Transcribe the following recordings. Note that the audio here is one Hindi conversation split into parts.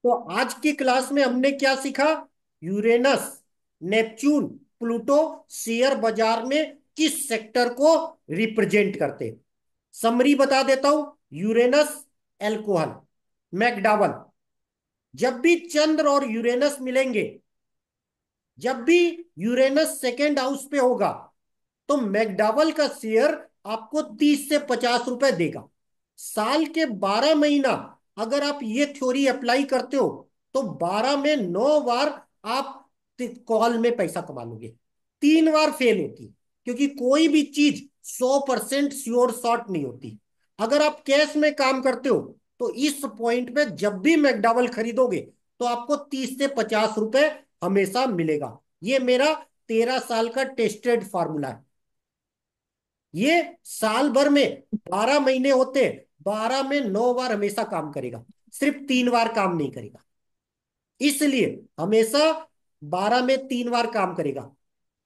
तो आज की क्लास में हमने क्या सीखा? यूरेनस, नेपच्यून, प्लूटो शेयर बाजार में किस सेक्टर को रिप्रेजेंट करते? समरी बता देता हूं। Uranus alcohol, McDowell. जब भी चंद्र और यूरेनस मिलेंगे, जब भी यूरेनस सेकेंड हाउस पे होगा, तो मैकडॉवल का शेयर आपको 30 से 50 रुपए देगा। साल के 12 महीना अगर आप ये थ्योरी अप्लाई करते हो, तो 12 में 9 बार आप कॉल में पैसा कमा लोगे। 3 बार फेल होती, क्योंकि कोई भी चीज 100% श्योर शॉट नहीं होती। अगर आप कैश में काम करते हो, तो इस पॉइंट पे जब भी मैकडॉवल खरीदोगे, तो आपको 30 से 50 रुपए हमेशा मिलेगा। ये मेरा 13 साल का टेस्टेड फार्मूला है। ये साल भर में 12 महीने होते हैं, 12 में 9 बार हमेशा काम करेगा, सिर्फ 3 बार काम नहीं करेगा। इसलिए हमेशा 12 में 3 बार काम करेगा।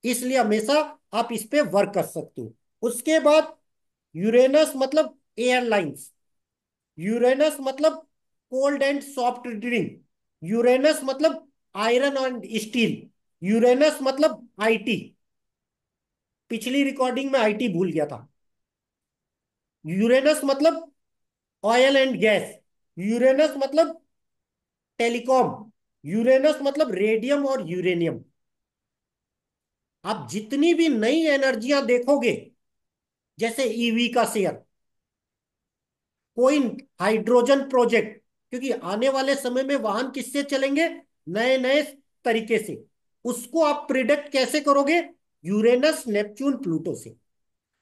इसलिए हमेशा आप इस पे वर्क कर सकते हो। उसके बाद यूरेनस मतलब एयरलाइंस, यूरेनस मतलब cold and soft drink, Uranus मतलब आयरन एंड स्टील, यूरेनस मतलब आईटी। पिछली रिकॉर्डिंग में आईटी भूल गया था। यूरेनस मतलब ऑयल एंड गैस, यूरेनस मतलब टेलीकॉम, यूरेनस मतलब रेडियम और यूरेनियम। आप जितनी भी नई एनर्जियां देखोगे, जैसे ईवी का शेयर, कोई हाइड्रोजन प्रोजेक्ट, क्योंकि आने वाले समय में वाहन किससे चलेंगे? नए नए तरीके से। उसको आप प्रिडिक्ट कैसे करोगे? यूरेनस, नेपच्यून, प्लूटो से।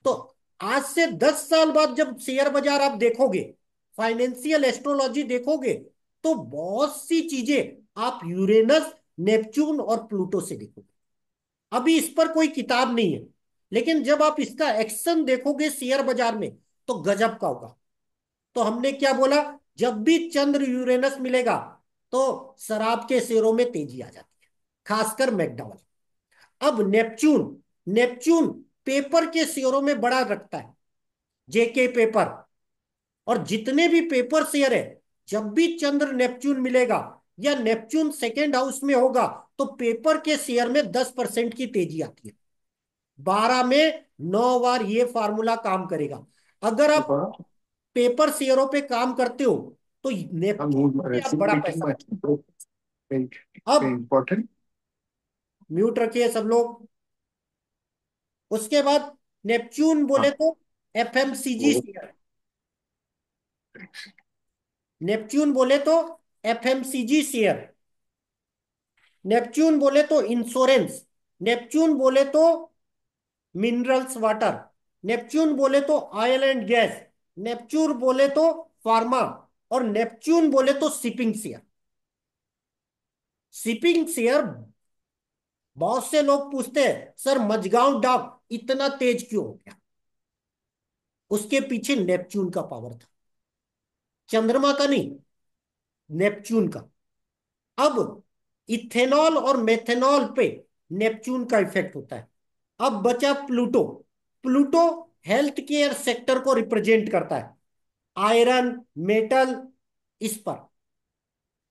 तो आज से 10 साल बाद जब शेयर बाजार आप देखोगे, फाइनेंशियल एस्ट्रोलॉजी देखोगे, तो बहुत सी चीजें आप यूरेनस, नेपच्यून और प्लूटो से देखोगे। अभी इस पर कोई किताब नहीं है, लेकिन जब आप इसका एक्शन देखोगे शेयर बाजार में, तो गजब का होगा। तो हमने क्या बोला? जब भी चंद्र यूरेनस मिलेगा, तो शराब के शेयरों में तेजी आ जाती है, खासकर मैकडॉवल। अब नेपच्यून, नेपच्यून पेपर के शेयरों में बड़ा रखता है, जेके पेपर। और जितने भी पेपर शेयर है, जब भी चंद्र नेपच्यून मिलेगा या नेपच्यून सेकेंड हाउस में होगा, तो पेपर के शेयर में 10% की तेजी आती है। 12 में 9 बार ये फार्मूला काम करेगा। अगर आप Because पेपर शेयरों पे काम करते हो, तो I'm नेपच्यून moving my से आप बड़ा meeting पैसा much कमा। very, very अब important. म्यूट रखिए सब लोग। उसके बाद नेपच्यून हाँ, बोले तो एफएमसीजी वो शेयर, नेपच्यून बोले तो एफएमसीजी शेयर, नेपच्यून बोले तो इंश्योरेंस, नेपच्यून बोले तो मिनरल्स वाटर, नेपच्यून बोले तो ऑयल एंड गैस, नेपच्यून बोले तो फार्मा, और नेपच्यून बोले तो शिपिंग शेयर। शिपिंग शेयर, बहुत से लोग पूछते हैं सर मझगांव डॉक इतना तेज क्यों हो गया? उसके पीछे नेपच्यून का पावर था, चंद्रमा का नहीं, नेपच्यून का। अब इथेनॉल और मेथेनॉल पे नेपच्यून का इफेक्ट होता है। अब बचा Pluto. Pluto health care sector को रिप्रेजेंट करता है, आयरन, मेटल, इस पर।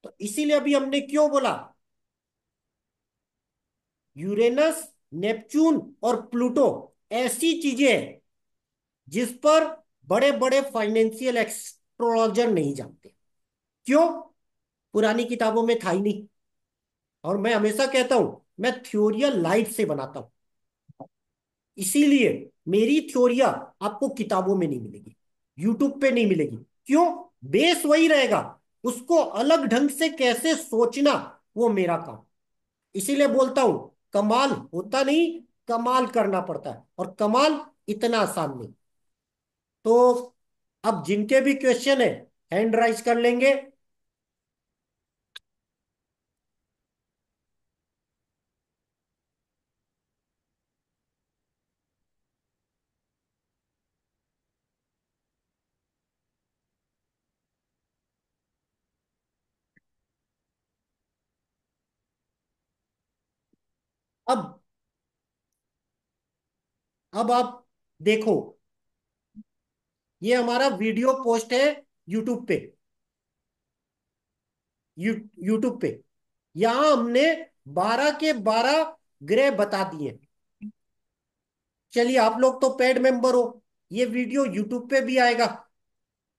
तो इसीलिए अभी हमने क्यों बोला यूरेनस, नेपच्यून और प्लूटो ऐसी चीजें हैं जिस पर बड़े बड़े फाइनेंशियल एस्ट्रोलॉजर नहीं जानते। क्यों? पुरानी किताबों में था ही नहीं। और मैं हमेशा कहता हूं, मैं थ्योरिया लाइफ से बनाता हूं। इसीलिए मेरी थ्योरिया आपको किताबों में नहीं मिलेगी, यूट्यूब पे नहीं मिलेगी। क्यों? बेस वही रहेगा, उसको अलग ढंग से कैसे सोचना, वो मेरा काम। इसीलिए बोलता हूं, कमाल होता नहीं, कमाल करना पड़ता है, और कमाल इतना आसान नहीं। तो अब जिनके भी क्वेश्चन है, हैंड राइज कर लेंगे। अब अब आप देखो, ये हमारा वीडियो पोस्ट है यूट्यूब पे। यूट्यूब पे। यहां हमने 12 के 12 ग्रह बता दिए। चलिए, आप लोग तो पेड मेंबर हो, ये वीडियो यूट्यूब पे भी आएगा।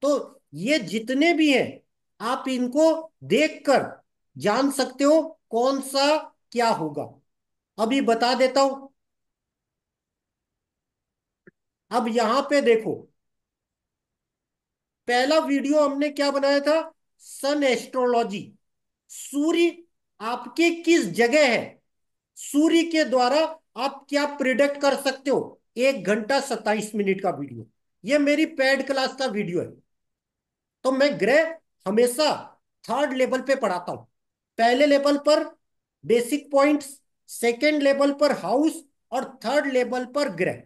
तो ये जितने भी हैं, आप इनको देखकर जान सकते हो कौन सा क्या होगा। अभी बता देता हूं। अब यहां पे देखो, पहला वीडियो हमने क्या बनाया था? सन एस्ट्रोलॉजी। सूर्य आपके किस जगह है, सूर्य के द्वारा आप क्या प्रिडिक्ट कर सकते हो। 1 घंटा 27 मिनट का वीडियो, ये मेरी पेड क्लास का वीडियो है। तो मैं ग्रह हमेशा थर्ड लेवल पे पढ़ाता हूं। पहले लेवल पर बेसिक पॉइंट्स, सेकेंड लेवल पर हाउस, और थर्ड लेवल पर ग्रह।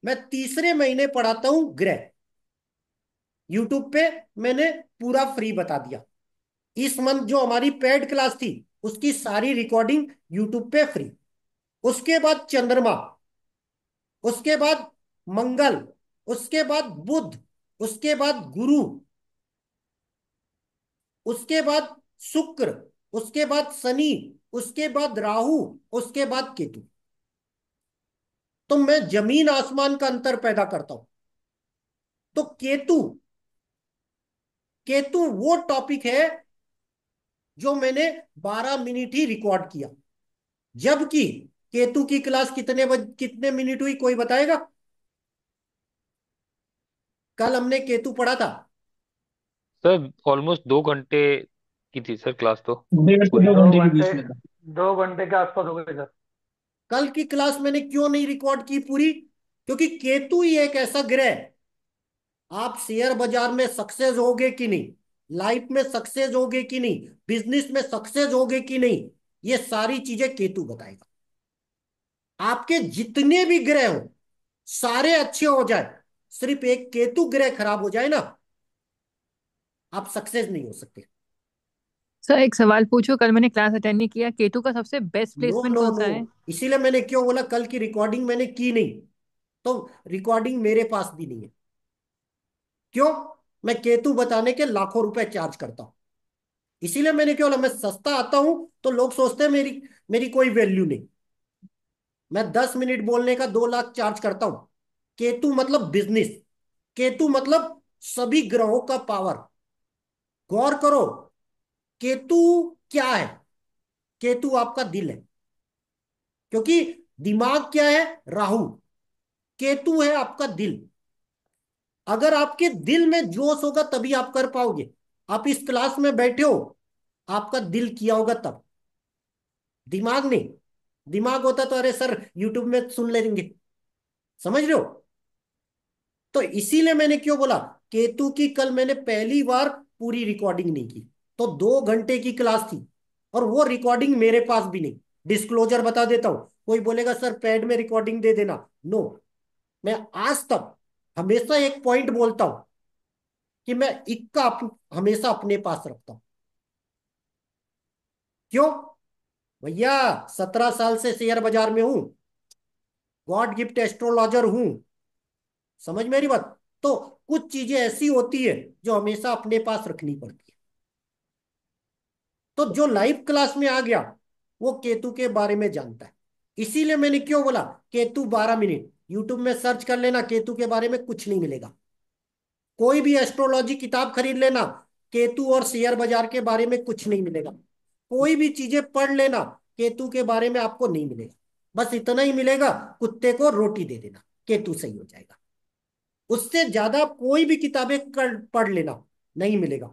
मैं तीसरे महीने पढ़ाता हूं ग्रह। यूट्यूब पे मैंने पूरा फ्री बता दिया। इस मंथ जो हमारी पेड क्लास थी, उसकी सारी रिकॉर्डिंग यूट्यूब पे फ्री। उसके बाद चंद्रमा, उसके बाद मंगल, उसके बाद बुध, उसके बाद गुरु, उसके बाद शुक्र, उसके बाद शनि, उसके बाद राहु, उसके बाद केतु। तो मैं जमीन आसमान का अंतर पैदा करता हूं। तो केतु, केतु वो टॉपिक है जो मैंने 12 मिनट ही रिकॉर्ड किया। जबकि केतु की क्लास कितने मिनट हुई, कोई बताएगा? कल हमने केतु पढ़ा था। सर ऑलमोस्ट 2 घंटे की थी सर क्लास तो 1.5 से पूरी। 2 घंटे के बीच घंटे में था। 2 घंटे के आसपास हो गए सर। कल की क्लास मैंने क्यों नहीं रिकॉर्ड की पूरी? क्योंकि केतु ही एक ऐसा ग्रह है, आप शेयर बाजार में सक्सेस होगे कि नहीं, लाइफ में सक्सेस होगे कि नहीं, बिजनेस में सक्सेस होगे कि नहीं, ये सारी चीजें केतु बताएगा। आपके जितने भी ग्रह हो, सारे अच्छे हो जाए, सिर्फ एक केतु ग्रह खराब हो जाए ना, आप सक्सेस नहीं हो सकते। सर एक सवाल पूछो, कल मैंने क्लास अटेंड नहीं किया, केतु का सबसे बेस्ट नो प्लेसमेंट नो कौन नो, सा है? इसीलिए मैंने क्यों बोला कल की रिकॉर्डिंग मैंने की नहीं। तो रिकॉर्डिंग मेरे पास भी नहीं है। क्यों? मैं केतु बताने के लाखों रुपए चार्ज करता हूं। इसीलिए मैंने क्यों बोला, मैं सस्ता आता हूं तो लोग सोचते हैं मेरी मेरी कोई वैल्यू नहीं। मैं 10 मिनट बोलने का 2 लाख चार्ज करता हूं। केतु मतलब बिजनेस, केतु मतलब सभी ग्रहों का पावर। गौर करो, केतु क्या है? केतु आपका दिल है। क्योंकि दिमाग क्या है? राहु। केतु है आपका दिल। अगर आपके दिल में जोश होगा तभी आप कर पाओगे। आप इस क्लास में बैठे हो, आपका दिल किया होगा तब, दिमाग नहीं। दिमाग होता तो अरे सर यूट्यूब में सुन लेंगे। समझ रहे हो? तो इसीलिए मैंने क्यों बोला, केतु की कल मैंने पहली बार पूरी रिकॉर्डिंग नहीं की। तो 2 घंटे की क्लास थी, और वो रिकॉर्डिंग मेरे पास भी नहीं। डिस्क्लोजर बता देता हूं, कोई बोलेगा सर पैड में रिकॉर्डिंग दे देना। नो, मैं आज तक हमेशा एक पॉइंट बोलता हूं कि मैं इक्का हमेशा अपने पास रखता हूं। क्यों? भैया, 17 साल से शेयर बाजार में हूं, गॉड गिफ्ट एस्ट्रोलॉजर हूं। समझ मेरी बात? तो कुछ चीजें ऐसी होती है जो हमेशा अपने पास रखनी पड़ती है। तो जो लाइव क्लास में आ गया, वो केतु के बारे में जानता है। इसीलिए मैंने क्यों बोला, केतु 12 मिनट यूट्यूब में सर्च कर लेना, केतु के बारे में कुछ नहीं मिलेगा। कोई भी एस्ट्रोलॉजी किताब खरीद लेना, केतु और शेयर बाजार के बारे में कुछ नहीं मिलेगा। कोई भी चीजें पढ़ लेना, केतु के बारे में आपको नहीं मिलेगा। बस इतना ही मिलेगा, कुत्ते को रोटी दे देना, केतु सही हो जाएगा। उससे ज्यादा कोई भी किताबें पढ़ लेना, नहीं मिलेगा।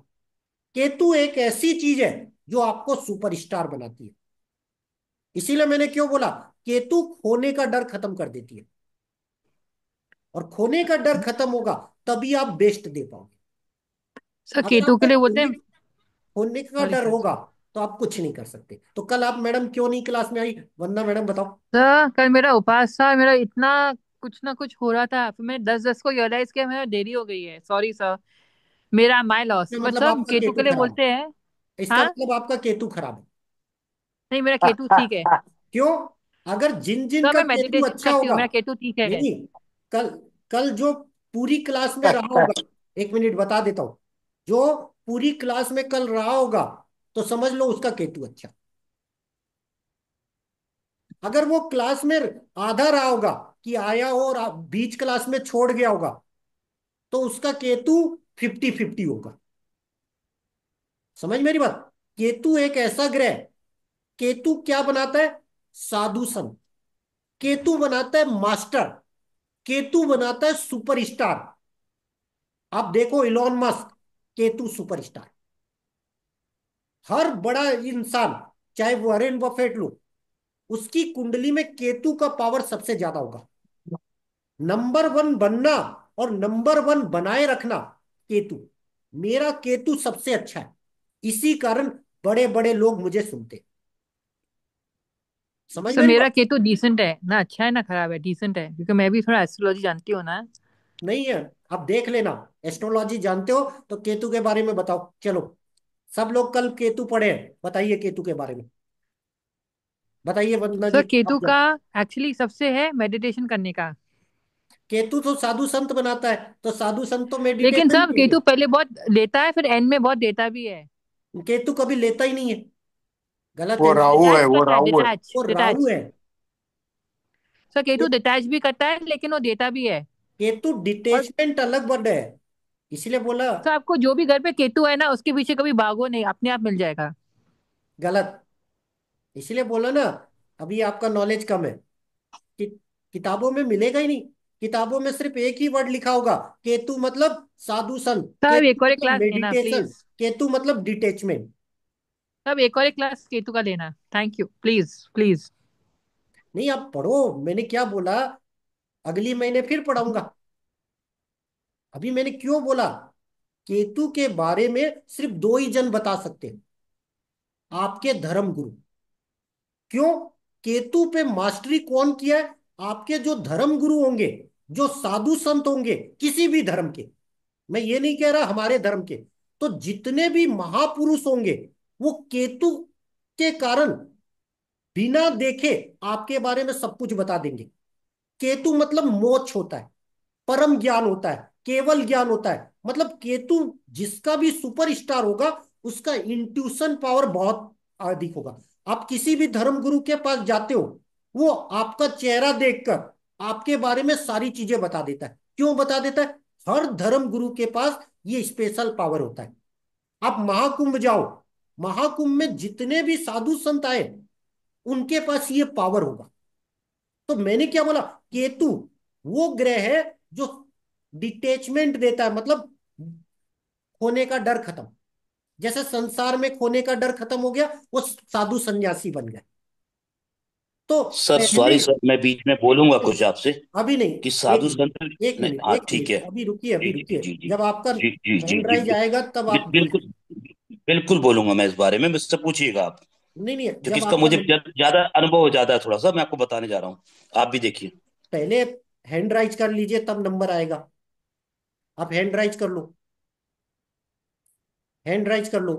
केतु एक ऐसी चीज है जो आपको सुपरस्टार बनाती है। इसीलिए मैंने क्यों बोला, केतु खोने का डर खत्म कर देती है। और खोने का डर खत्म होगा तभी आप बेस्ट दे पाओगे। सर अगर केतु के आपका लिए बोलते खोने हैं। खोने का सॉरी डर सर। होगा तो आप कुछ नहीं कर सकते। तो कल आप मैडम क्यों नहीं क्लास में आई, वरना मैडम बताओ। सर कल मेरा उपास था, मेरा इतना कुछ ना कुछ हो रहा था, फिर मैंने 10-10 को रियलाइज किया, मेरा देरी हो गई है, सॉरी सर। मेरा माय लॉस, इसका बट मतलब सर आपका केतु केतु के लिए खराब बोलते हैं। है। इसका हाँ। मतलब आपका केतु खराब है। नहीं, मेरा केतु ठीक है। क्यों? अगर जिन जिन सर का मैं केतु मेडिटेशन अच्छा करती हूँ, होगा, मेरा केतु ठीक नहीं है। नहीं, कल कल जो पूरी क्लास में रहा होगा, 1 मिनट बता देता हूं। जो पूरी क्लास में कल रहा होगा तो समझ लो उसका केतु अच्छा। अगर वो क्लास में आधा रहा होगा कि आया हो और बीच क्लास में छोड़ गया होगा तो उसका केतु 50-50 होगा। समझ मेरी बात। केतु एक ऐसा ग्रह है, केतु क्या बनाता है? साधु संत। केतु बनाता है मास्टर। केतु बनाता है सुपरस्टार। आप देखो इलॉन मस्क, केतु सुपरस्टार। हर बड़ा इंसान, चाहे वॉरेन बफेट लो, उसकी कुंडली में केतु का पावर सबसे ज्यादा होगा। नंबर वन बनना और नंबर वन बनाए रखना केतु। मेरा केतु सबसे अच्छा है, इसी कारण बड़े बड़े लोग मुझे सुनते। समझ सर मेरी मेरा बात। केतु डिसेंट है ना, अच्छा है ना खराब है, डिसेंट है, क्योंकि मैं भी थोड़ा एस्ट्रोलॉजी जानती हूँ ना। नहीं है? आप देख लेना, एस्ट्रोलॉजी जानते हो तो केतु के बारे में बताओ। चलो, सब लोग कल केतु पढ़े हैं, बताइए केतु के बारे में। बताइए वंदना जी, सर केतु आप का एक्चुअली सबसे है मेडिटेशन करने का। केतु तो साधु संत बनाता है, तो साधु संत तो लेकिन मेडिटेशन सर करेंगे। केतु पहले बहुत लेता है, फिर एंड में बहुत देता भी है। केतु कभी लेता ही नहीं है, गलत वो है। राहु है, डिटैच वो करता है, राहु है। डिटैच वो राहु डिटैच। है। सर केतु के- डिटैच भी करता है लेकिन वो देता भी है। केतु और डिटेचमेंट अलग वर्ड है, इसलिए बोला। सर आपको जो भी घर पे केतु है ना, उसके पीछे कभी भागो नहीं, अपने आप मिल जाएगा। गलत, इसलिए बोला ना। अभी आपका नॉलेज कम है कि किताबों में मिलेगा ही नहीं। किताबों में सिर्फ एक ही वर्ड लिखा होगा, केतु मतलब साधु संत, सर अब केतु एक और एक मतलब क्लास लेना मेडिटेशन, प्लीज। केतु मतलब डिटेचमेंट। सर अब एक और एक क्लास केतु का लेना, थैंक यू, प्लीज प्लीज। नहीं, आप पढ़ो, मैंने क्या बोला, अगली महीने फिर पढ़ाऊंगा। अभी मैंने क्यों बोला? केतु के बारे में सिर्फ दो ही जन बता सकते हैं, आपके धर्म गुरु। क्यों? केतु पे मास्टरी कौन किया है? आपके जो धर्म गुरु होंगे, जो साधु संत होंगे किसी भी धर्म के, मैं ये नहीं कह रहा हमारे धर्म के, तो जितने भी महापुरुष होंगे वो केतु के कारण बिना देखे आपके बारे में सब कुछ बता देंगे। केतु मतलब मोक्ष होता है, परम ज्ञान होता है, केवल ज्ञान होता है। मतलब केतु जिसका भी सुपरस्टार होगा उसका इंट्यूशन पावर बहुत अधिक होगा। आप किसी भी धर्म गुरु के पास जाते हो, वो आपका चेहरा देखकर आपके बारे में सारी चीजें बता देता है। क्यों बता देता है? हर धर्म गुरु के पास ये स्पेशल पावर होता है। आप महाकुंभ जाओ, महाकुंभ में जितने भी साधु संत आए उनके पास ये पावर होगा। तो मैंने क्या बोला? केतु वो ग्रह है जो डिटेचमेंट देता है, मतलब खोने का डर खत्म। जैसे संसार में खोने का डर खत्म हो गया, वो साधु सन्यासी बन गए। तो सर पहले, सॉरी सर, मैं बीच में बोलूंगा कुछ आपसे अभी नहीं, कि एक साधु मिनट, संत। एक नहीं, मिनट, हाँ एक ठीक मिनट, है। अभी रुकिए, अभी जी जी रुकिए। जी जी जब आपका जी जी जी हैंड जी राइज आएगा तब आप बिल्कुल बोलिए। बिल्कुल बोलूंगा मैं इस बारे में, मुझसे पूछिएगा आप। नहीं नहीं, क्योंकि जब इसका आपका मुझे ज्यादा अनुभव ज्यादा है, थोड़ा सा मैं आपको बताने जा रहा हूँ। आप भी देखिए। पहले हैंड राइज कर लीजिए तब नंबर आएगा। आप हैंड राइज कर लो, हैंड राइज कर लो,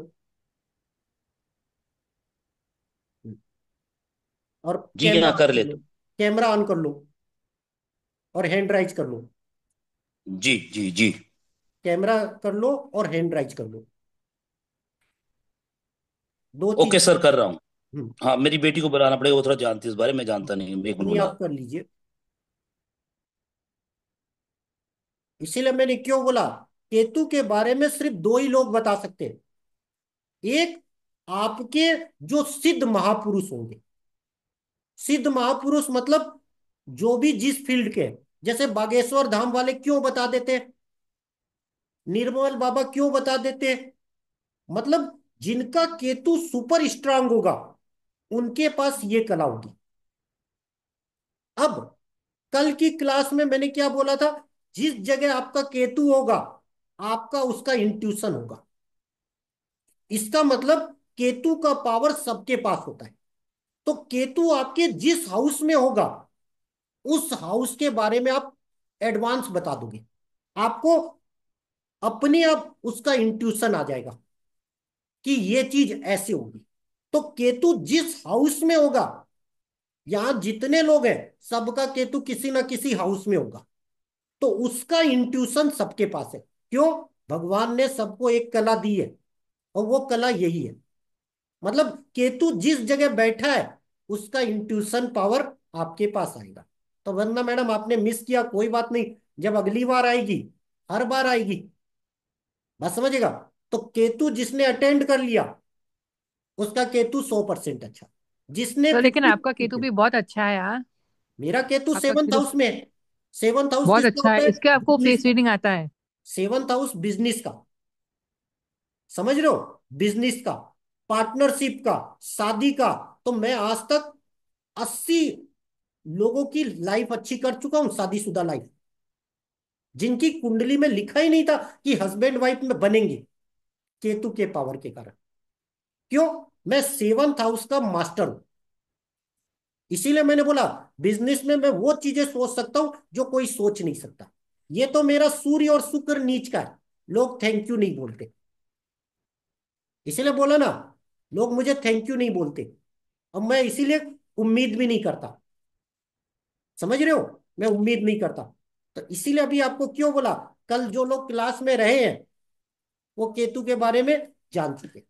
और जी कैमरा हाँ, ऑन कर कर लो, लेता कैमरा ऑन कर लो और हैंड राइज कर लो। हूँ। जी जी जी। कैमरा कर लो और हैंड राइज कर लो, दो चीज। ओके सर, कर रहा हूँ। हम्म। हाँ, मेरी बेटी को बुलाना पड़ेगा, वो थोड़ा जानती है इस बारे में, मैं जानता नहीं हूँ, एक मिनट नहीं, बुला। आप कर लीजिए। इसीलिए मैंने क्यों बोला, केतु के बारे में सिर्फ दो ही लोग बता सकते हैं। एक, आपके जो सिद्ध महापुरुष होंगे। सिद्ध महापुरुष मतलब जो भी जिस फील्ड के हैं। जैसे बागेश्वर धाम वाले क्यों बता देते हैं, निर्मल बाबा क्यों बता देते हैं? मतलब जिनका केतु सुपर स्ट्रांग होगा उनके पास ये कला होगी। अब कल की क्लास में मैंने क्या बोला था? जिस जगह आपका केतु होगा, आपका उसका इंट्यूशन होगा। इसका मतलब केतु का पावर सबके पास होता है। तो केतु आपके जिस हाउस में होगा उस हाउस के बारे में आप एडवांस बता दोगे, आपको अपने आप उसका इंट्यूशन आ जाएगा कि ये चीज ऐसे होगी। तो केतु जिस हाउस में होगा, यहां जितने लोग हैं सबका केतु किसी ना किसी हाउस में होगा, तो उसका इंट्यूशन सबके पास है। क्यों? भगवान ने सबको एक कला दी है, और वो कला यही है। मतलब केतु जिस जगह बैठा है, उसका इंट्यूशन पावर आपके पास आएगा। तो वरना मैडम आपने मिस किया, कोई बात नहीं, जब अगली बार आएगी, हर बार आएगी। बस समझेगा। तो केतु जिसने अटेंड कर लिया, उसका केतु 100% अच्छा। जिसने तो लेकिन 50, आपका केतु भी बहुत अच्छा है यार। मेरा केतु आपका सेवंथ केतु हाउस में है। सेवंथ हाउस बहुत किसका अच्छा है, होता है? इसके आपको बिजनेस फेस का। रीडिंग आता है। सेवंथ हाउस बिजनेस का, समझ रहे हो? बिजनेस का, पार्टनरशिप का, शादी का। तो मैं आज तक 80 लोगों की लाइफ अच्छी कर चुका हूं, शादीशुदा लाइफ, जिनकी कुंडली में लिखा ही नहीं था कि हस्बैंड वाइफ में बनेंगे, केतु के पावर के कारण। क्यों? मैं सेवंथ हाउस का मास्टर हूं। इसीलिए मैंने बोला, बिजनेस में मैं वो चीजें सोच सकता हूं जो कोई सोच नहीं सकता। ये तो मेरा सूर्य और शुक्र नीच का है, लोग थैंक यू नहीं बोलते। इसीलिए बोला ना, लोग मुझे थैंक यू नहीं बोलते, और मैं इसीलिए उम्मीद भी नहीं करता। समझ रहे हो? मैं उम्मीद नहीं करता। तो इसीलिए अभी आपको क्यों बोला, कल जो लोग क्लास में रहे हैं, वो केतु के बारे में जान चुके।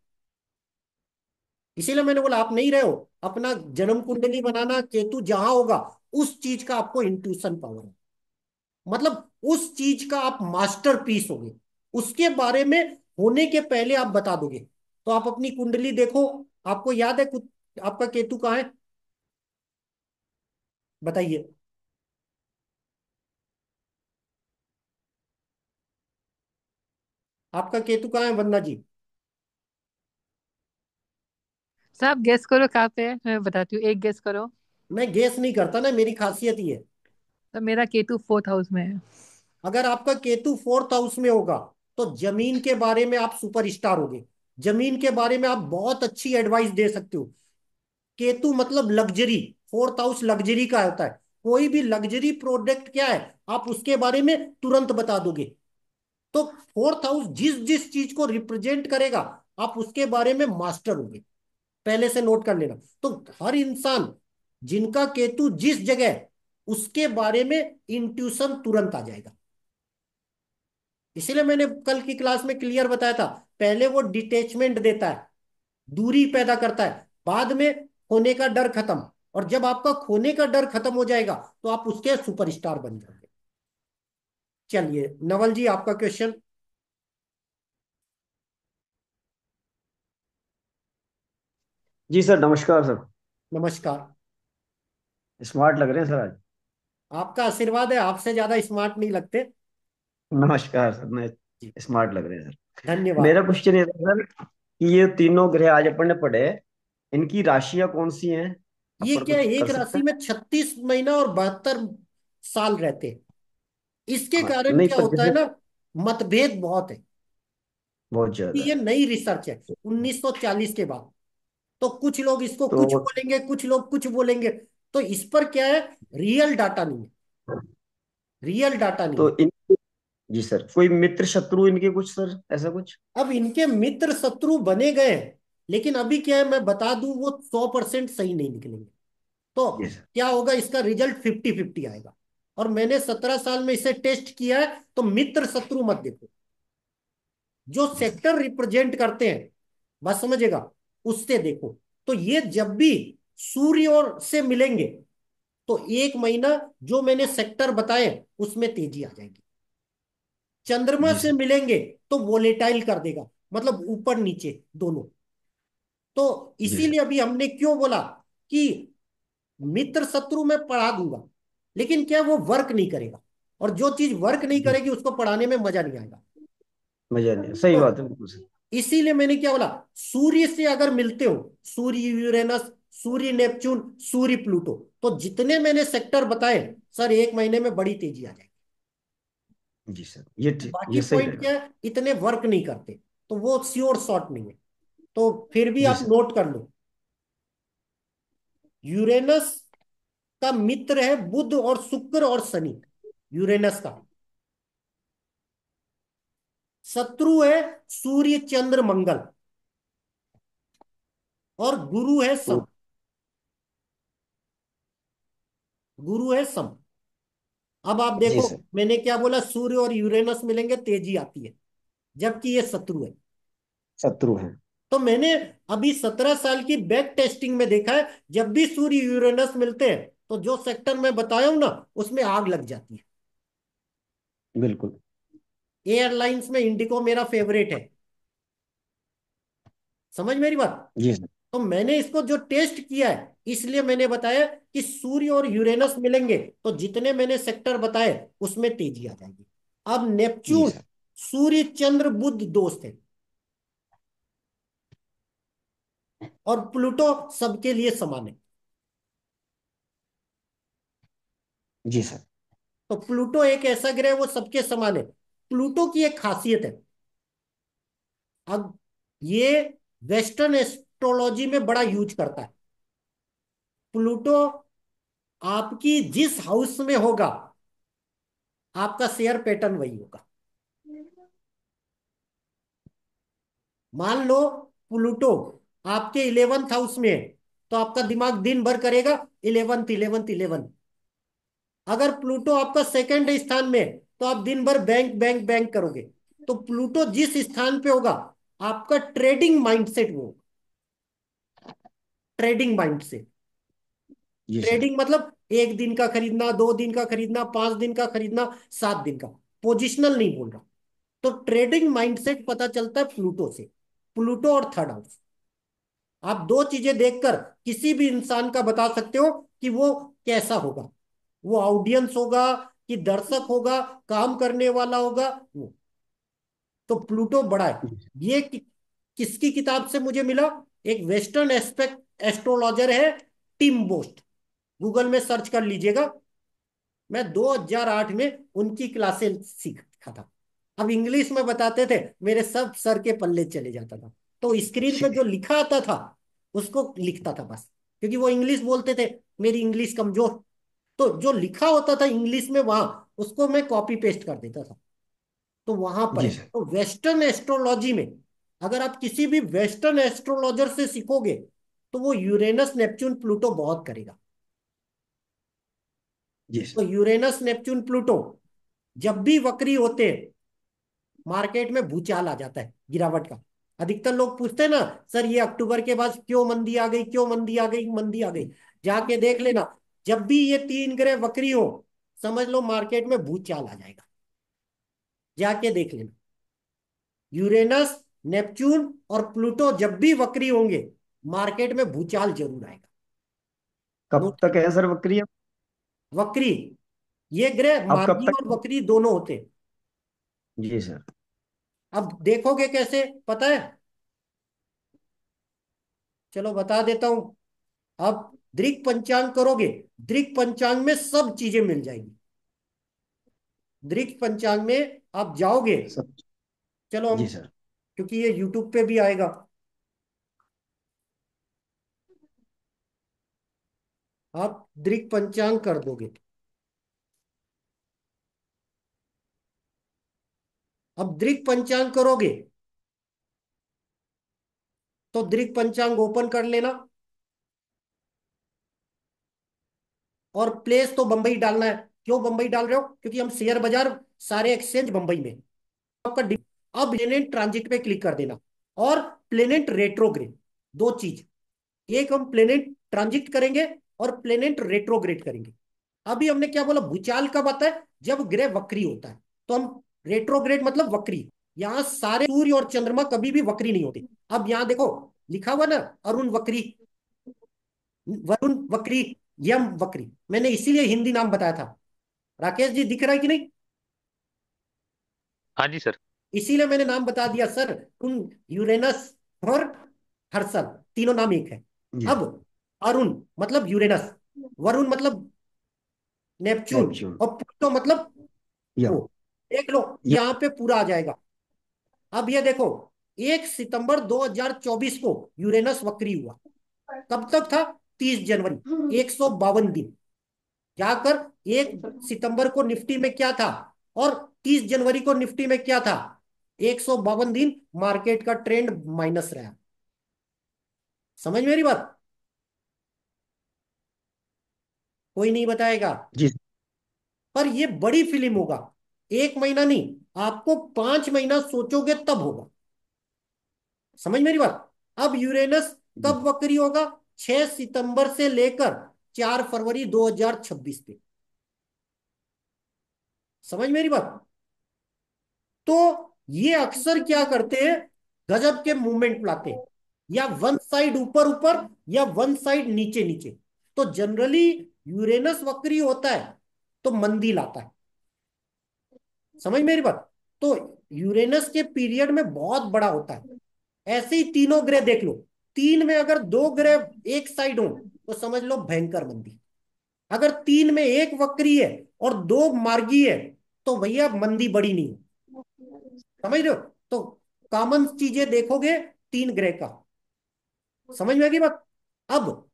इसीलिए मैंने बोला, आप नहीं रहे हो, अपना जन्म कुंडली बनाना, केतु जहां होगा, उस चीज का आपको इंट्यूशन पावर है। मतलब उस चीज का आप मास्टर पीस होगे, उसके बारे में होने के पहले आप बता दोगे। तो आप अपनी कुंडली देखो, आपको याद है कुछ, आपका केतु कहाँ है? बताइए। आपका केतु कहाँ है वंदना जी? सब गेस करो कहाँ पे है, मैं बताती हूँ, एक गेस करो। मैं गेस नहीं करता ना, मेरी खासियत ही है। तो मेरा केतु फोर्थ हाउस में है। अगर आपका केतु फोर्थ हाउस में होगा, तो जमीन के बारे में आप सुपरस्टार होगे। जमीन के बारे में आप बहुत अच्छी एडवाइस दे सकते हो। केतु मतलब लग्जरी, फोर्थ हाउस लग्जरी का होता है। कोई भी लग्जरी प्रोडक्ट क्या है, आप उसके बारे में तुरंत बता दोगे। तो फोर्थ हाउस जिस जिस चीज को रिप्रेजेंट करेगा, आप उसके बारे में मास्टर होंगे। पहले से नोट कर लेना। तो हर इंसान जिनका केतु जिस जगह है, उसके बारे में इंट्यूशन तुरंत आ जाएगा। इसीलिए मैंने कल की क्लास में क्लियर बताया था, पहले वो डिटेचमेंट देता है, दूरी पैदा करता है, बाद में खोने का डर खत्म। और जब आपका खोने का डर खत्म हो जाएगा, तो आप उसके सुपरस्टार बन जाओगे। चलिए नवल जी, आपका क्वेश्चन। जी सर, नमस्कार सर। नमस्कार। स्मार्ट लग रहे हैं सर आज। आपका आशीर्वाद है, आपसे ज्यादा स्मार्ट नहीं लगते। नमस्कार सर, मैं जी, स्मार्ट लग रहे हैं सर। धन्यवाद। मेरा क्वेश्चन ये था सर कि ये तीनों ग्रह आज अपन ने पढ़े, इनकी राशियां कौन सी हैं? ये अपन क्या है, कुछ कर एक सकते राशि हैं? में 36 महीना और 72 साल रहते हैं। इसके हाँ कारण नहीं, क्या पर होता है जैसे ना, मतभेद बहुत है। बहुत कि ज्यादा ये है। नई रिसर्च है, 1940 के बाद। तो कुछ लोग इसको कुछ तो बोलेंगे, कुछ लोग कुछ बोलेंगे। तो इस पर क्या है, रियल डाटा नहीं है। रियल डाटा नहीं तो है। इन जी सर, कोई मित्र शत्रु इनके कुछ सर, ऐसा कुछ? अब इनके मित्र शत्रु बने गए हैं, लेकिन अभी क्या है, मैं बता दूं, वो 100% सही नहीं निकलेंगे। तो जी सर। क्या होगा, इसका रिजल्ट 50-50 आएगा। और मैंने 17 साल में इसे टेस्ट किया है। तो मित्र शत्रु मत देखो, जो जी सर। सेक्टर रिप्रेजेंट करते हैं, बात समझेगा, उससे देखो। तो ये जब भी सूर्य और से मिलेंगे, तो एक महीना जो मैंने सेक्टर बताए, उसमें तेजी आ जाएगी। चंद्रमा जी से सर। मिलेंगे, तो वोलेटाइल कर देगा, मतलब ऊपर नीचे दोनों। तो जी सर। इसीलिए अभी हमने क्यों बोला कि मित्र शत्रु मैं पढ़ा दूंगा, लेकिन क्या वो वर्क नहीं करेगा। और जो चीज वर्क नहीं जी करेगी, उसको पढ़ाने में मजा नहीं आएगा। मजा नहीं, सही तो बात है बिल्कुल सर। इसीलिए मैंने क्या बोला, सूर्य से अगर मिलते हो, सूर्य यूरेनस, सूर्य नेपच्यून, सूर्य प्लूटो, तो जितने मैंने सेक्टर बताए, सर एक महीने में बड़ी तेजी आ जाएगी। जी सर, ये ठीक, बाकी ये सही पॉइंट रहेगा। क्या है, इतने वर्क नहीं करते, तो वो श्योर शॉट नहीं है। तो फिर भी जी आप सर। नोट कर लो, यूरेनस का मित्र है बुध और शुक्र और शनि। यूरेनस का शत्रु है सूर्य चंद्र मंगल, और गुरु है तो सम। गुरु है सम। अब आप जी देखो, सर। मैंने क्या बोला, सूर्य और यूरेनस मिलेंगे, तेजी आती है। जबकि ये शत्रु है। शत्रु है। तो मैंने अभी 17 साल की बैक टेस्टिंग में देखा है, जब भी सूर्य यूरेनस मिलते हैं तो जो सेक्टर मैं बताया हूं ना, उसमें आग लग जाती है। बिल्कुल। एयरलाइंस में इंडिगो मेरा फेवरेट है। समझ मेरी बात। जी सर। तो मैंने इसको जो टेस्ट किया है, इसलिए मैंने बताया कि सूर्य और यूरेनस मिलेंगे तो जितने मैंने सेक्टर बताए उसमें तेजी आ जाएगी। अब जी नेपच्यून, सर। सूर्य चंद्र बुध दोस्त है, और प्लूटो सबके लिए समान है। जी सर। तो प्लूटो एक ऐसा ग्रह है, वो सबके समान है। प्लूटो की एक खासियत है। अब ये वेस्टर्न एस्ट्रोलॉजी में बड़ा यूज करता है। प्लूटो आपकी जिस हाउस में होगा, आपका शेयर पैटर्न वही होगा। मान लो प्लूटो आपके 11th हाउस में है, तो आपका दिमाग दिन भर करेगा 11th 11th 11th। अगर प्लूटो आपका सेकंड स्थान में है, तो आप दिन भर बैंक बैंक बैंक करोगे। तो प्लूटो जिस स्थान पे होगा, आपका ट्रेडिंग माइंडसेट वो, ट्रेडिंग माइंडसेट। जी सर। ट्रेडिंग मतलब 1 दिन का खरीदना, 2 दिन का खरीदना, 5 दिन का खरीदना, 7 दिन का। पोजिशनल नहीं बोल रहा। तो ट्रेडिंग माइंडसेट पता चलता है प्लूटो से, प्लूटो और थर्ड हाउस। आप दो चीजें देखकर किसी भी इंसान का बता सकते हो कि वो कैसा होगा। वो ऑडियंस होगा कि दर्शक होगा, काम करने वाला होगा वो। तो प्लूटो बड़ा है। ये किसकी किताब से मुझे मिला? एक वेस्टर्न एस्पेक्ट एस्ट्रोलॉजर है, टिम बोस्ट। गूगल में सर्च कर लीजिएगा। मैं 2008 में उनकी क्लासें सीखा था। अब इंग्लिश में बताते थे, मेरे सब सर के पल्ले चले जाता था। तो स्क्रीन पे जो लिखा आता था उसको लिखता था बस, क्योंकि वो इंग्लिश बोलते थे, मेरी इंग्लिश कमजोर। तो जो लिखा होता था इंग्लिश में वहां, उसको मैं कॉपी पेस्ट कर देता था। तो वहां पर जी है। सर। तो वेस्टर्न एस्ट्रोलॉजी में अगर आप किसी भी वेस्टर्न एस्ट्रोलॉजर से सीखोगे, तो वो यूरेनस नेपच्यून प्लूटो बहुत करेगा। जी तो सर। यूरेनस नेपच्यून प्लूटो जब भी वक्री होते हैं, मार्केट में भूचाल आ जाता है, गिरावट का। अधिकतर लोग पूछते हैं ना, सर ये अक्टूबर के बाद क्यों मंदी आ गई, क्यों मंदी आ गई, मंदी आ गई। जाके देख लेना, जब भी ये 3 ग्रह वक्री हो, समझ लो मार्केट में भूचाल आ जाएगा। जाके देख लेना। यूरेनस, नेपच्यून और प्लूटो जब भी वक्री होंगे, मार्केट में भूचाल जरूर आएगा। कब नोट। तक है सर वक्रिय? वक्री, ये ग्रह अब कब मार्गी और तक? वक्री दोनों होते हैं। जी सर। अब देखोगे कैसे, पता है? चलो बता देता हूं। अब दृक पंचांग करोगे, दृक पंचांग में सब चीजें मिल जाएंगी। दृक पंचांग में आप जाओगे। सब। चलो हम, जी सर। क्योंकि ये यूट्यूब पे भी आएगा, आप दृक पंचांग कर दोगे। अब दृक पंचांग करोगे, तो दृक पंचांग ओपन कर लेना, और प्लेस तो बंबई डालना है। क्यों बंबई डाल रहे हो? क्योंकि हम शेयर बाजार, सारे एक्सचेंज बंबई में। आपका अब प्लेनेट ट्रांजिट पे क्लिक कर देना, और प्लेनेट रेट्रोग्रेड, दो चीज। एक हम प्लेनेट ट्रांजिट करेंगे और प्लेनेट रेट्रोग्रेड करेंगे। अभी हमने क्या बोला, भूचाल कब आता है? जब ग्रह वक्री होता है। तो हम रेट्रोग्रेड मतलब वक्री। यहाँ सारे सूर्य और चंद्रमा कभी भी वक्री नहीं होते। अब यहाँ देखो, लिखा हुआ ना, अरुण वक्री, वरुण वक्री, यम वक्री। मैंने इसीलिए हिंदी नाम बताया था। राकेश जी दिख रहा है कि नहीं? हाँ जी सर। इसीलिए मैंने नाम बता दिया सर। उन यूरेनस और हर्सल, तीनों नाम एक है। जी अब अरुण मतलब यूरेनस, वरुण मतलब नेपच्यून, नेपच्यून। और प्लूटो मतलब वो। यम। देख लो यम। यहाँ पे पूरा आ जाएगा। अब ये देखो, 1 सितंबर 2024 को यूरेनस वक्री हुआ। कब तक था? 30 जनवरी, 152 दिन। जाकर 1 सितंबर को निफ्टी में क्या था, और 30 जनवरी को निफ्टी में क्या था? 152 दिन मार्केट का ट्रेंड माइनस रहा। समझ मेरी बात? कोई नहीं बताएगा। जी। पर ये बड़ी फिल्म होगा। 1 महीना नहीं, आपको 5 महीना सोचोगे तब होगा। समझ मेरी बात। अब यूरेनस जी। कब वक्री होगा? 6 सितंबर से लेकर 4 फरवरी 2026 पे। समझ मेरी बात। तो ये अक्सर क्या करते हैं, गजब के मूवमेंट लाते हैं, या वन साइड ऊपर ऊपर या वन साइड नीचे नीचे। तो जनरली यूरेनस वक्री होता है तो मंदी लाता है। समझ मेरी बात। तो यूरेनस के पीरियड में बहुत बड़ा होता है। ऐसे ही तीनों ग्रह देख लो, तीन में अगर दो ग्रह एक साइड हो तो समझ लो भयंकर मंदी। अगर तीन में एक वक्री है और दो मार्गी है तो भैया मंदी बड़ी नहीं है। समझ रहे हो। तो कॉमन चीजें देखोगे तीन ग्रह का। समझ में आ गई बात। अब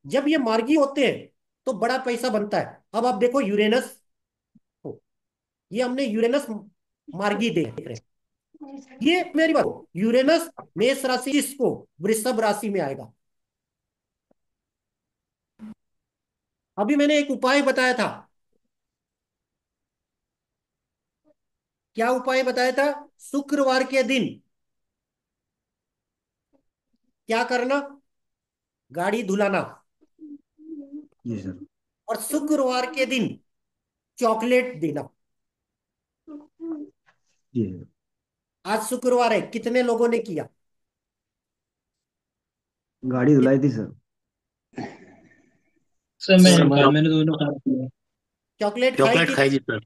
जब ये मार्गी होते हैं तो बड़ा पैसा बनता है। अब आप देखो यूरेनस को, ये हमने यूरेनस मार्गी देख रहे हैं। ये मेरी बात, यूरेनस मेष राशि इसको वृषभ राशि में आएगा। अभी मैंने एक उपाय बताया था। क्या उपाय बताया था? शुक्रवार के दिन क्या करना? गाड़ी धुलाना। जी सर। और शुक्रवार के दिन चॉकलेट देना। जी सर। आज शुक्रवार है, कितने लोगों ने किया? गाड़ी धुलाई थी सर। सर सर मैंने मैंने दोनों काम किए। चॉकलेट खाई चॉकलेट कि खाई थी सर।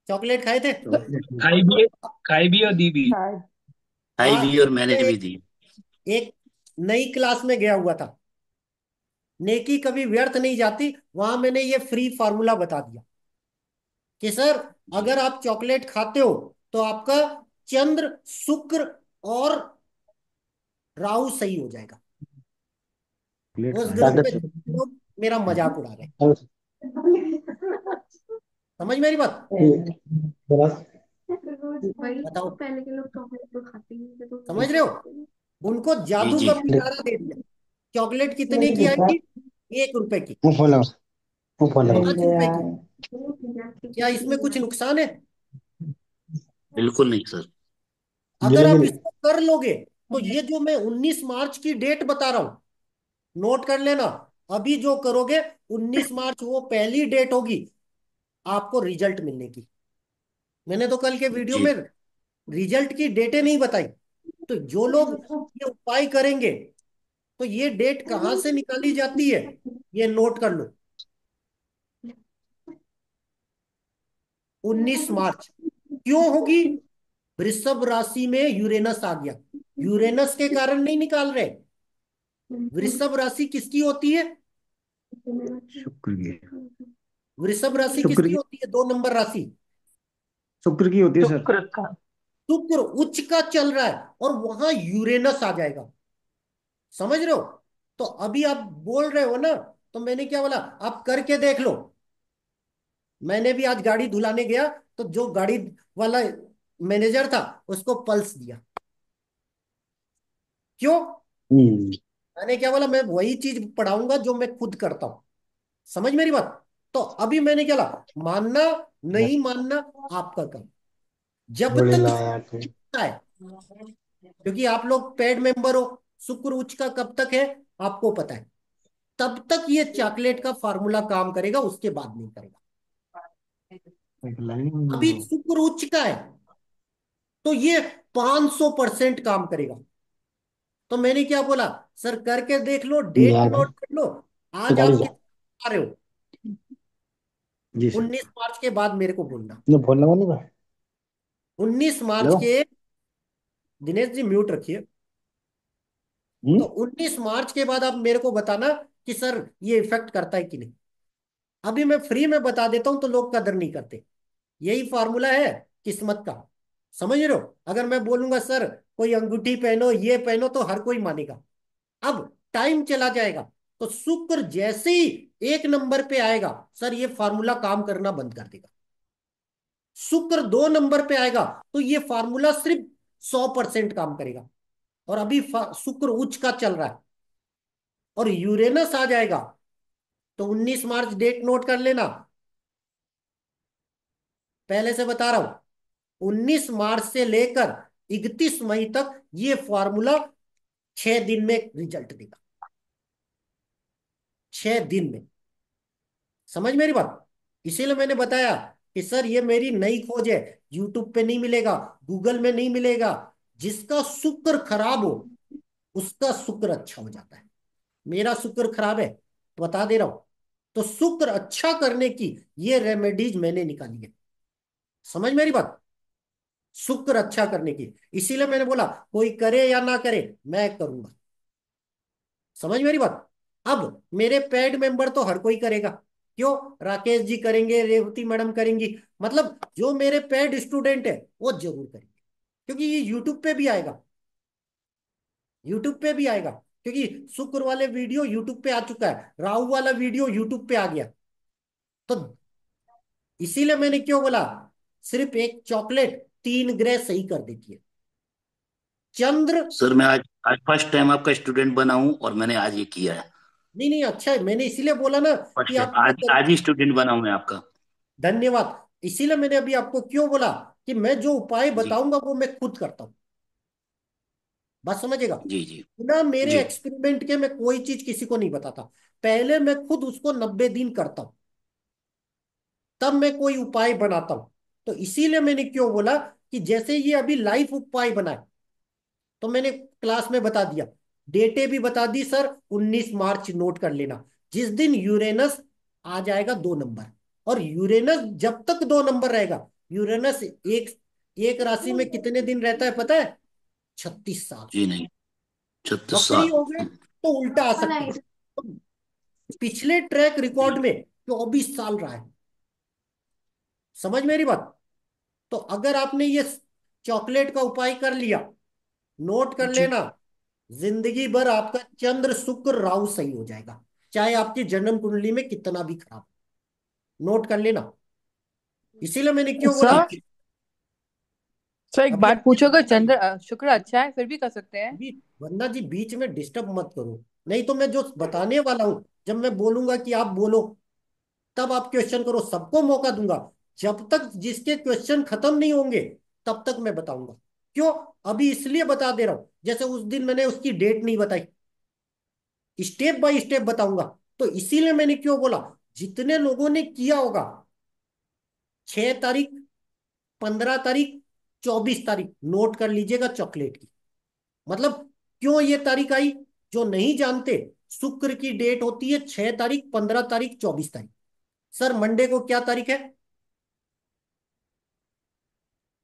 चॉकलेट खाए थे? चॉकलेट। खाई भी है, खाई भी और दी भी। खाई भी और मैंने भी एक दी। एक नई क्लास में गया हुआ था। नेकी कभी व्यर्थ नहीं जाती, वहां मैंने ये फ्री फार्मूला बता दिया कि सर जी अगर आप चॉकलेट खाते हो तो आपका चंद्र शुक्र और राहु सही हो जाएगा। चॉकलेट उस खाया ग्रुप था में सर। लोग मेरा मजाक उड़ा रहे। समझ मेरी बात। बताओ, समझ रहे हो। उनको जी जादू जी। का पिटारा दे दिया। चॉकलेट कितने की आएगी? 1 रुपए की, 5 रुपए की। क्या इसमें कुछ नुकसान है? बिल्कुल नहीं सर। अगर आप इसको कर लोगे तो ये जो मैं 19 मार्च की डेट बता रहा हूं, नोट कर लेना। अभी जो करोगे 19 मार्च वो पहली डेट होगी आपको रिजल्ट मिलने की। मैंने तो कल के वीडियो जी में रिजल्ट की डेटें नहीं बताई। तो जो लोग ये उपाय करेंगे तो ये डेट कहां से निकाली जाती है, ये नोट कर लो। 19 मार्च क्यों होगी? वृषभ राशि में यूरेनस आ गया। यूरेनस के कारण नहीं निकाल रहे। वृषभ राशि किसकी होती है? शुक्र की। वृषभ राशि शुक्र किसकी की। होती है? 2 नंबर राशि। शुक्र की होती है सर। शुक्र का। शुक्र उच्च का चल रहा है और वहां यूरेनस आ जाएगा। समझ रहे हो। तो अभी आप बोल रहे हो ना, तो मैंने क्या बोला, आप करके देख लो। मैंने भी आज गाड़ी धुलाने गया तो जो गाड़ी वाला मैनेजर था उसको पल्स दिया। क्यों? हम्म। मैंने क्या बोला, मैं वही चीज पढ़ाऊंगा जो मैं खुद करता हूं। समझ मेरी बात। तो अभी मैंने क्या बोला, मानना नहीं मानना आपका काम। जब तक शुक्र है, क्योंकि आप लोग पेड मेंबर हो, शुक्र उच्च का कब तक है आपको पता है, तब तक ये चॉकलेट का फार्मूला काम करेगा, उसके बाद नहीं करेगा। अभी शुक्र उच्च का है तो ये 500% काम करेगा। तो मैंने क्या बोला, सर करके देख लो, डेट नोट कर लो। आज आप कितना आ रहे हो? जी सर। 19 मार्च के बाद मेरे को बोलना। जो फोन लगा नहीं 19 मार्च लो। के, दिनेश जी म्यूट रखिए। तो 19 मार्च के बाद आप मेरे को बताना कि सर ये इफेक्ट करता है कि नहीं। अभी मैं फ्री में बता देता हूं तो लोग कदर नहीं करते। यही फार्मूला है किस्मत का। समझ रहे हो। अगर मैं बोलूंगा सर कोई अंगूठी पहनो ये पहनो तो हर कोई मानेगा। अब टाइम चला जाएगा तो शुक्र जैसे ही 1 नंबर पे आएगा सर ये फार्मूला काम करना बंद कर देगा। शुक्र 2 नंबर पे आएगा तो ये फार्मूला सिर्फ 100% काम करेगा। और अभी शुक्र उच्च का चल रहा है और यूरेनस आ जाएगा तो 19 मार्च डेट नोट कर लेना। पहले से बता रहा हूं, 19 मार्च से लेकर 31 मई तक ये फॉर्मूला 6 दिन में रिजल्ट देगा। 6 दिन में। समझ मेरी बात? इसीलिए मैंने बताया कि सर ये मेरी नई खोज है, यूट्यूब पे नहीं मिलेगा, गूगल में नहीं मिलेगा। जिसका शुक्र खराब हो उसका शुक्र अच्छा हो जाता है। मेरा शुक्र खराब है, तो बता दे रहा हूं। तो शुक्र अच्छा करने की ये रेमेडीज मैंने निकाली है। समझ मेरी बात? शुक्र अच्छा करने की। इसीलिए मैंने बोला कोई करे या ना करे, मैं करूंगा। समझ मेरी बात? अब मेरे पेड मेंबर तो हर कोई करेगा। क्यों? राकेश जी करेंगे, रेवती मैडम करेंगी, मतलब जो मेरे पेड स्टूडेंट है वो जरूर करेंगे। क्योंकि ये यूट्यूब पे भी आएगा। यूट्यूब पे भी आएगा, क्योंकि शुक्र वाले वीडियो यूट्यूब पे आ चुका है, राहु वाला वीडियो यूट्यूब पे आ गया। तो इसीलिए मैंने क्यों बोला, सिर्फ एक चॉकलेट 3 ग्रह सही कर देती है। चंद्र। सर मैं आज आज फर्स्ट टाइम आपका स्टूडेंट बना हूं और मैंने आज ये किया है। नहीं नहीं, अच्छा है, मैंने इसीलिए बोला ना कि फर्स्ट टाइम आप आज आज ही स्टूडेंट बना हूं मैं आपका। धन्यवाद। इसीलिए मैंने अभी आपको क्यों बोला कि मैं जो उपाय जी बताऊंगा वो मैं खुद करता हूं। बात समझेगा? जी जी बिना मेरे जी। एक्सपेरिमेंट के मैं कोई चीज किसी को नहीं बताता। पहले मैं खुद उसको 90 दिन करता हूं, तब मैं कोई उपाय बनाता हूं। तो इसीलिए मैंने क्यों बोला कि जैसे ये अभी लाइफ उपाय बनाए, तो मैंने क्लास में बता दिया, डेटे भी बता दी सर। 19 मार्च नोट कर लेना, जिस दिन यूरेनस आ जाएगा 2 नंबर। और यूरेनस जब तक 2 नंबर रहेगा, यूरेनस एक एक राशि में कितने दिन रहता है पता है? 36 साल। जी नहीं, 36 साल। वक्री हो गए तो उल्टा आ सकता है। तो पिछले ट्रैक रिकॉर्ड में 24 साल रहा है। समझ मेरी बात? तो अगर आपने ये चॉकलेट का उपाय कर लिया, नोट कर जी लेना, जिंदगी भर आपका चंद्र शुक्र राहु सही हो जाएगा, चाहे आपकी जन्म कुंडली में कितना भी खराब। नोट कर लेना। इसीलिए मैंने क्यों बोला। सर सर एक अभी बात आपने पूछो, अगर बताइए। शुक्र अच्छा है फिर भी कर सकते हैं? अभी वरना जी बीच में डिस्टर्ब मत करो, नहीं तो मैं जो बताने वाला हूं, जब मैं बोलूंगा कि आप बोलो, तब आप क्वेश्चन करो, सबको मौका दूंगा। जब तक जिसके क्वेश्चन खत्म नहीं होंगे तब तक मैं बताऊंगा। क्यों? अभी इसलिए बता दे रहा हूं, जैसे उस दिन मैंने उसकी डेट नहीं बताई, स्टेप बाय स्टेप बताऊंगा। तो इसीलिए मैंने क्यों बोला, जितने लोगों ने किया होगा, 6 तारीख, 15 तारीख, 24 तारीख नोट कर लीजिएगा चॉकलेट की। मतलब क्यों ये तारीख आई, जो नहीं जानते, शुक्र की डेट होती है 6 तारीख, 15 तारीख, 24 तारीख। सर मंडे को क्या तारीख है?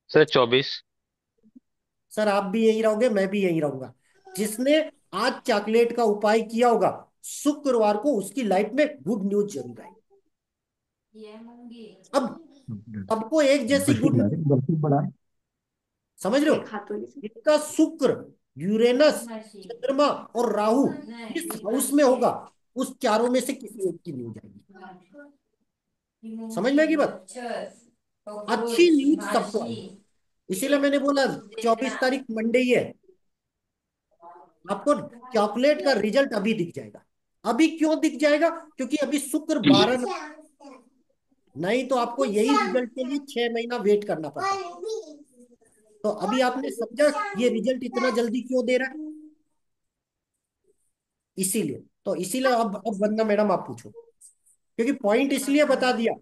सर 24। सर आप भी यहीं रहोगे, मैं भी यहीं रहूंगा। जिसने आज चॉकलेट का उपाय किया होगा, शुक्रवार को उसकी लाइफ में गुड न्यूज जरूर आएगी। अब सबको एक जैसी गुड न्यूज, समझ रहे हो? इसका शुक्र, यूरेनस, चंद्रमा और राहु जिस हाउस में होगा, उस चारों में से किसी एक की न्यूज आएगी। समझ में आएगी बात? अच्छी न्यूज सबको आएगी। इसीलिए मैंने बोला 24 तारीख मंडे ही है। आपको चॉकलेट का रिजल्ट अभी दिख जाएगा। अभी क्यों दिख जाएगा? क्योंकि अभी शुक्र 12, नहीं तो आपको यही रिजल्ट के लिए 6 महीना वेट करना पड़ता। तो अभी आपने समझा ये रिजल्ट इतना जल्दी क्यों दे रहा है? इसीलिए। तो इसीलिए अब वंदना मैडम आप पूछो, क्योंकि पॉइंट इसलिए बता दिया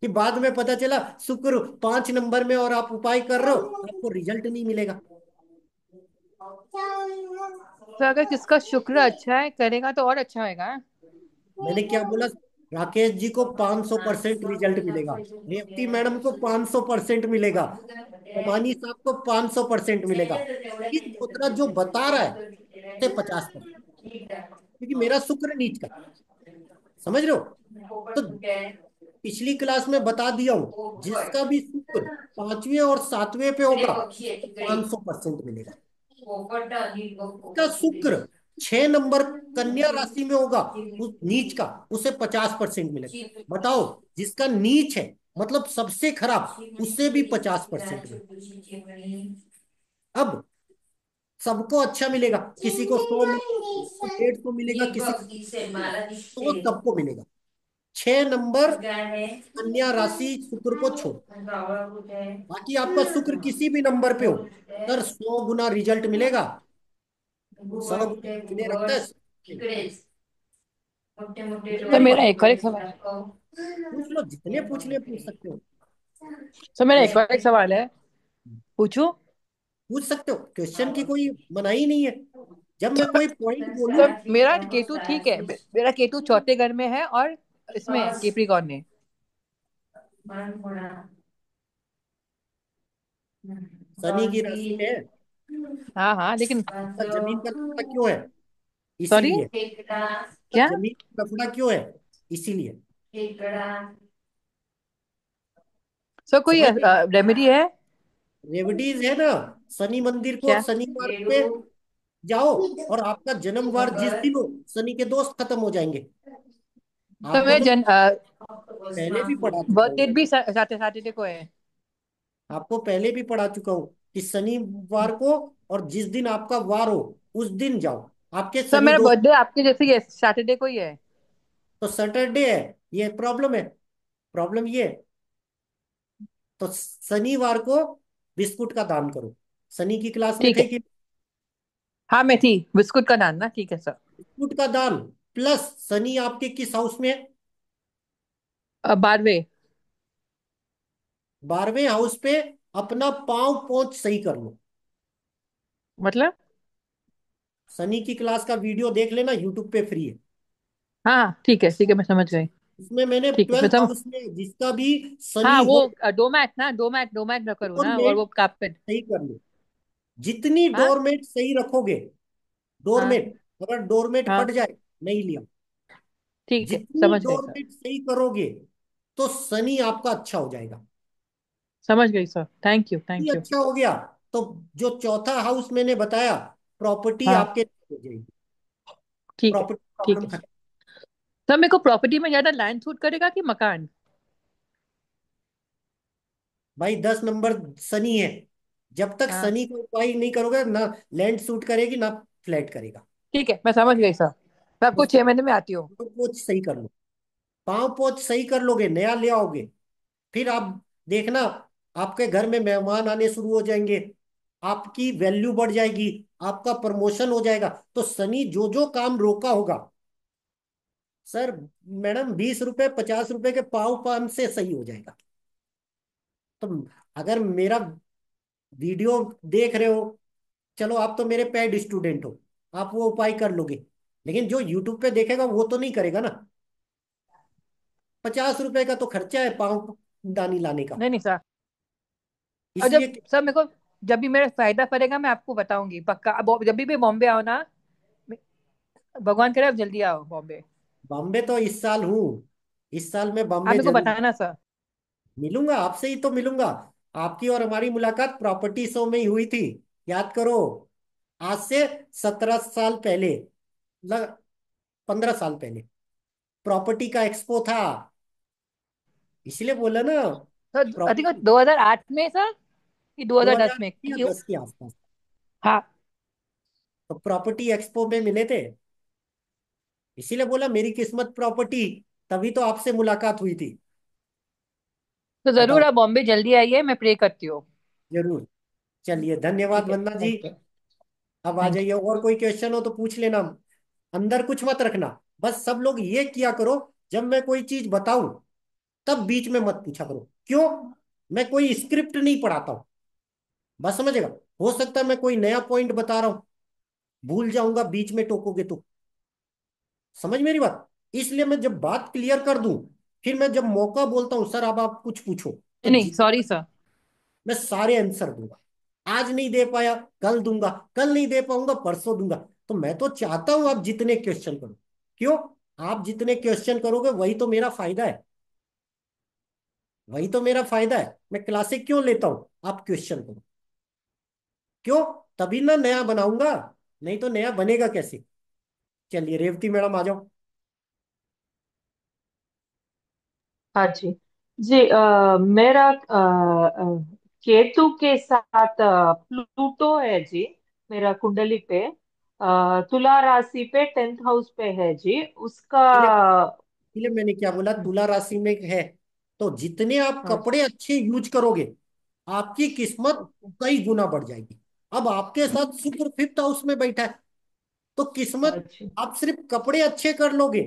कि बाद में पता चला शुक्र 5 नंबर में और आप उपाय कर रहे हो, आपको रिजल्ट नहीं मिलेगा। तो अगर किसका शुक्र अच्छा है करेगा तो और अच्छा होगा। मैंने क्या बोला? राकेश जी को 500% रिजल्ट मिलेगा, रेवती मैडम को 500% मिलेगा, कमानी साहब को 500% मिलेगा। इस मुद्रा जो बता रहा है उसे 50%, क्योंकि मेरा शुक्र नीच का। समझ रहे हो? तो पिछली क्लास में बता दिया हूं, जिसका भी शुक्र 5वें और 7वें पे होगा उसको 500% मिलेगा। जिसका शुक्र 6 नंबर कन्या राशि में होगा, उस नीच का, उसे 50% मिलेगा। बताओ, जिसका नीच है मतलब सबसे खराब, उससे भी 50% मिलेगा। अब सबको अच्छा मिलेगा, किसी को 100 मिलेगा, किसी को 150 मिलेगा, किसी को 200 मिलेगा, तो वो सबको मिलेगा। 6 नंबर कन्या राशि शुक्र को छोड़, बाकी आपका शुक्र किसी भी नंबर पे हो सर, 100 गुना रिजल्ट मिलेगा। 100 गुना मायने रखता है। तो मेरी मेरा बात एक और एक सवाल पूछ लो, जितने पूछने पूछ सकते हो। तो मेरा एक क्वेश्चन और एक सवाल है, पूछूं? पूछ सकते हो, क्वेश्चन की कोई मनाही नहीं है। जब मैं कोई पॉइंट बोलूं। तो मेरा केतु ठीक है, मेरा केतु चौथे घर में है और इसमें केप्रिकॉर्न में। शनि की राशि में है। हाँ हाँ, लेकिन आपका जमीन का लफड़ा क्यों है? सॉरी, इसीलिए। क्या? जमीन का लफड़ा क्यों है? इसीलिए। सो कोई समझ गए? रेमेडी है रेवडीज है ना। शनि मंदिर को क्या? शनिवार पे जाओ, और आपका जन्मवार जिस दिन हो, शनि के दोस्त खत्म हो जाएंगे। तो आपको मैं तो पहले भी पढ़ा चुका बर्थ हूँ। डेट भी सैटरडे को है। आपको पहले भी पढ़ा चुका हूँ कि शनिवार को और जिस दिन आपका वार हो उस दिन जाओ, आपके सर शनि मेरा दोस्त। बर्थडे आपके जैसे ही है, सैटरडे को ही है। तो सैटरडे है, ये प्रॉब्लम है। प्रॉब्लम ये है। तो शनिवार को बिस्कुट का दान करो। शनि की क्लास में ठीक थे है, कि? हाँ मैं थी, बिस्कुट का नाम ना, ठीक है सर। बिस्कुट का दान प्लस शनि आपके किस हाउस में है? 12वें। 12वें हाउस पे। अपना पांव पोंछ सही कर लो। मतलब? शनि की क्लास का वीडियो देख लेना, यूट्यूब पे फ्री है। हाँ ठीक है, मैं समझ गई। उसमें मैंने ठीक है, मैं 12th समझ। हाउस में जिसका भी हाँ शनि वो हो, डोमैट ना, डोमैट न करूँ ना, और डोरमेट वो कार्पेट। सही कर लो। जितनी हाँ डोरमेट सही रखोगे, हाँ डोरमेट, अगर डोरमेट हाँ, फट जाए, नहीं लिया। ठीक है, जितनी समझ गई सर। डोरमेट सही करोगे, तो शनि आपका अच्छा हो जाएगा। समझ गई sir, thank you Shani thank you. अच्छा हो गया, तो जो चौथा हाउस मैंने बताया, प्रॉपर्टी हाँ आपके हो जाएगी। ठीक है, प्रॉपर्टी ठीक प्रॉब्लम है। खत्म। सर मेरे को प्रॉपर्टी में ज्यादा लैंड सूट करेगा कि मकान? भाई 10 नंबर शनि है। जब तक हाँ शनि का उपाय नहीं करोगे ना, लैंड सूट करेगी ना फ्लैट करेगा। ठीक है, मैं समझ गई सर, मैं आपको बस 6 महीने में आती हूँ। पाँव पोछ सही कर लो। पाँव पोछ सही कर लोगे, नया ले आओगे। फिर आप देखना, आपके घर में मेहमान आने शुरू हो जाएंगे, आपकी वैल्यू बढ़ जाएगी, आपका प्रमोशन हो जाएगा। तो शनि जो जो काम रोका होगा सर, मैडम 20 रुपए 50 रुपए के पाव पान से सही हो जाएगा। तो अगर मेरा वीडियो देख रहे हो, चलो आप तो मेरे पेड स्टूडेंट हो, आप वो उपाय कर लोगे। लेकिन जो यूट्यूब पे देखेगा वो तो नहीं करेगा ना। 50 रुपए का तो खर्चा है पाव दानी लाने का। नहीं नहीं सर, और जब इसलिए सर मेरे को, जब भी मेरा फायदा पड़ेगा मैं आपको बताऊंगी पक्का। अब जब भी बॉम्बे आओ ना, भगवान करे आप जल्दी आओ बॉम्बे। बॉम्बे तो इस साल हूँ। इस साल मैं आप बॉम्बे मेरे को जरूर बताना सर। मिलूंगा, आपसे ही तो मिलूंगा। आपकी और हमारी मुलाकात प्रॉपर्टी शो में ही हुई थी, याद करो। आज से 17 साल पहले, 15 साल पहले प्रॉपर्टी का एक्सपो था। इसलिए बोला ना। सर आई थिंक प्रॉपर्टी 2008 में सर, कि 2010 में 2009 या क्यों? 10 के आसपास। हाँ। तो प्रॉपर्टी एक्सपो में मिले थे। इसीलिए बोला मेरी किस्मत प्रॉपर्टी, तभी तो आपसे मुलाकात हुई थी। तो जरूर बताओ। आप बॉम्बे जल्दी आइए, मैं प्रे करती हूँ। जरूर। चलिए, धन्यवाद ठीक है, वंदना जी। Thank you. अब आ थैंक जाइए, यू। और कोई क्वेश्चन हो तो पूछ लेना। अंदर कुछ मत रखना। बस सब लोग ये किया करो, जब मैं कोई चीज बताऊं तब बीच में मत पूछा करो। क्यों? मैं कोई स्क्रिप्ट नहीं पढ़ाता हूं। बस समझेगा। हो सकता है मैं कोई नया पॉइंट बता रहा हूं, भूल जाऊंगा, बीच में टोकोगे तो। समझ मेरी बात? इसलिए मैं जब बात क्लियर कर दूं, फिर मैं जब मौका बोलता हूं, सर अब आप कुछ पूछो, तो नहीं जितना सॉरी सर। मैं सारे आंसर दूंगा। आज नहीं दे पाया, कल दूंगा। कल नहीं दे पाऊंगा, परसों दूंगा। तो मैं तो चाहता हूं आप जितने क्वेश्चन करो। क्यों? आप जितने क्वेश्चन करोगे वही तो मेरा फायदा है। वही तो मेरा फायदा है। मैं क्लासे क्यों लेता हूं? आप क्वेश्चन करो। क्यों? तभी ना नया बनाऊंगा, नहीं तो नया बनेगा कैसे? चलिए रेवती मैडम आ जाओ। हाँ जी। जी मेरा केतु के साथ प्लूटो है जी, मेरा कुंडली पे। तुला राशि पे 10th हाउस पे है जी उसका। पहले इसलिए मैंने क्या बोला, तुला राशि में है तो जितने आप हाँ जी। कपड़े अच्छे यूज करोगे आपकी किस्मत ओके। कई गुना बढ़ जाएगी। अब आपके साथ शुक्र फिफ्थ हाउस में बैठा है तो हाँ किस्मत, जी। आप सिर्फ कपड़े अच्छे कर लोगे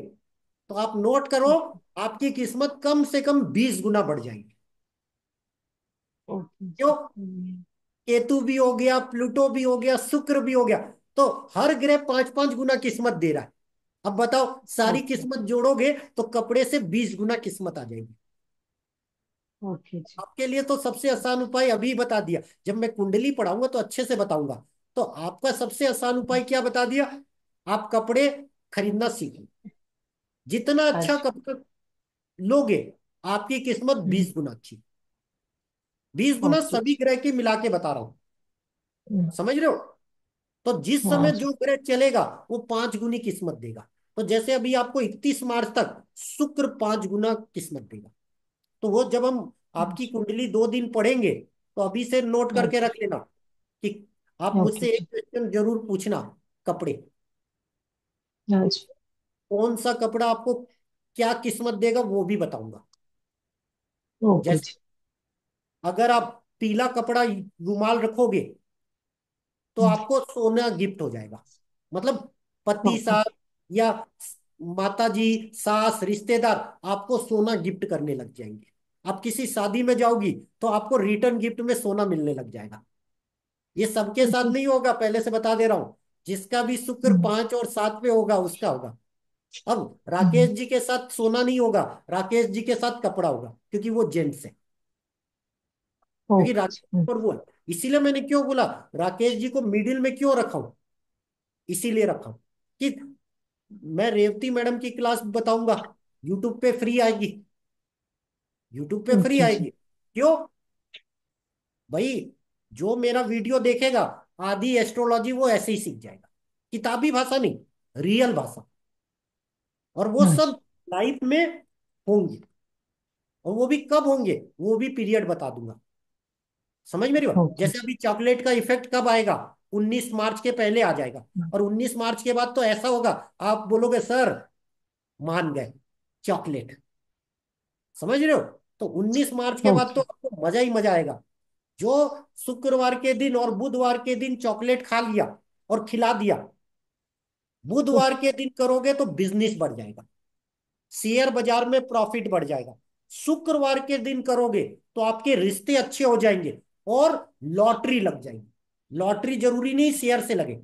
तो आप नोट करो, ओके। आपकी किस्मत कम से कम 20 गुना बढ़ जाएगी। ओके क्यों? जी। केतु भी हो गया, प्लूटो भी हो गया, शुक्र भी हो गया, तो हर ग्रह 5-5 गुना किस्मत दे रहा है। अब बताओ, सारी ओके। किस्मत जोड़ोगे तो कपड़े से 20 गुना किस्मत आ जाएगी। ओके जी। आपके लिए तो सबसे आसान उपाय अभी बता दिया, जब मैं कुंडली पढ़ाऊंगा तो अच्छे से बताऊंगा। तो आपका सबसे आसान उपाय क्या बता दिया, आप कपड़े खरीदना सीखो। जितना हाँ अच्छा जी। कपड़ा लोगे आपकी किस्मत 20 गुना अच्छी। 20 गुना ओके सभी जी। ग्रह की मिला के बता रहा हूं, समझ रहे हो? तो जिस हाँ समय जी। जो ग्रह चलेगा वो 5 गुनी किस्मत देगा। तो जैसे अभी आपको 31 मार्च तक शुक्र 5 गुना किस्मत देगा। तो वो जब हम हाँ आपकी जी। कुंडली 2 दिन पढ़ेंगे तो अभी से नोट हाँ करके जी। रख लेना कि आप ओके मुझसे एक जी। क्वेश्चन जरूर पूछना। कपड़े, हाँ जी। कौन सा कपड़ा आपको क्या किस्मत देगा वो भी बताऊंगा। ओके जैसे जी। अगर आप पीला कपड़ा रुमाल रखोगे तो आपको सोना गिफ्ट हो जाएगा। मतलब पति ओके सास जी। या माता जी, सास, रिश्तेदार आपको सोना गिफ्ट करने लग जाएंगे। आप किसी शादी में जाओगी तो आपको रिटर्न गिफ्ट में सोना मिलने लग जाएगा। ये सबके साथ ओके। नहीं होगा, पहले से बता दे रहा हूं। जिसका भी शुक्र 5 और 7 पे होगा उसका होगा। अब राकेश जी के साथ सोना नहीं होगा, राकेश जी के साथ कपड़ा होगा क्योंकि वो जेंट्स है। क्योंकि ओके राकेश जी। और वो है। इसीलिए मैंने क्यों बोला राकेश जी को मिडिल में क्यों रखा हूं, इसीलिए रखा हूं कि मैं रेवती मैडम की क्लास बताऊंगा, यूट्यूब पे फ्री आएगी। यूट्यूब पे फ्री ओके जी। आएगी। क्यों भाई? जो मेरा वीडियो देखेगा आधी एस्ट्रोलॉजी वो ऐसे ही सीख जाएगा, किताबी भाषा नहीं, रियल भाषा। और वो हाँ जी। सब लाइफ में होंगे। और वो भी कब होंगे वो भी पीरियड बता दूंगा। समझ मेरी बात? ओके जैसे जी। अभी चॉकलेट का इफेक्ट कब आएगा, 19 मार्च के पहले आ जाएगा। और 19 मार्च के बाद तो ऐसा होगा, आप बोलोगे सर मान गए चॉकलेट। समझ रहे हो? तो 19 मार्च के बाद तो ओके। आपको मजा ही मजा आएगा। जो शुक्रवार के दिन और बुधवार के दिन चॉकलेट खा लिया और खिला दिया, बुधवार के दिन करोगे तो बिजनेस बढ़ जाएगा, शेयर बाजार में प्रॉफिट बढ़ जाएगा। शुक्रवार के दिन करोगे तो आपके रिश्ते अच्छे हो जाएंगे और लॉटरी लग जाएगी। लॉटरी जरूरी नहीं शेयर से लगे,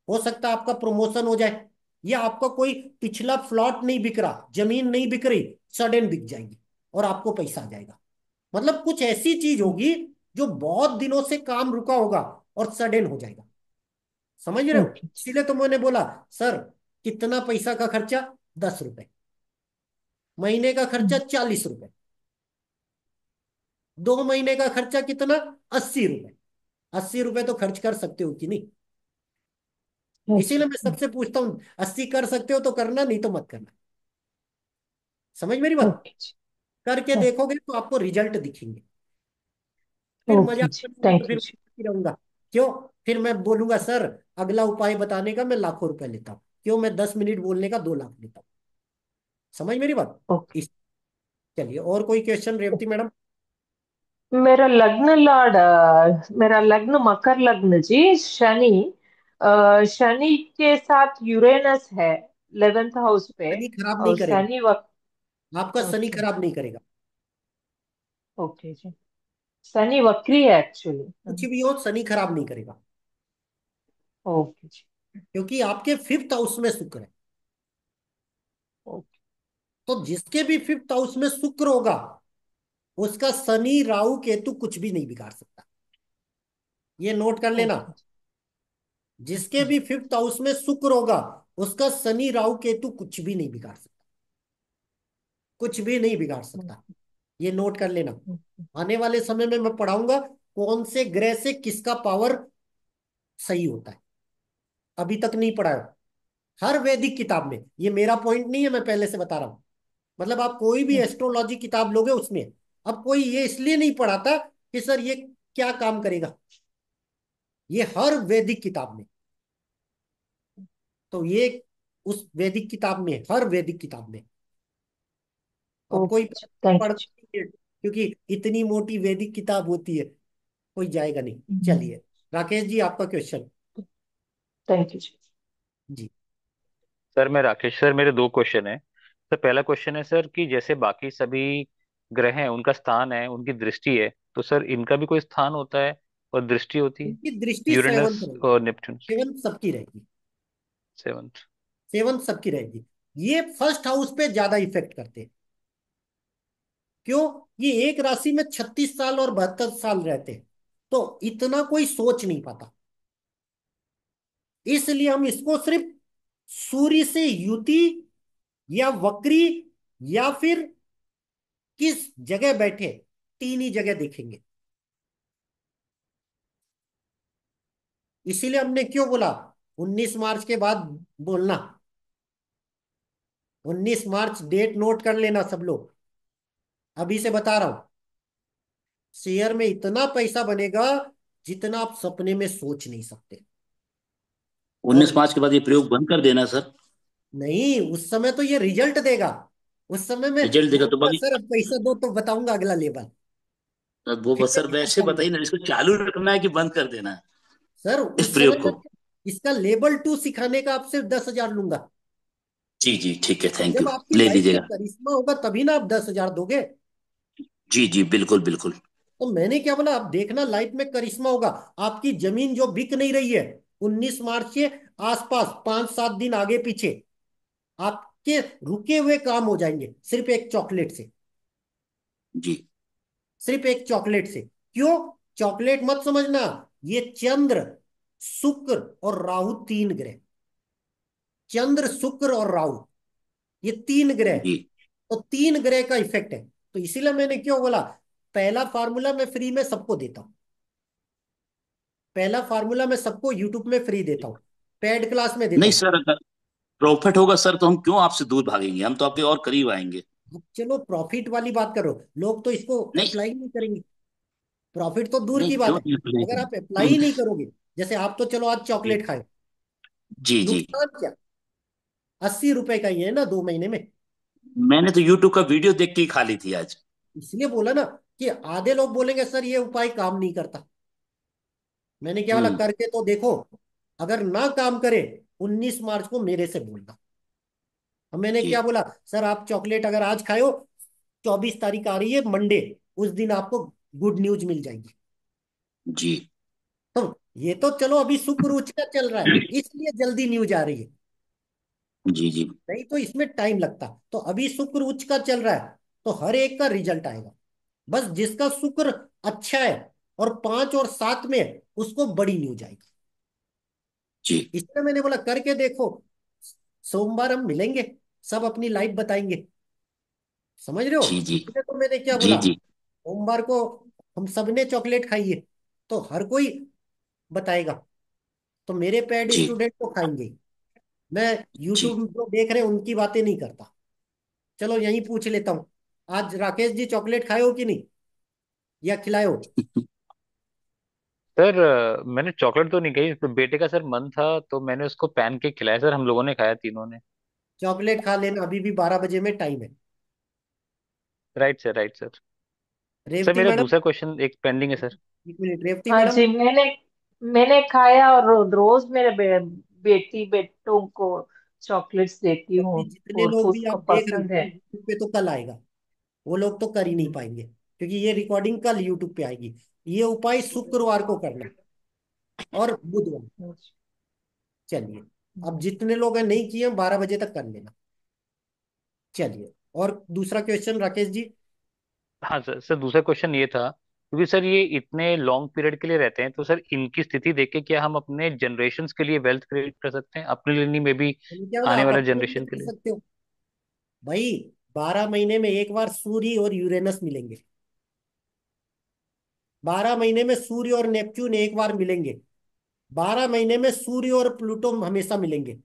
हो सकता है आपका प्रमोशन हो जाए, या आपका कोई पिछला प्लॉट नहीं बिक रहा, जमीन नहीं बिक रही, सडन बिक जाएगी और आपको पैसा आ जाएगा। मतलब कुछ ऐसी चीज होगी जो बहुत दिनों से काम रुका होगा और सडन हो जाएगा। समझ रहे हो? ओके जी। इसीलिए तो मैंने बोला सर कितना पैसा का खर्चा, 10 रुपए, महीने का खर्चा 40 रुपए, 2 महीने का खर्चा कितना, 80 रुपए। 80 रुपए तो खर्च कर सकते हो कि नहीं? ओके। इसीलिए मैं सबसे पूछता हूँ 80 कर सकते हो तो करना, नहीं तो मत करना। समझ मेरी बात? ओके जी। करके देखोगे तो आपको रिजल्ट दिखेंगे। फिर ओके मजाक जी। बनेगा तो थैंक फिर यू मैं जी। करती रहूंगा। क्यों? फिर मैं बोलूंगा सर अगला उपाय बताने का मैं लाखों रुपए लेता हूँ, क्यों? मैं 10 मिनट बोलने का 2 लाख लेता हूँ। समझ मेरी बात? ओके। इस चलिए, और कोई क्वेश्चन रेवती मैडम? मेरा लग्न मकर लग्न जी। शनि, शनि के साथ यूरेनस है 11th हाउस पे। शनि खराब नहीं और करेगा, शनि वक्त। आपका शनि ओके। खराब नहीं करेगा। ओके जी। शनि वक्री है एक्चुअली। कुछ भी हो शनि खराब नहीं करेगा, ओके जी। क्योंकि आपके फिफ्थ हाउस में शुक्र है। ओके। तो जिसके भी फिफ्थ हाउस में शुक्र होगा उसका शनि राहु केतु कुछ भी नहीं बिगाड़ सकता। ये नोट कर लेना। ओके जी। जिसके भी फिफ्थ हाउस में शुक्र होगा उसका शनि राहु केतु कुछ भी नहीं बिगाड़ सकता, कुछ भी नहीं बिगाड़ सकता। ये नोट कर लेना। आने वाले समय में मैं पढ़ाऊंगा कौन से ग्रह से किसका पावर सही होता है, अभी तक नहीं पढ़ाया। हर वैदिक किताब में, ये मेरा पॉइंट नहीं है, मैं पहले से बता रहा हूं। मतलब आप कोई भी एस्ट्रोलॉजी किताब लोगे उसमें, अब कोई ये इसलिए नहीं पढ़ाता कि सर ये क्या काम करेगा, ये हर वैदिक किताब में। तो ये उस वैदिक किताब में, हर वैदिक किताब में अब कोई ओके, थैंक पढ़ता नहीं है, क्योंकि इतनी मोटी वैदिक किताब होती है, कोई जाएगा नहीं। यू। चलिए, राकेश जी आपका क्वेश्चन। थैंक यू जी। जी। सर मैं राकेश सर, मेरे दो क्वेश्चन है। सर पहला क्वेश्चन है सर कि जैसे बाकी सभी ग्रह हैं उनका स्थान है, उनकी दृष्टि है, तो सर इनका भी कोई स्थान होता है और दृष्टि होती है? उनकी दृष्टि सेवंथ यूरेनस रहेगी। और नेपच्यून। सेवंथ सबकी रहेगी। सेवंथ। सेवंथ सबकी रहेगी। ये फर्स्ट हाउस पे ज्यादा इफेक्ट करते हैं। क्यों? ये एक राशि में 36 साल और 72 साल रहते हैं, तो इतना कोई सोच नहीं पाता। इसलिए हम इसको सिर्फ सूर्य से युति या वक्री या फिर किस जगह बैठे, तीन ही जगह देखेंगे। इसीलिए हमने क्यों बोला 19 मार्च के बाद बोलना। 19 मार्च डेट नोट कर लेना सब लोग, अभी से बता रहा हूं। शेयर में इतना पैसा बनेगा जितना आप सपने में सोच नहीं सकते। और 19 मार्च के बाद ये प्रयोग बंद कर देना सर। नहीं, उस समय तो ये रिजल्ट देगा। उस समय में रिजल्ट देगा तो बोलूंगा बाकी सर अब पैसा दो तो बताऊंगा अगला लेवल। वो फिर बस सर देखिए वैसे क्या बताइए होगा। ना, इसको चालू रखना है कि बंद कर देना है सर इस उस समय प्रयोग को? करके इसका लेवल 2 सिखाने का आपसे 10,000 लूंगा। जी जी ठीक है, थैंक जब यू। आपकी ले लाइफ में लीजिएगा। करिश्मा होगा तभी ना आप 10,000 दोगे। जी जी बिल्कुल बिल्कुल। तो मैंने क्या बोला, आप देखना लाइफ में करिश्मा होगा। आपकी जमीन जो बिक नहीं रही है, 19 मार्च के आसपास 5-7 दिन आगे पीछे आपके रुके हुए काम हो जाएंगे, सिर्फ एक चॉकलेट से। जी सिर्फ एक चॉकलेट से। क्यों? चॉकलेट मत समझना। ये चंद्र, शुक्र और राहु, तीन ग्रह। चंद्र, शुक्र और राहु, ये तीन ग्रह। जी तो तीन ग्रह का इफेक्ट है। तो इसीलिए मैंने क्यों बोला, पहला फार्मूला मैं फ्री में सबको देता हूं। पहला फार्मूला मैं सबको यूट्यूब में फ्री देता हूँ, पेड क्लास में देता नहीं हूँ। सर, अगर प्रॉफिट होगा सर तो हम क्यों आपसे दूर भागेंगे, हम तो आपके और करीब आएंगे। अब चलो प्रॉफिट वाली बात करो, लोग तो इसको नहीं अप्लाई नहीं करेंगे। प्रॉफिट तो दूर नहीं, की बात क्यों है। नहीं अगर करेंगे? आप अप्लाई ही नहीं करोगे, जैसे आप तो चलो आज जी चॉकलेट खाए, जी जी। नुकसान क्या? 80 रुपए का ही है ना 2 महीने में। मैंने तो यूट्यूब का वीडियो देख के ही खा ली थी आज। इसलिए बोला ना कि आधे लोग बोलेंगे सर ये उपाय काम नहीं करता। मैंने क्या बोला, हम्म। करके तो देखो। अगर ना काम करे, 19 मार्च को मेरे से बोलना। अब मैंने जी क्या बोला, सर आप चॉकलेट अगर आज खाओ, 24 तारीख आ रही है मंडे, उस दिन आपको गुड न्यूज मिल जाएगी। जी तो ये तो चलो अभी शुक्र उच्च का चल रहा है, इसलिए जल्दी न्यूज आ रही है। जी जी नहीं तो इसमें टाइम लगता। तो अभी शुक्र उच्च का चल रहा है, तो हर एक का रिजल्ट आएगा। बस जिसका शुक्र अच्छा है और 5 और 7 में है, उसको बड़ी न्यूज आएगी। जी इसलिए मैंने बोला करके देखो। सोमवार हम मिलेंगे, सब अपनी लाइफ बताएंगे। समझ रहे जी हो? जी इसलिए तो मैंने क्या जी बोला, जी सोमवार को हम सबने चॉकलेट खाई है, तो हर कोई बताएगा। तो मेरे पेड जी स्टूडेंट तो खाएंगे ही। मैं जी। यूट्यूब जो देख रहे हैं उनकी बातें नहीं करता। चलो यही पूछ लेता हूँ, आज राकेश जी चॉकलेट खाए हो कि नहीं, या खिलाए हो? सर मैंने चॉकलेट तो नहीं खाई, तो बेटे का सर मन था तो मैंने उसको पैन केक खिलाया सर, हम लोगों ने खाया तीनों ने। चॉकलेट खा लेना, अभी भी 12 बजे में टाइम है। Right sir, right sir. Sir Revathi मेरा मैडम, दूसरा क्वेश्चन एक पेंडिंग है सर। 1 मिनट रेवती हाँ मैडम। जी, मैंने खाया, और रोज मेरे बेटी बेटों को चॉकलेट्स देती अभी हूँ। जितने लोग भी उसको आप देख रहे पसंद हो है। यूट्यूब पे, तो कल आएगा। वो लोग तो कर ही नहीं पाएंगे, क्योंकि ये रिकॉर्डिंग कल यूट्यूब पे आएगी। ये उपाय शुक्रवार को करना और बुधवार। चलिए, अब जितने लोग हैं नहीं किए 12 बजे तक कर लेना। चलिए, और दूसरा क्वेश्चन राकेश जी। हाँ सर, सर दूसरा क्वेश्चन ये था, क्योंकि सर ये इतने लॉन्ग पीरियड के लिए रहते हैं, तो सर इनकी स्थिति देख के क्या हम अपने जनरेशन्स के लिए वेल्थ क्रिएट कर सकते हैं, अपने लिए नहीं, मे बी मैंने क्या बोला, आने आप वाले अपने लिए जनरेशन के कर लिए? सकते हो भाई। 12 महीने में एक बार सूर्य और यूरेनस मिलेंगे। 12 महीने में सूर्य और नेपच्यून एक बार मिलेंगे। 12 महीने में सूर्य और प्लूटो हमेशा मिलेंगे।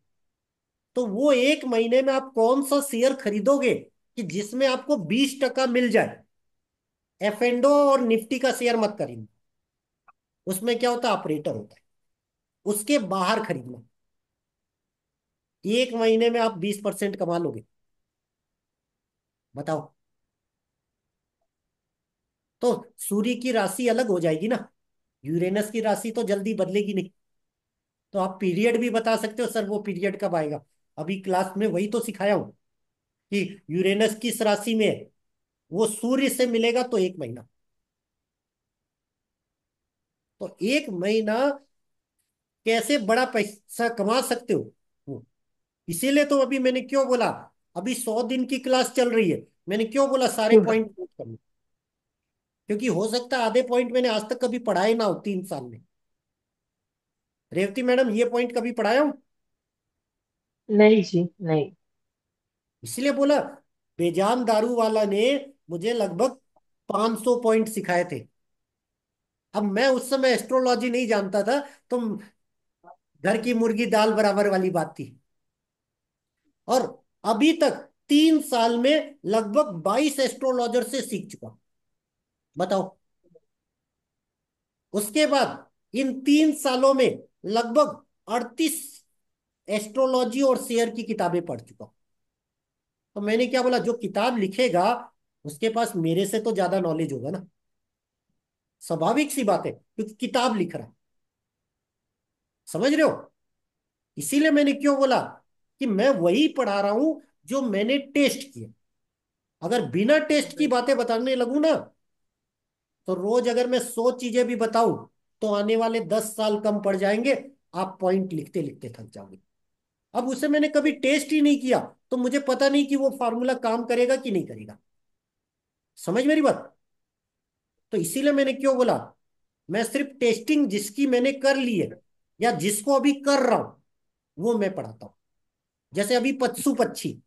तो वो एक महीने में आप कौन सा शेयर खरीदोगे कि जिसमें आपको 20% मिल जाए? एफेंडो और निफ्टी का शेयर मत खरीदना। उसमें क्या होता है, ऑपरेटर होता है। उसके बाहर खरीदना। एक महीने में आप 20% कमा लोगे? बताओ। तो सूर्य की राशि अलग हो जाएगी ना, यूरेनस की राशि तो जल्दी बदलेगी नहीं। तो आप पीरियड भी बता सकते हो सर, वो पीरियड कब आएगा। अभी क्लास में वही तो सिखाया हूं कि यूरेनस किस राशि में है, वो सूर्य से मिलेगा तो 1 महीना। तो 1 महीना कैसे बड़ा पैसा कमा सकते हो वो। इसीलिए तो अभी मैंने क्यों बोला, अभी 100 दिन की क्लास चल रही है, मैंने क्यों बोला सारे पॉइंट नोट कर लो। क्योंकि हो सकता है आधे पॉइंट मैंने आज तक कभी पढ़ाए ना हो 3 साल में। रेवती मैडम, ये पॉइंट कभी पढ़ाया हूं? नहीं जी, नहीं। इसलिए बोला, बेजान दारू वाला ने मुझे लगभग 500 पॉइंट सिखाए थे। अब मैं उस समय एस्ट्रोलॉजी नहीं जानता था, तो घर की मुर्गी दाल बराबर वाली बात थी। और अभी तक 3 साल में लगभग 22 एस्ट्रोलॉजर से सीख चुका। बताओ। उसके बाद इन 3 सालों में लगभग 38 एस्ट्रोलॉजी और शेयर की किताबें पढ़ चुका। तो मैंने क्या बोला, जो किताब लिखेगा उसके पास मेरे से तो ज्यादा नॉलेज होगा ना। स्वाभाविक सी बात है, क्योंकि किताब लिख रहा है। समझ रहे हो। इसीलिए मैंने क्यों बोला कि मैं वही पढ़ा रहा हूं जो मैंने टेस्ट किया। अगर बिना टेस्ट की बातें बताने लगूं ना, तो रोज अगर मैं 100 चीजें भी बताऊं, तो आने वाले 10 साल कम पड़ जाएंगे। आप पॉइंट लिखते लिखते थक जाओगे। अब उसे मैंने कभी टेस्ट ही नहीं किया, तो मुझे पता नहीं कि वो फार्मूला काम करेगा कि नहीं करेगा। समझ मेरी बात। तो इसीलिए मैंने क्यों बोला, मैं सिर्फ टेस्टिंग जिसकी मैंने कर ली है या जिसको अभी कर रहा हूं वो मैं पढ़ाता हूं। जैसे अभी पशु पक्षी,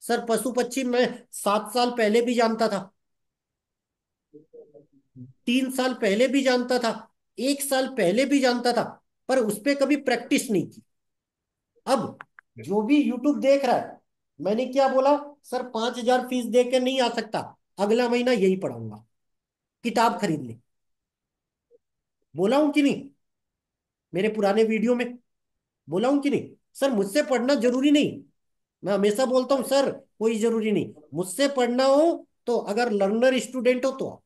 सर पशु पक्षी मैं 7 साल पहले भी जानता था, 3 साल पहले भी जानता था, 1 साल पहले भी जानता था, पर उस पर कभी प्रैक्टिस नहीं की। अब जो भी यूट्यूब देख रहा है, मैंने क्या बोला, सर 5,000 फीस दे के नहीं आ सकता, अगला महीना यही पढ़ाऊंगा, किताब खरीद ले। बोला हूं कि नहीं, मेरे पुराने वीडियो में बोला हूं कि नहीं। सर मुझसे पढ़ना जरूरी नहीं, मैं हमेशा बोलता हूं सर कोई जरूरी नहीं, मुझसे पढ़ना हो तो अगर लर्नर स्टूडेंट हो तो आओ,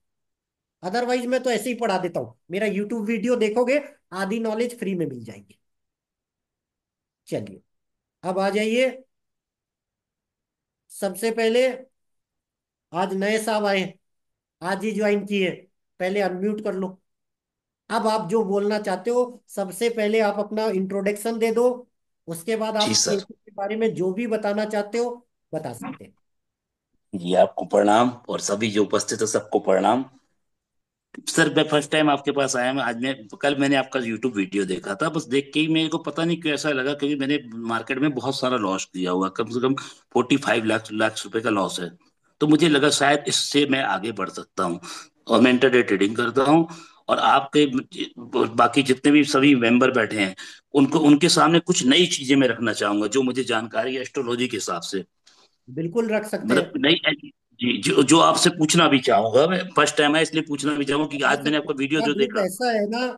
अदरवाइज मैं तो ऐसे ही पढ़ा देता हूं। मेरा यूट्यूब वीडियो देखोगे, आधी नॉलेज फ्री में मिल जाएगी। चलिए, अब आ जाइए। सबसे पहले, आज नए साहब आए, आज ही ज्वाइन किए, पहले अनम्यूट कर लो। अब आप जो बोलना चाहते हो, सबसे पहले आप अपना इंट्रोडक्शन दे दो। उसके बाद जी आप सर। पेपर के बारे में जो भी बताना चाहते हो बता सकते हैं। जी आपको प्रणाम और सभी जो उपस्थित है सबको प्रणाम। सर मैं फर्स्ट टाइम आपके पास आया। मैं आज मैं कल मैंने आपका यूट्यूब वीडियो देखा था, बस देख के ही मेरे को पता नहीं क्यों ऐसा लगा, क्योंकि मैंने मार्केट में बहुत सारा लॉस किया हुआ, कम से कम 45 लाख रुपए का लॉस है। तो मुझे लगा शायद इससे मैं आगे बढ़ सकता हूँ। और मैं इंटरडे ट्रेडिंग करता हूँ। और आपके बाकी जितने भी सभी मेंबर बैठे हैं, उनको उनके सामने कुछ नई चीजें मैं रखना चाहूंगा जो मुझे जानकारी है एस्ट्रोलॉजी के हिसाब से। बिल्कुल रख सकते मतलब हैं। नहीं। जी जो आपसे पूछना भी चाहूंगा, मैं फर्स्ट टाइम है इसलिए पूछना भी चाहूंगा कि बता आज मैंने सकते आपका हैं। वीडियो मेरा जो ग्रुप देखा। ऐसा है ना,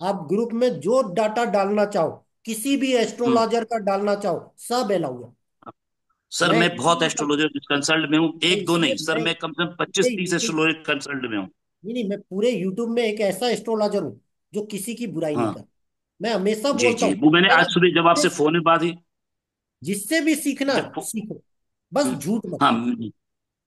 आप ग्रुप में जो डाटा डालना चाहो, किसी भी हम्म। एस्ट्रोलॉजर का डालना चाहो, सब अलाउ है। सर मैं मैं बहुत किसी का, एस्ट्रोलॉजर कंसल्ट में हूँ, मैं एक दो इसलिए नहीं सर, मैं मैं कम से कम पूरे 25 30 यूट्यूब, एस्ट्रोलॉजर कंसल्ट में हूँ। नहीं नहीं, मैं पूरे यूट्यूब में एक ऐसा एस्ट्रोलॉजर हूँ जो किसी की बुराई नहीं हाँ। कर। मैं हमेशा जी बोलता जी, हूँ, वो मैंने सर आज आप सुबह जब आपसे फोन में बात हुई। जिससे भी सीखना जब है सीखो, बस झूठ मत हाँ। बोलो।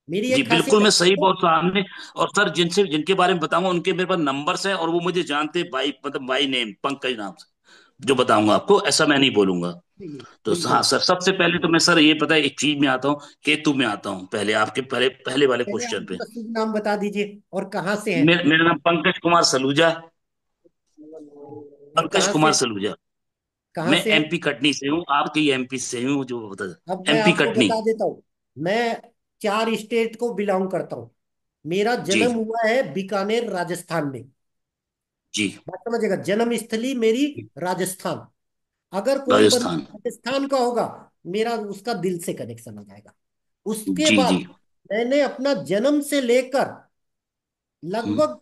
मेरी जी एक खासियत बिल्कुल, है, मैं सही बहुत सामने। और सर जिनसे जिनके बारे में बताऊंगा उनके मेरे पास नंबर्स हैं, और वो मुझे जानते बाई मतलब बाई नेम, पंकज नाम से जो बताऊंगा आपको, ऐसा मैं नहीं बोलूंगा। तो हाँ बिल्कुल। सर, सबसे पहले तो मैं सर ये पता है एक चीज में आता हूँ, केतु में आता हूँ पहले आपके पहले पहले वाले पहले आप क्वेश्चन पे। अपना शुभ नाम बता दीजिए और कहाँ से हैं। मेरा नाम पंकज कुमार सलूजा। और पंकज कहाँ से, कुमार सलूजा। कहाँ मैं से हैं। एमपी कटनी से हूँ, आपके एमपी से हूँ जो बता। अब मैं एमपी आपको कटनी। बता देता हूँ, मैं 4 स्टेट को बिलोंग करता हूँ। मेरा जी जन्म हुआ है बीकानेर राजस्थान में। जी। बात समझेगा, जन्म स्थली मेरी राजस्थान। अगर कोई बंदा राजस्थान। राजस्थान का होगा, मेरा उसका दिल से कनेक्शन हो जाएगा। उसके जी बाद जी। मैंने अपना जन्म से लेकर हम्म, लगभग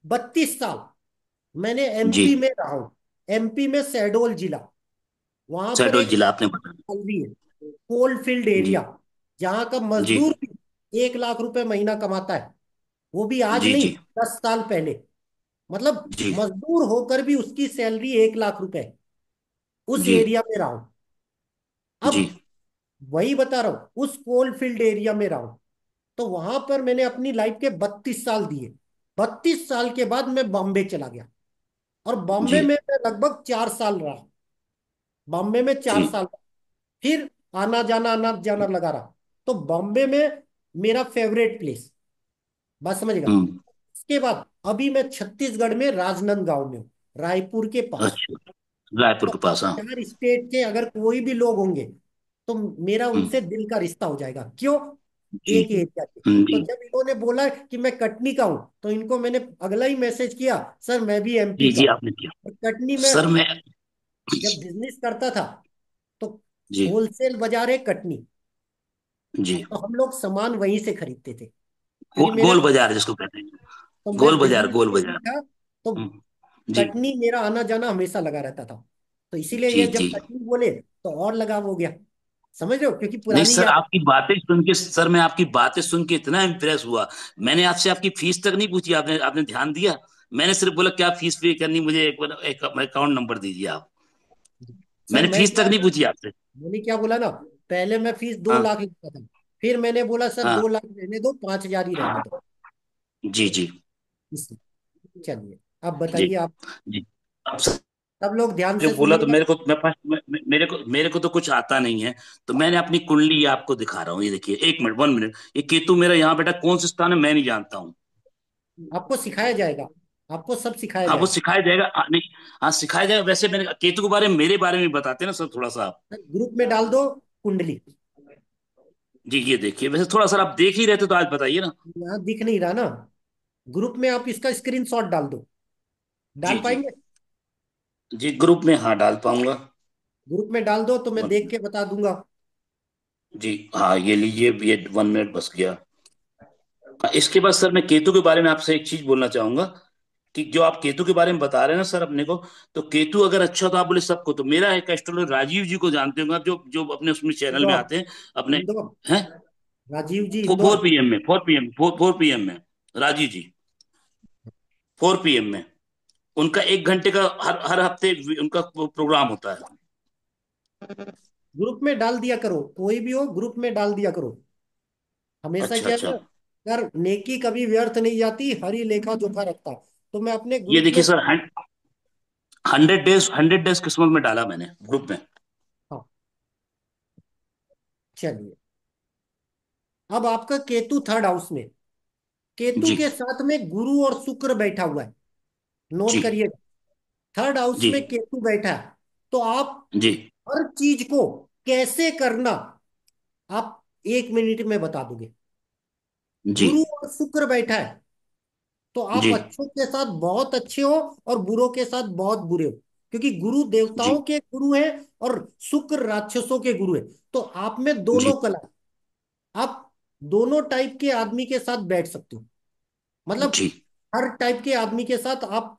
32 साल मैंने जी। एमपी में रहा हूं। एमपी में शहडोल जिला, वहां पर शहडोल एक जिला आपने बताया। भी है, कोलफील्ड जी एरिया, जहां का जी। मजदूर भी 1 लाख रुपए महीना कमाता है, वो भी आज जी नहीं, जी 10 साल पहले। मतलब जी मजदूर होकर भी उसकी सैलरी 1 लाख रुपए, उस जी एरिया में रहा हूं। जी अब वही बता रहा हूं, उस कोल फील्ड एरिया में रहा हूं। तो वहां पर मैंने अपनी लाइफ के 32 साल दिए। 32 साल के बाद मैं बॉम्बे चला गया, और जी बॉम्बे में मैं लगभग 4 साल रहा। बॉम्बे में चार जी। साल फिर आना जाना लगा रहा। तो बॉम्बे में मेरा फेवरेट प्लेस, बात समझ गया। हम्म। उसके बाद अभी मैं छत्तीसगढ़ में राजनांदगांव में हूँ, रायपुर के पास। अच्छा, रायपुर तो के पास, हाँ। 4 स्टेट के अगर कोई भी लोग होंगे, तो मेरा हम्म। उनसे दिल का रिश्ता हो जाएगा। क्यों? जी। एक एरिया के। तो जी जब इन्होंने बोला कि मैं कटनी का हूं, तो इनको मैंने अगला ही मैसेज किया, सर मैं भी एमपी जी का जी, हूँ। आपने किया। और कटनी में सर मैं। जब बिजनेस करता था, तो जी होलसेल बाजार है कटनी। जी। तो हम लोग सामान वहीं से खरीदते थे, क्योंकि मेरा, गोल बाजार जिसको कहते हैं। तो मैं गोल बाजार, बिजनेस गोल में बाजार। देखा, तो हम्म। जी कटनी मेरा आना जाना हमेशा लगा रहता था। तो इसीलिए जी ये जब जी। कटनी बोले, तो और लगाव हो गया। समझ रहे हो, क्योंकि नहीं पुरानी सर, याद। आपकी बातें सुन के, सर मैं आपकी बातें सुन के इतना इम्प्रेस हुआ। मैंने आपसे आपकी फीस तक नहीं पूछी, आपने आपने ध्यान दिया। मैंने सिर्फ बोला क्या फीस पे करनी, मुझे एक बार एक अकाउंट नंबर दीजिए आप। सर मैंने मैं फीस तक क्या, नहीं पूछी आपसे। मैंने क्या बोला ना, पहले मैं फीस दो हाँ लाख लेता था। फिर मैंने बोला सर हाँ। 2 लाख रहने दो, 5 हजार ही रहने दो। जी जी इसलिए चलिए, अब जी बताइए आप। जी। अब सर सब लोग ध्यान जो से बोला, तो सुनिएगा। मेरे को, मैं फर्स्ट मेरे को तो कुछ आता नहीं है। तो मैंने अपनी कुंडली आपको दिखा रहा हूँ, ये देखिए, 1 मिनट, 1 मिनट। ये केतु मेरा यहाँ बेटा कौन से स्थान है मैं नहीं जानता हूँ। आपको सिखाया जाएगा, आपको सब सिखाया हाँ वो जाएगा। सिखाया जाएगा, नहीं। हाँ सिखाया जाएगा। वैसे मैंने केतु के बारे में, मेरे बारे में बताते ना सर थोड़ा सा आप। ग्रुप में डाल दो कुंडली। जी ये देखिए, वैसे थोड़ा सर आप देख ही रहते तो आज बताइए ना। यहाँ दिख नहीं रहा ना, ग्रुप में आप इसका स्क्रीनशॉट डाल दो। जी डाल जी पाएंगे? जी, ग्रुप में हाँ डाल पाऊंगा। ग्रुप में डाल दो तो मैं देख के बता दूंगा। जी हाँ, ये लीजिए, ये 1 मिनट बस गया। हाँ, इसके बाद सर मैं केतु के बारे में आपसे एक चीज बोलना चाहूंगा। कि जो आप केतु के बारे में बता रहे हैं ना सर अपने को, तो केतु अगर अच्छा तो आप बोले सबको, तो मेरा एक एस्ट्रोलॉजर राजीव जी को जानते होंगे आप, जो जो अपने उसमें चैनल में इंदौर, आते हैं अपने। इंदौर, हैं? राजीव जी फोर इंदौर। पीएम में, 4 PM, 4 PM में, राजीव जी, 4 PM में। उनका 1 घंटे का हर हर हफ्ते उनका प्रोग्राम होता है। ग्रुप में डाल दिया करो, कोई भी हो ग्रुप में डाल दिया करो। हमेशा अच्छा क्या है अच्छा। ना, यार नेकी कभी व्यर्थ नहीं जाती, हरी लेखा जोखा रखता। तो मैं अपने ये ग्रुप में, देखिए सर, 100 डेज, 100 डेज किस्मत में डाला मैंने ग्रुप में। हाँ चलिए, अब आपका केतु थर्ड हाउस में, केतु जी के साथ में गुरु और शुक्र बैठा हुआ है। नोट जी करिए, थर्ड हाउस जी में केतु बैठा है। तो आप जी हर चीज को कैसे करना, आप 1 मिनट में बता दोगे। जी गुरु और शुक्र बैठा है, तो आप जी अच्छों के साथ बहुत अच्छे हो, और बुरों के साथ बहुत बुरे हो। क्योंकि गुरु जी देवताओं के गुरु हैं, और शुक्र राक्षसों के गुरु है। तो आप में जी दोनों कला, आप दोनों टाइप के आदमी के साथ बैठ सकते हो। मतलब जी हर टाइप के आदमी के साथ आप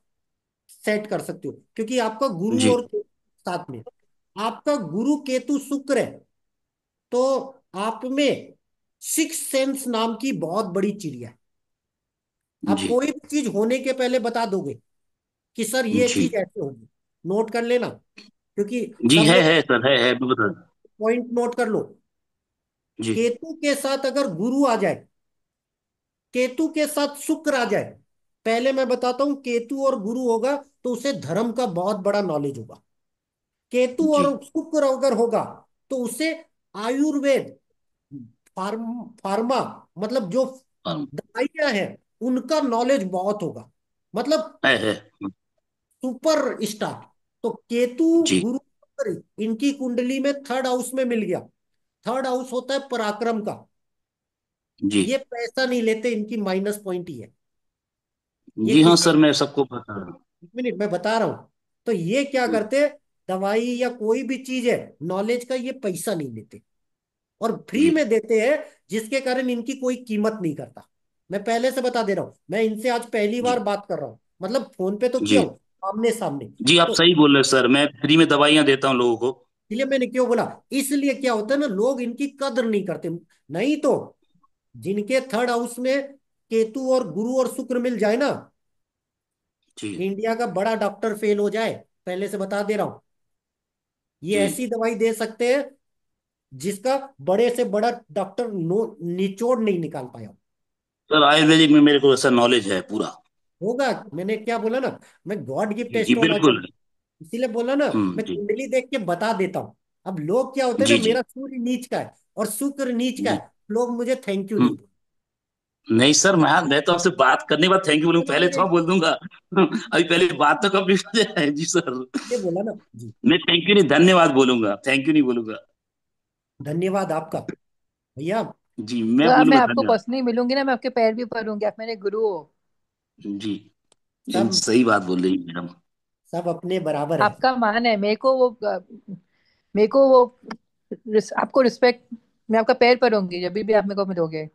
सेट कर सकते हो, क्योंकि आपका गुरु जी और केतु साथ में, आपका गुरु केतु शुक्र है। तो आप में सिक्स सेंस नाम की बहुत बड़ी चिड़िया है। आप जी कोई भी चीज होने के पहले बता दोगे कि सर ये जी चीज ऐसे होगी। नोट कर लेना, क्योंकि जी। सब लोग है सर, है, मैं बता। पॉइंट नोट कर लो। जी केतु के साथ अगर गुरु आ जाए, केतु के साथ शुक्र आ जाए, पहले मैं बताता हूं, केतु और गुरु होगा तो उसे धर्म का बहुत बड़ा नॉलेज होगा। केतु जी। और शुक्र अगर होगा, तो उसे आयुर्वेद, फार्मा, मतलब जो हाँ, दवाइयां हैं, उनका नॉलेज बहुत होगा। मतलब है। Super star. तो केतु, जी गुरु, शुक्र, इनकी कुंडली में थर्ड हाउस में मिल गया। थर्ड हाउस होता है पराक्रम का। जी ये पैसा नहीं लेते, इनकी माइनस पॉइंट ही है। ये जी। हाँ किसी, सर, मैं सबको बता रहा हूँ। 1 मिनट मैं बता रहा हूं। तो ये क्या करते, दवाई या कोई भी चीज है, नॉलेज का ये पैसा नहीं लेते, और फ्री जी में देते हैं, जिसके कारण इनकी कोई कीमत नहीं करता। मैं पहले से बता दे रहा हूं, मैं इनसे आज पहली बार जी बात कर रहा हूं, मतलब फोन पे तो किया जी हूं, आमने सामने। जी। आप तो सही बोल रहे हैं सर, मैं फ्री में दवाइयाँ देता हूँ लोगों को। इसलिए मैंने क्यों बोला, इसलिए क्या होता है ना, लोग इनकी कदर नहीं करते। नहीं तो जिनके थर्ड हाउस में केतु और गुरु और शुक्र मिल जाए ना, जी इंडिया का बड़ा डॉक्टर फेल हो जाए, पहले से बता दे रहा हूं। ये जी ऐसी दवाई दे सकते हैं जिसका बड़े से बड़ा डॉक्टर निचोड़ नहीं निकाल पाया। सर, आयुर्वेदिक में मेरे को ऐसा नॉलेज है पूरा। होगा। मैंने क्या बोला ना, मैं गॉड गिफ्ट जी जी एस्ट्रोलॉजर, बिल्कुल। इसीलिए बोला ना, मैं जी कुंडली देख के बता देता हूँ। अब लोग क्या होते हैं ना, जी जी मेरा सूर्य नीच का है और शुक्र नीच का जी। है, लोग मुझे थैंक यू नहीं हम्म। बोलते। नहीं सर, मैं तो आपसे बात करने के बाद थैंक यू बोलूंगा, बोला पहले मैंने, थोड़ा बोल दूंगा। अभी पहले बात तो कंप्लीट हो जाए जी सर। ये बोला ना जी। मैं थैंक यू नहीं, धन्यवाद बोलूंगा, थैंक यू नहीं बोलूंगा। धन्यवाद आपका भैया। जी, तो मैं अब मैं बोलूंगा आपको धन्यवाद। पर्सनली मिलूंगी ना, मैं आपके पैर भी पड़ूंगी, आप मेरे गुरु हो। जी, इन सब सही बात बोल रही है मैडम। सब अपने बराबर है। आपका मान है मेरे को वो आपको रिस्पेक्ट, मैं आपका पैर पड़ूंगी जब भी आप मेरे को मिलोगे।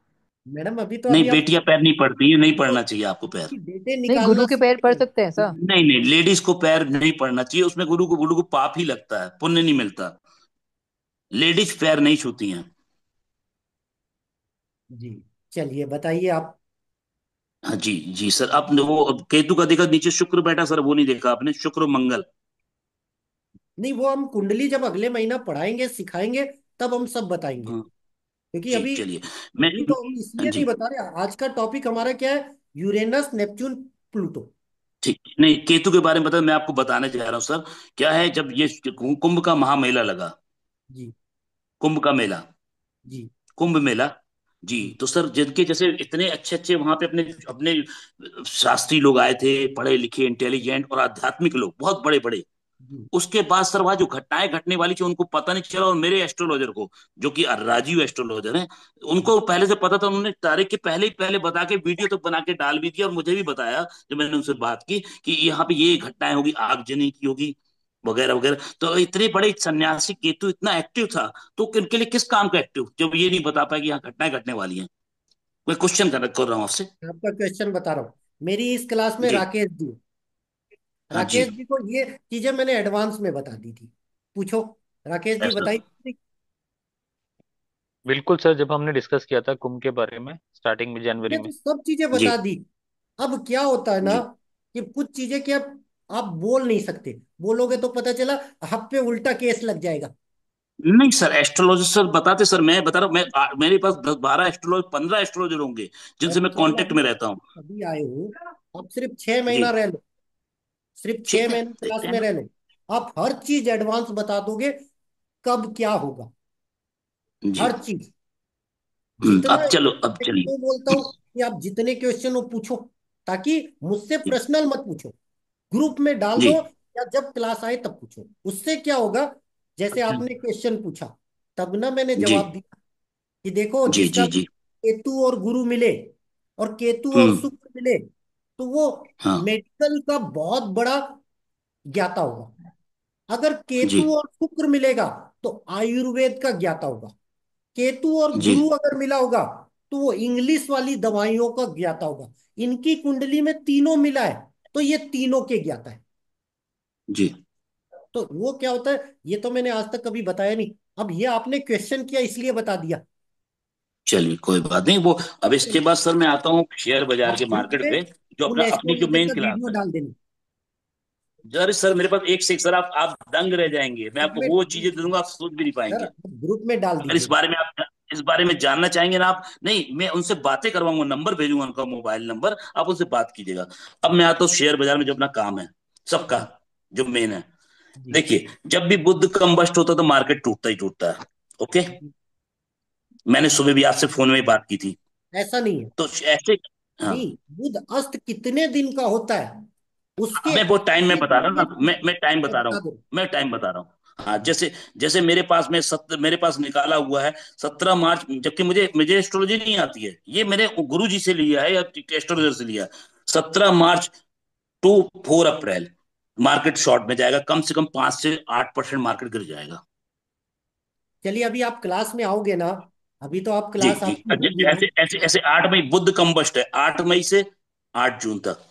मैडम अभी तो नहीं, अभी आप बेटियां पैर नहीं पड़ती है, नहीं तो पड़ना चाहिए आपको पैर। कि बेटे नहीं, निकालना गुरु के सीख पैर रहे पड़ हैं। सकते हैं सर। नहीं नहीं, लेडीज को पैर नहीं पड़ना चाहिए, उसमें गुरु को पाप ही लगता है, पुण्य नहीं मिलता। लेडीज पैर नहीं छूती हैं। जी, चलिए बताइए आप। हाँ जी जी सर, आपने वो केतु का देखा नीचे शुक्र बैठा सर, वो नहीं देखा आपने, शुक्र मंगल। नहीं, वो हम कुंडली जब अगले महीना पढ़ाएंगे सिखाएंगे तब हम सब बताएंगे, हाँ क्योंकि जी, अभी चलिए। मैं अभी तो हम हाँ इसलिए नहीं जी, बता रहे। आज का टॉपिक हमारा क्या है? Uranus, Neptune, Pluto. ठीक नहीं, केतु के बारे में बता, मैं आपको बताने जा रहा हूँ सर। क्या है, जब ये कुंभ का महामेला लगा, जी कुंभ का मेला, जी कुंभ मेला, जी, जी तो सर जिनके जैसे इतने अच्छे अच्छे वहां पे अपने अपने शास्त्री लोग आए थे, पढ़े लिखे इंटेलिजेंट और आध्यात्मिक लोग, बहुत बड़े बड़े। जी। उसके बाद सर वहाँ जो घटनाएं घटने वाली थी उनको पता नहीं चला, और मेरे एस्ट्रोलॉजर को, जो कि राजीव एस्ट्रोलॉजर हैं, उनको पहले से पता था। उन्होंने तारीख के पहले ही पहले बता के वीडियो तो बना के डाल भी दिया, और मुझे भी बताया जब मैंने उनसे बात की कि यहाँ पे ये घटनाएं होगी, आगजनी की होगी, वगैरह वगैरह। तो इतने बड़े सन्यासी केतु इतना एक्टिव था, तो इनके लिए किस काम का एक्टिव, जब ये नहीं बता पाया कि यहाँ घटनाएं घटने वाली हैं। कोई क्वेश्चन कर रहा हूँ आपसे। आपका क्वेश्चन बता रहा हूँ। मेरी इस क्लास में जी। राकेश जी, हाँ जी। राकेश जी को ये चीजें मैंने एडवांस में बता दी थी। पूछो, राकेश जी ऐसा। बताइए। बिल्कुल सर, जब हमने डिस्कस किया था कुंभ के बारे में स्टार्टिंग में जनवरी मैंने में। तो सब चीजें जी बता दी। अब क्या होता है ना जी। कि कुछ चीजें क्या आप बोल नहीं सकते, बोलोगे तो पता चला आप पे उल्टा केस लग जाएगा। नहीं सर, एस्ट्रोलॉजर सर बताते सर, मैं बता रहा हूँ, मेरे पास 10 12 एस्ट्रोलॉजर 15 एस्ट्रोलॉजर होंगे जिनसे अब मैं चलो, कांटेक्ट अभी में रहता हूँ। अभी आए हो, आप सिर्फ 6 महीना जी, रह लो, सिर्फ छह ठीक है, महीने क्लास देखते हैं में ना। रह लो, आप हर चीज एडवांस बता दोगे, कब क्या होगा, जी। हर चीज। जितना अब चलो, अब मैं चलिए। क्यों बोलता हूँ कि आप जितने क्वेश्चन हो पूछो, ताकि मुझसे जी पर्सनल मत पूछो, ग्रुप में डाल जी। दो, या जब क्लास आए तब पूछो। उससे क्या होगा, जैसे अच्छा। आपने क्वेश्चन पूछा तब ना मैंने जी जवाब दिया कि देखो, जी जिसका जी भी जी। केतु और गुरु मिले और केतु और हम्म। शुक्र मिले, तो वो हाँ मेडिकल का बहुत बड़ा ज्ञाता होगा। अगर जी केतु और शुक्र मिलेगा तो आयुर्वेद का ज्ञाता होगा। केतु और जी गुरु अगर मिला होगा तो वो इंग्लिश वाली दवाइयों का ज्ञाता होगा। इनकी कुंडली में तीनों मिला है तो ये तीनों के ज्ञाता है। जी। तो वो क्या होता है, ये तो मैंने आज तक कभी बताया नहीं। अब ये आपने क्वेश्चन किया इसलिए बता दिया। चलिए, कोई बात नहीं, वो अब इसके बाद सर मैं आता हूँ शेयर बाजार आप के ग्रुप मार्केट में पे, जो उन अपना अपनी जो एस्ट्रोलॉजर मेन का क्लास वीडियो है। डाल देना। अरे सर, मेरे पास एक से एक सर, आप दंग रह जाएंगे, मैं ग्रुप आपको में वो चीजें दे दूंगा आप सोच भी नहीं सर, पाएंगे। ग्रुप में डाल अगर दीजिएगा। इस बारे में जानना चाहेंगे ना आप, नहीं, मैं उनसे बातें करवाऊंगा, नंबर भेजूंगा उनका, मोबाइल नंबर, आप उनसे बात कीजिएगा। अब मैं आता हूँ शेयर बाजार में, जो अपना काम है सबका, जी जो मेन है। जी देखिए, जब भी बुद्ध कंबस्ट होता है तो मार्केट टूटता ही टूटता है। ओके। जी। मैंने सुबह भी आपसे फोन में ही बात की थी। ऐसा नहीं है। तो ऐसे, हाँ, नहीं, बुध अस्त कितने दिन का होता है उसके मैं वो टाइम में आगे बता रहा हूँ बढ़ेंगे ना, मैं टाइम मैं बता रहा बता हूँ, दो। मैं टाइम बता रहा हूँ। हाँ, जी जैसे जैसे मेरे पास निकाला हुआ है 17 मार्च, जबकि मुझे मुझे एस्ट्रोलॉजी नहीं आती है, ये मैंने गुरु जी से लिया है या एस्ट्रोलॉजर से लिया है। 17 मार्च टू 4 अप्रैल मार्केट शॉर्ट में जाएगा, कम से कम 5 से 8% मार्केट गिर जाएगा। चलिए, अभी आप क्लास में आओगे ना, अभी तो आप जी क्लास जी। आपकी होगी नहीं। ऐसे ऐसे ऐसे 8 मई बुद्ध कंबस्ट है, 8 मई से 8 जून तक।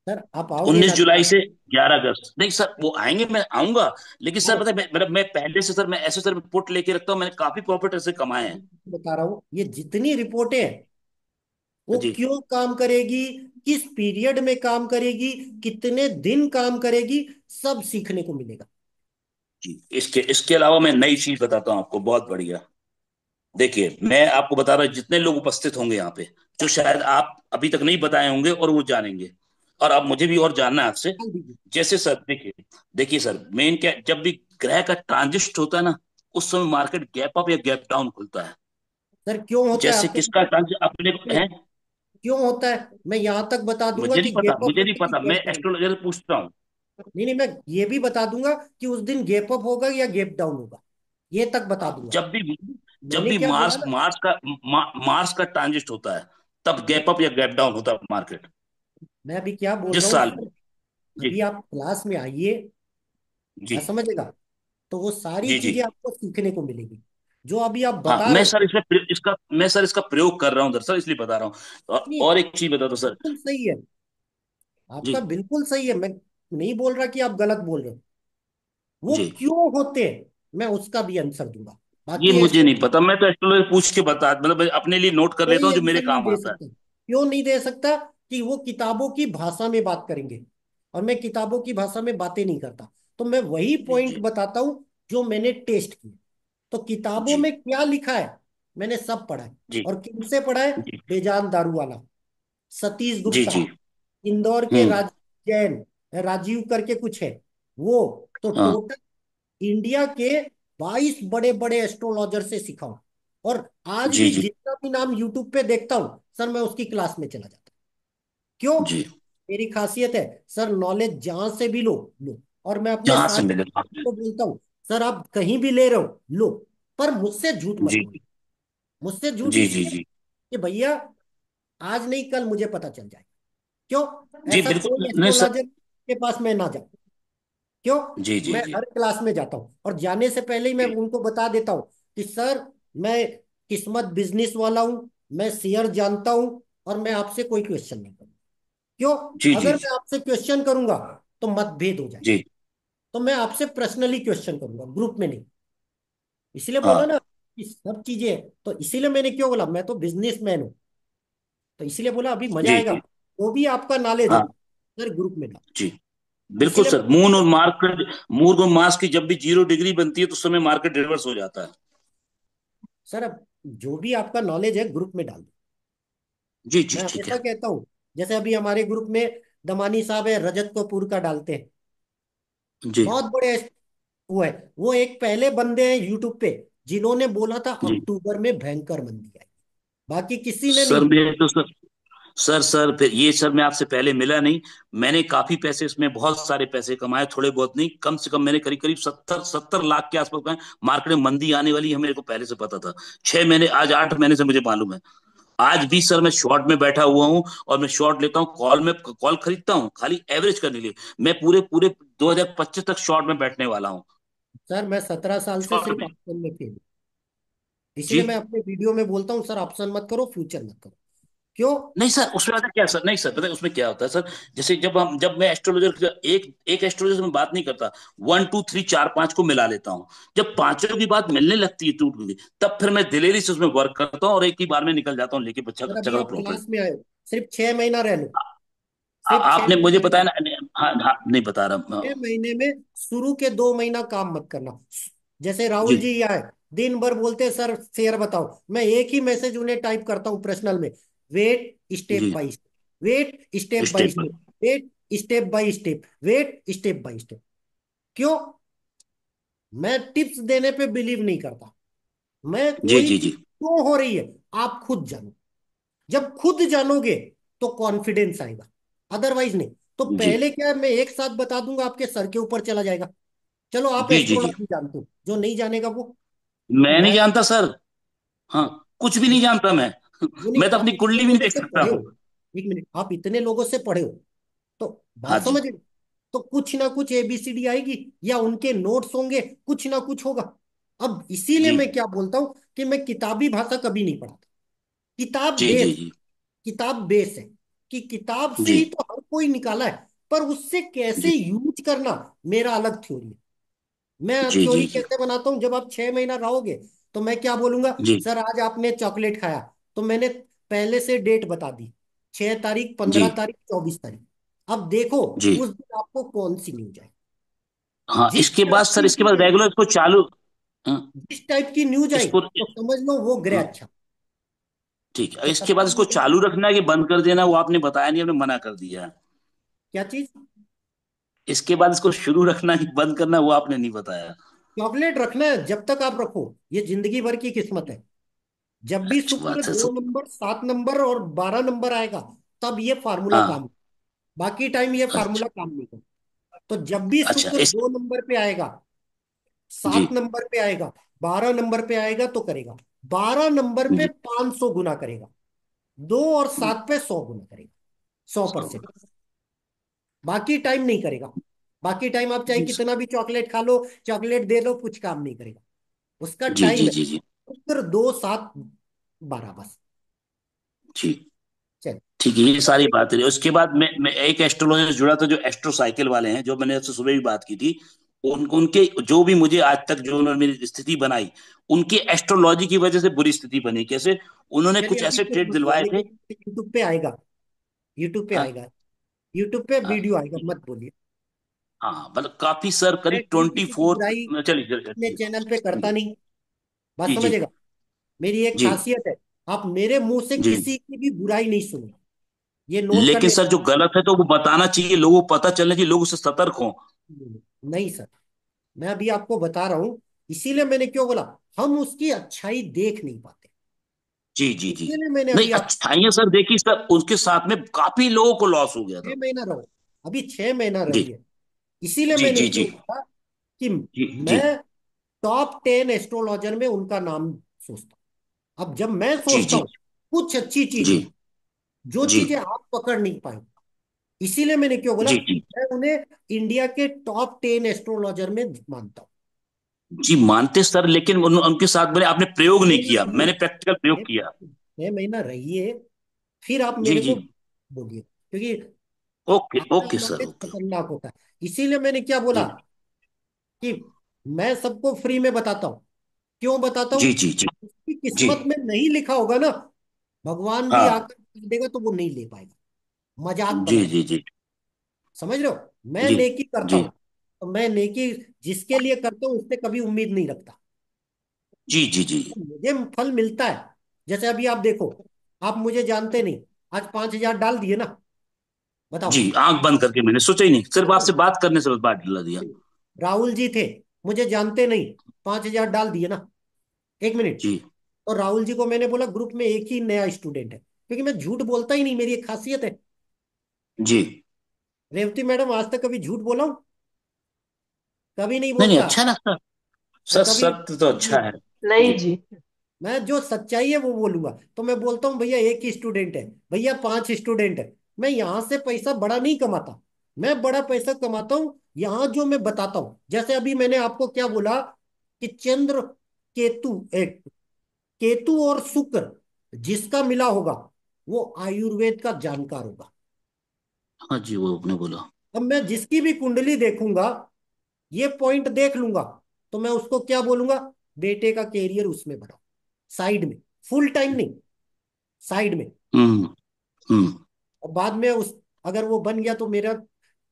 सर आप आओगे 19 ना जुलाई क्लास से 11 अगस्त, नहीं सर वो आएंगे, मैं आऊंगा। लेकिन सर अरे, पता है, मैं पहले से सर, मैं ऐसे सर पुट लेके रखता हूँ, मैंने काफी प्रॉफिट ऐसे कमाए हैं। बता रहा हूँ, ये जितनी रिपोर्टें हैं वो जी क्यों काम करेगी, किस पीरियड में काम करेगी, कितने दिन काम करेगी, सब सीखने को मिलेगा। जी। इसके इसके अलावा मैं नई चीज बताता हूँ आपको, बहुत बढ़िया। देखिए, मैं आपको बता रहा हूँ, जितने लोग उपस्थित होंगे यहाँ पे, जो शायद आप अभी तक नहीं बताए होंगे और वो जानेंगे, और अब मुझे भी और जानना है आपसे। हाँ दीजिए। जैसे सर देखिए, देखिए सर, मेन क्या, जब भी ग्रह का ट्रांजिट होता है ना, उस समय मार्केट गैप अप या गैप डाउन खुलता है। सर क्यों होता है जैसे आपको किसका पता ट्रांजिट अपने को है? है, क्यों होता है मैं यहां तक बता दूंगा मुझे कि नहीं पता, गैप अप मुझे नहीं होगा कि पता, मैं गैप डाउन। एस्ट्रोलॉजर से पूछता हूँ। नहीं नहीं, मैं ये भी बता दूंगा कि उस दिन गैप अप होगा या गैप डाउन होगा, ये तक बता हाँ, दूंगा। जब मैंने भी क्या बोला ना, मार्स का ट्रांजिट होता है, तब गैप अप या गैप डाउन होता है मार्केट। मैं अभी क्या बोल जिस रहा हूँ साल सर, में। जी अभी आप क्लास में आइए, जी मैं समझेगा, तो वो सारी जी जी। चीजें आपको सीखने को मिलेगी जो अभी आप हाँ, बता रहे हो। मैं सर इसका प्रयोग कर रहा हूँ दरअसल, इसलिए बता रहा हूँ। नहीं, और एक चीज बता दो सर। बिल्कुल सही है, आपका जी बिल्कुल सही है, मैं नहीं बोल रहा कि आप गलत बोल रहे हो। वो जी। क्यों होते हैं मैं उसका भी आंसर दूंगा। ये बाकी मुझे ऐसे नहीं पता, मैं तो एस्ट्रोलॉजर पूछ के बता, मतलब अपने लिए नोट कर लेता कोई हूँ जो मेरे आंसर नहीं काम दे आता है। सकता, क्यों नहीं दे सकता, कि वो किताबों की भाषा में बात करेंगे, और मैं किताबों की भाषा में बातें नहीं करता। तो मैं वही जी पॉइंट जी बताता हूँ जो मैंने टेस्ट किया। तो किताबों जी में क्या लिखा है मैंने सब पढ़ा है। जी और किनसे पढ़ा है? जी बेजान दारू वाला, सतीश जी गुप्ता, जी। इंदौर के हम्म। राजीव जैन, राजीव करके कुछ है वो। तो हाँ। टोटल इंडिया के 22 बड़े बड़े एस्ट्रोलॉजर से सीखा हूं। और आज जी भी जी जितना भी नाम यूट्यूब पे देखता हूं सर, मैं उसकी क्लास में चला जाता हूं। क्यों? जी। मेरी खासियत है सर, नॉलेज जहां से भी लो लो। और मैं अपने जहां से सारे मिले। को बोलता हूँ, सर आप कहीं भी ले रहे हो लो, पर मुझसे झूठ मत जी बोलो। मुझसे झूठ जी जी इसलिए जी कि भैया आज नहीं कल मुझे पता चल जाए। क्यों? जी। ऐसा बिल्कुल कोई नहीं सर। एस्ट्रोलॉजर के पास मैं ना जाऊं। क्यों? जी जी मैं जी हर क्लास में जाता हूँ और जाने से पहले ही मैं जी उनको बता देता हूँ कि सर मैं किस्मत बिजनेस वाला हूँ, मैं शेयर जानता हूँ, और मैं आपसे कोई क्वेश्चन नहीं करूँ। क्यों? जी जी अगर मैं आपसे क्वेश्चन करूंगा तो मतभेद हो जाएगा। जी। तो मैं आपसे पर्सनली क्वेश्चन करूंगा, ग्रुप में नहीं। इसीलिए बोला हाँ। ना कि सब चीजें, तो इसीलिए मैंने क्यों बोला, मैं तो बिजनेसमैन हूँ, तो इसीलिए बोला अभी मजा जी आएगा। जी। वो भी आपका नॉलेज हो हाँ। सर, ग्रुप में डाल। जी। बिल्कुल इसीलिए सर, मून और मार्स की जब भी 0 डिग्री बनती है तो उस समय मार्केट रिवर्स हो जाता है। सर अब जो भी आपका नॉलेज है ग्रुप में डाल दो। जी जी मैं ठीक हमेशा है। कहता हूँ, जैसे अभी हमारे ग्रुप में दमानी साहब है, रजत कपूर का डालते हैं, जी बहुत बड़े वो है। वो एक पहले बंदे हैं यूट्यूब पे जिन्होंने बोला था जी। अक्टूबर में भयंकर मंदी आई, बाकी किसी ने सर नहीं बोला। मेरे तो सर, सर फिर ये सर, मैं आपसे पहले मिला नहीं। मैंने काफी पैसे इसमें, बहुत सारे पैसे कमाए, थोड़े बहुत नहीं, कम से कम मैंने करीब करीब 70 लाख के आसपास कमाए। मार्केट में मंदी आने वाली है मेरे को पहले से पता था। 6 महीने, आज 8 महीने से मुझे मालूम है। आज भी सर मैं शॉर्ट में बैठा हुआ हूँ, और मैं शॉर्ट लेता हूँ, कॉल में कॉल खरीदता हूँ खाली एवरेज करने के लिए। मैं पूरे पूरे 2025 तक शॉर्ट में बैठने वाला हूँ। सर मैं 17 साल से शॉर्ट सिर्फ में। ऑप्शन में फेल हूं। जी। इसीलिए मैं अपने वीडियो में बोलता हूँ सर ऑप्शन मत करो, फ्यूचर मत करो। क्यों? नहीं सर, उसमें पता क्या सर, नहीं सर, पता है उसमें क्या होता है सर। जैसे जब मैं एस्ट्रोलॉजर, एक एक एस्ट्रोलॉजर से मैं बात नहीं करता, 1 2 3 4 5 को मिला लेता हूँ। जब पांचों की बात मिलने लगती है, टूट गई, तब फिर मैं दिलेरी से उसमें वर्क करता हूँ, और एक ही बार में निकल जाता हूँ लेके अच्छा सर अच्छा अभी खासा आप प्रॉफिट। क्लास में आए हो, सिर्फ 6 महीना रह लो, सिर्फ छह आपने मुझे महीना रह बताया लो। ना। हाँ हाँ, नहीं बता रहा। 6 महीने में शुरू के 2 महीना काम मत करना। जैसे राहुल जी जी आए, दिन भर बोलते हैं सर शेयर बताओ, मैं एक ही मैसेज उन्हें टाइप करता हूँ पर्सनल में, वेट स्टेप जी। By step, wait step by step step, पर। Wait step by step, wait step by step. क्यों? मैं टिप्स देने पे बिलीव नहीं करता। मैं जी कोई जी चीज जी क्यों हो रही है आप खुद जानो। जब खुद जानोगे तो कॉन्फिडेंस आएगा, अदरवाइज नहीं। तो जी पहले क्या है, मैं एक साथ बता दूंगा आपके सर के ऊपर चला जाएगा। चलो आप जी जी जी। एस्ट्रोलॉजी जानते हो, जो नहीं जानेगा वो। तो मैं नहीं मैं, जानता सर। हाँ, कुछ भी नहीं जानता मैं। वो नहीं, मैं तो आप अपनी इतने कुंडली भी नहीं लोगों देख से सकता पढ़े हो, हूँ। एक मिनट, आप इतने लोगों से पढ़े हो, तो हाँ बात जी। समझ रहे हो? तो कुछ ना कुछ एबीसीडी आएगी, या उनके नोट्स होंगे, कुछ ना कुछ होगा। अब इसीलिए जी मैं क्या बोलता हूं कि मैं किताबी भाषा कभी नहीं पढ़ाता। किताब जी जी बेस, जी किताब बेस है, कि किताब से जी ही तो हर कोई निकाला है, पर उससे कैसे जी यूज करना मेरा अलग थ्योरी है। मैं जी जी थ्योरी जी कैसे बनाता हूँ, जब आप 6 महीना रहोगे तो मैं क्या बोलूंगा, जी सर आज आपने चॉकलेट खाया, तो मैंने पहले से डेट बता दी, 6 तारीख, जी 15 तारीख, 24 तारीख। अब देखो जी। उस दिन आपको कौन सी न्यूज है। हाँ, जिस इसके बाद टाइप सर, की इसके बाद न्यूज रेगुलर इसको चालू। हाँ, जिस टाइप की न्यूज आई इसको। तो समझ लो वो ग्रह हाँ, अच्छा। ठीक है। तो तब इसके बाद तक इसको मैं, चालू रखना है कि बंद कर देना, वो आपने बताया नहीं, आपने मना कर दिया है। क्या चीज? इसके बाद इसको शुरू रखना है कि बंद करना है, वो आपने नहीं बताया। चॉकलेट रखना है जब तक आप रखो, ये जिंदगी भर की किस्मत है। जब भी अच्छी शुक्र बात है। 2 नंबर, 7 नंबर और 12 नंबर आएगा, तब ये फार्मूला हाँ। काम, बाकी टाइम ये अच्छा। फार्मूला काम नहीं करता। तो जब भी अच्छा। शुक्र इस। 2 नंबर पे आएगा, जी 7 नंबर पे आएगा, 12 नंबर पे आएगा तो करेगा, 12 नंबर पे जी। 500 गुना करेगा, 2 और 7 पे 100 गुना करेगा, 100%। बाकी टाइम नहीं करेगा। बाकी टाइम आप चाहे जी कितना भी चॉकलेट खा लो, चॉकलेट दे लो, कुछ काम नहीं करेगा। उसका जी टाइम जी है जी जी शुक्र 2, 7, 12 बस। जी। चल। ठीक है, ये सारी बातें रही। उसके बाद मैं एक एस्ट्रोलॉजर से जुड़ा था, जो एस्ट्रो साइकिल वाले हैं, जो मैंने आपसे सुबह भी बात की थी। उनके जो भी मुझे आज तक जो उन्होंने मेरी स्थिति बनाई, उनकी एस्ट्रोलॉजी की वजह से बुरी स्थिति बनी। कैसे? उन्होंने चलिए कुछ अभी ऐसे कुछ ट्रेड मत दिलवाए बोलिए, थे। यूट्यूब पे आएगा, यूट्यूब पे हाँ आएगा, यूट्यूब पे हाँ वीडियो आएगा, मत बोलिए। हाँ, मतलब काफी सर, मैं करीब कोई ट्वेंटी किसी की फोर बुराई चलिए अपने चलिए। चैनल पे करता जी नहीं, बात जी जी समझेगा। मेरी एक जी खासियत है, आप मेरे मुंह से जी। किसी की भी बुराई नहीं सुनो, ये नोट कर लेकिन लेना। सर, जो गलत है तो वो बताना चाहिए, लोगों को पता चलना चाहिए, लोग उससे सतर्क हों। नहीं सर, मैं अभी आपको बता रहा हूं, इसीलिए मैंने क्यों बोला, हम उसकी अच्छाई देख नहीं पाते, जी जी जी। इसीलिए मैंने नहीं, अभी आप अच्छाइयाँ सर देखी सर, उसके साथ में काफी लोगों को लॉस हो गया था। 6 महीना रहो, अभी 6 महीना जी रहिए। इसीलिए जी मैंने जी जी क्यों बोला कि जी जी मैं टॉप 10 एस्ट्रोलॉजर में उनका नाम सोचता हूं। अब जब मैं जी सोचता जी हूँ कुछ अच्छी चीज जी है, जो जी चीजें आप पकड़ नहीं पाए, इसीलिए मैंने क्यों बोला जी जी मैं उन्हें इंडिया के टॉप 10 एस्ट्रोलॉजर में मानता हूँ। जी। मानते सर, लेकिन उनके साथ मैंने आपने प्रयोग नहीं महीना किया, रहिए, मैंने प्रैक्टिकल प्रयोग किया। 6 महीना रहिए, फिर आप जी मेरे जी। को बोलिए, क्योंकि ओके आपका ओके सर, नॉलेज ओके। खतरनाक होता है। इसीलिए मैंने क्या बोला जी कि मैं सबको फ्री में बताता हूँ। क्यों बताता जी हूँ? जी जी उसकी जी। किस्मत में नहीं लिखा होगा ना, भगवान भी हाँ। आकर कर देगा तो वो नहीं ले पाएगा, मजाक जी बनाएगा। जी जी समझ रहे हो? मैं जी नेकी करता जी हूँ, तो मैं नेकी जिसके लिए करता हूँ उससे कभी उम्मीद नहीं रखता, जी जी जी मुझे फल मिलता है। जैसे अभी आप देखो, आप मुझे जानते नहीं, आज 5,000 डाल दिए ना, जी। बताओ। आंख बंद करके मैंने सोचा ही नहीं, सिर्फ आपसे बात करने से बस बात दिला दिया। राहुल जी थे, मुझे जानते नहीं, 5,000 डाल दिए ना। एक मिनट। जी और राहुल जी को मैंने बोला ग्रुप में एक ही नया स्टूडेंट है, क्योंकि मैं झूठ बोलता ही नहीं, मेरी एक खासियत है। जी। रेवती मैडम, आज तक कभी झूठ बोला हूं? कभी नहीं नहीं नहीं, बोलता। अच्छा लगता। मैं सर, कभी सत्य तो अच्छा है। नहीं जी जी। मैं जो सच्चाई है वो बोलूंगा। तो मैं बोलता हूँ भैया एक ही स्टूडेंट है, भैया 5 स्टूडेंट है। मैं यहां से पैसा बड़ा नहीं कमाता, मैं बड़ा पैसा कमाता हूँ यहाँ जो मैं बताता हूँ। जैसे अभी मैंने आपको क्या बोला कि चंद्र, केतु, एक केतु और शुक्र जिसका मिला होगा वो आयुर्वेद का जानकार होगा। हाँ जी, वो आपने बोला। अब मैं जिसकी भी कुंडली देखूंगा, ये पॉइंट देख लूंगा, तो मैं उसको क्या बोलूंगा, बेटे का कैरियर उसमें बनाओ, साइड में, फुल टाइम नहीं, साइड में। हम्म हम्म। और बाद में उस, अगर वो बन गया तो मेरा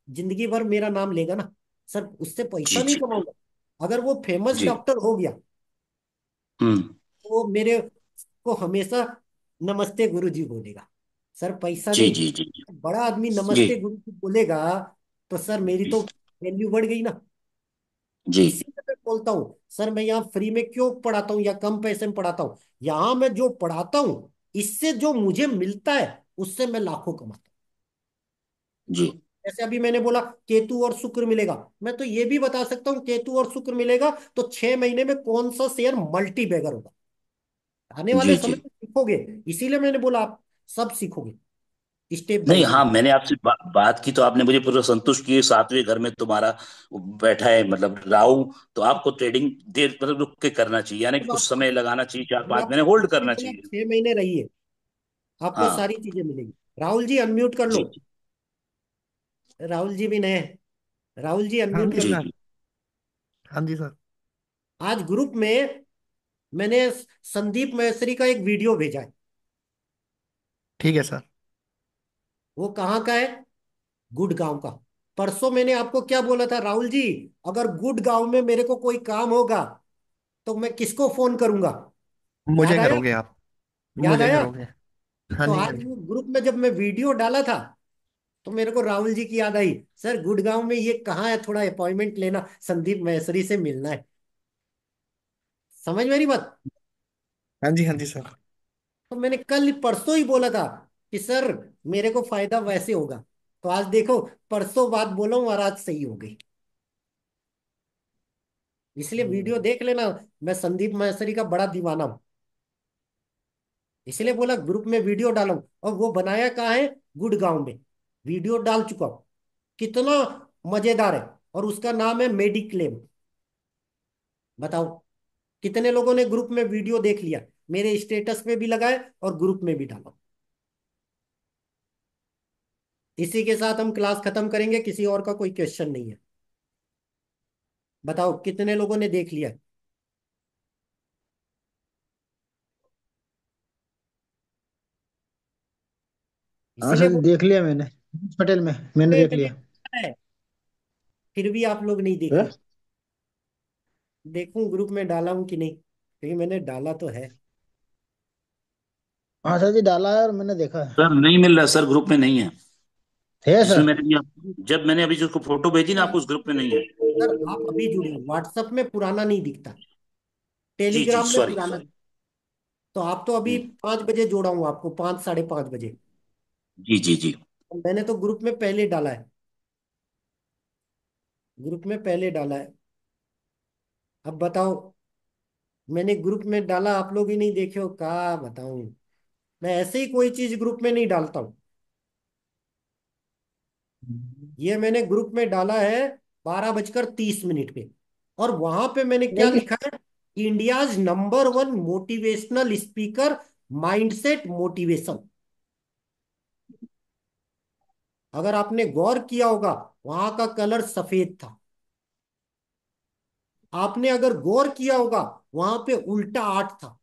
जिंदगी भर मेरा नाम लेगा ना। सर उससे पैसा जी नहीं जी कमाऊंगा, अगर वो फेमस जी। डॉक्टर हो गया हम्म। तो वो मेरे को हमेशा नमस्ते गुरुजी बोलेगा। सर पैसा जी नहीं, जी जी जी बड़ा आदमी जी नमस्ते गुरुजी बोलेगा तो सर मेरी तो वैल्यू बढ़ गई ना। जी इसीलिए मैं बोलता हूँ सर, मैं यहाँ फ्री में क्यों पढ़ाता हूँ या कम पैसे में पढ़ाता हूँ। यहाँ मैं जो पढ़ाता हूँ, इससे जो मुझे मिलता है उससे मैं लाखों कमाता हूँ। जी जैसे अभी मैंने बोला केतु और शुक्र मिलेगा, मैं तो ये भी बता सकता हूँ केतु और शुक्र मिलेगा तो 6 महीने में कौन सा शेयर मल्टी बैगर होगा। आने वाले जी समय जी। में सीखोगे, इसीलिए मैंने बोला आप सब सीखोगे, स्टेप बाय नहीं, हाँ, स्टेप। मैंने आपसे बात की तो आपने मुझे पूरा संतुष्ट किए। सातवें घर में तुम्हारा बैठा है, मतलब राहु। तो आपको ट्रेडिंग देर मतलब रुक के करना चाहिए, यानी कि अब कुछ आप, समय लगाना चाहिए, चार अभी पांच आप, महीने होल्ड मैंने करना बोला चाहिए। 6 महीने रहिए, आपको हाँ सारी चीजें मिलेगी। राहुल जी अनम्यूट कर लो, जी राहुल जी भी नए हैं। राहुल जी हाँ अनम्यूट जी कर जी लो। सर। जी हाँ जी सर। आज ग्रुप में मैंने संदीप महेश्वरी का एक वीडियो भेजा है, ठीक है सर। वो कहाँ का है? गुड़गांव का। परसों मैंने आपको क्या बोला था राहुल जी? अगर गुड़गांव में मेरे को कोई काम होगा तो मैं किसको फोन करूंगा? मुझे याद आया? करोगे आप। याद मुझे आया? करोगे। हाँ तो जी, हाँ आज जी। वो ग्रुप में जब मैं वीडियो डाला था तो मेरे को राहुल जी की याद आई। सर गुड़गांव में ये कहाँ है, थोड़ा अपॉइंटमेंट लेना, संदीप मैसरी से मिलना है। समझ मेरी बात? हाँ जी, हाँ जी सर। तो मैंने कल परसों ही बोला था कि सर मेरे को फायदा वैसे होगा। तो आज देखो, परसों बात बोला हूँ और आज सही हो गई। इसलिए वीडियो देख लेना। मैं संदीप मैसरी का बड़ा दीवाना हूँ। इसलिए बोला ग्रुप में वीडियो डालो। और वो बनाया कहाँ है? गुड़गांव में। वीडियो डाल चुका हूँ। कितना मजेदार है। और उसका नाम है मेडिक्लेम। बताओ कितने लोगों ने ग्रुप में वीडियो देख लिया? मेरे स्टेटस पे भी लगाए और ग्रुप में भी डाला। इसी के साथ हम क्लास खत्म करेंगे, किसी और का कोई क्वेश्चन नहीं है। बताओ कितने लोगों ने देख लिया? हाँ इसीलिए सर जी, बोल देख लिया मैंने। पटेल में मैंने देख मैंने लिया। देखा है, फिर भी आप लोग नहीं देख सर। रहे। देखूं ग्रुप में डाला हूं कि नहीं, क्योंकि मैंने डाला तो है। हाँ सर जी, डाला है और मैंने देखा है। सर नहीं मिल रहा सर, ग्रुप में नहीं है। है जिसमें सर। मैंने जब मैंने अभी जिसको फोटो भेजी ना, आप उस ग्रुप में नहीं है। सर आप अभी जुड़े हो, व्हाट्सएप में पुराना नहीं दिखता, जी जी, टेलीग्राम में सॉरी पुराना। सॉरी। तो आप तो अभी 5 बजे जोड़ा हूँ आपको, 5 साढ़े 5 बजे। जी जी जी। मैंने तो ग्रुप में पहले डाला है। ग्रुप में पहले डाला है। अब बताओ, मैंने ग्रुप में डाला, आप लोग ही नहीं देखे हो, क्या बताऊं। मैं ऐसे ही कोई चीज ग्रुप में नहीं डालता हूँ। ये मैंने ग्रुप में डाला है 12:30 पे। और वहां पे मैंने क्या नहीं, लिखा है? India's number 1 motivational speaker, mindset motivation. अगर आपने गौर किया होगा, वहां का कलर सफेद था। आपने अगर गौर किया होगा, वहां पे उल्टा 8 था,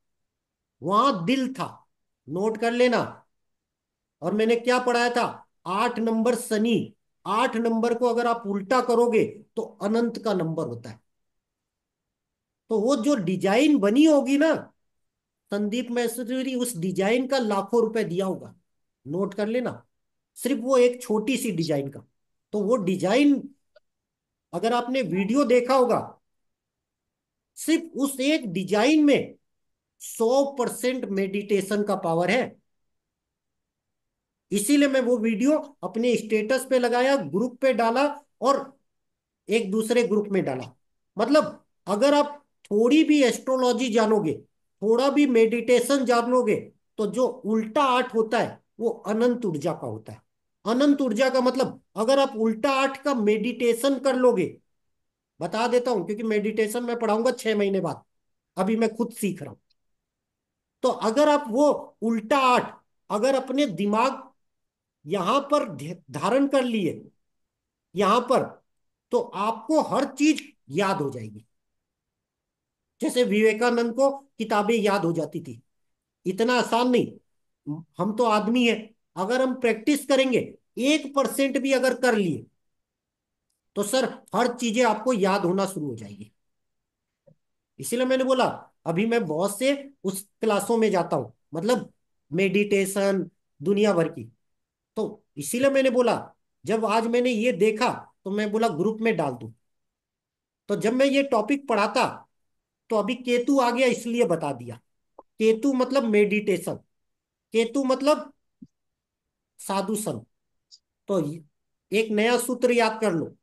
वहां दिल था। नोट कर लेना। और मैंने क्या पढ़ाया था? 8 नंबर शनि। 8 नंबर को अगर आप उल्टा करोगे तो अनंत का नंबर होता है। तो वो जो डिजाइन बनी होगी ना, संदीप मैसूरी उस डिजाइन का लाखों रुपए दिया होगा। नोट कर लेना। सिर्फ वो एक छोटी सी डिजाइन का। तो वो डिजाइन, अगर आपने वीडियो देखा होगा, सिर्फ उस एक डिजाइन में 100% मेडिटेशन का पावर है। इसीलिए मैं वो वीडियो अपने स्टेटस पे लगाया, ग्रुप पे डाला और एक दूसरे ग्रुप में डाला। मतलब अगर आप थोड़ी भी एस्ट्रोलॉजी जानोगे, थोड़ा भी मेडिटेशन जानोगे, तो जो उल्टा 8 होता है वो अनंत ऊर्जा का होता है। अनंत ऊर्जा का मतलब, अगर आप उल्टा 8 का मेडिटेशन कर लोगे, बता देता हूं क्योंकि मेडिटेशन मैं पढ़ाऊंगा 6 महीने बाद। अभी मैं खुद सीख रहा हूं। तो अगर आप वो उल्टा 8 अगर अपने दिमाग यहां पर धारण कर लिए, यहां पर, तो आपको हर चीज याद हो जाएगी। जैसे विवेकानंद को किताबें याद हो जाती थी। इतना आसान नहीं। हम तो आदमी हैं। अगर हम प्रैक्टिस करेंगे, 1% भी अगर कर लिए, तो सर हर चीजें आपको याद होना शुरू हो जाएगी। इसीलिए मैंने बोला, अभी मैं बहुत से उस क्लासों में जाता हूं, मतलब मेडिटेशन, दुनिया भर की। तो इसीलिए मैंने बोला, जब आज मैंने ये देखा तो मैं बोला ग्रुप में डाल दूं। तो जब मैं ये टॉपिक पढ़ाता तो अभी केतु आ गया, इसलिए बता दिया। केतु मतलब मेडिटेशन। केतु मतलब साधु संत। तो एक नया सूत्र याद कर लो।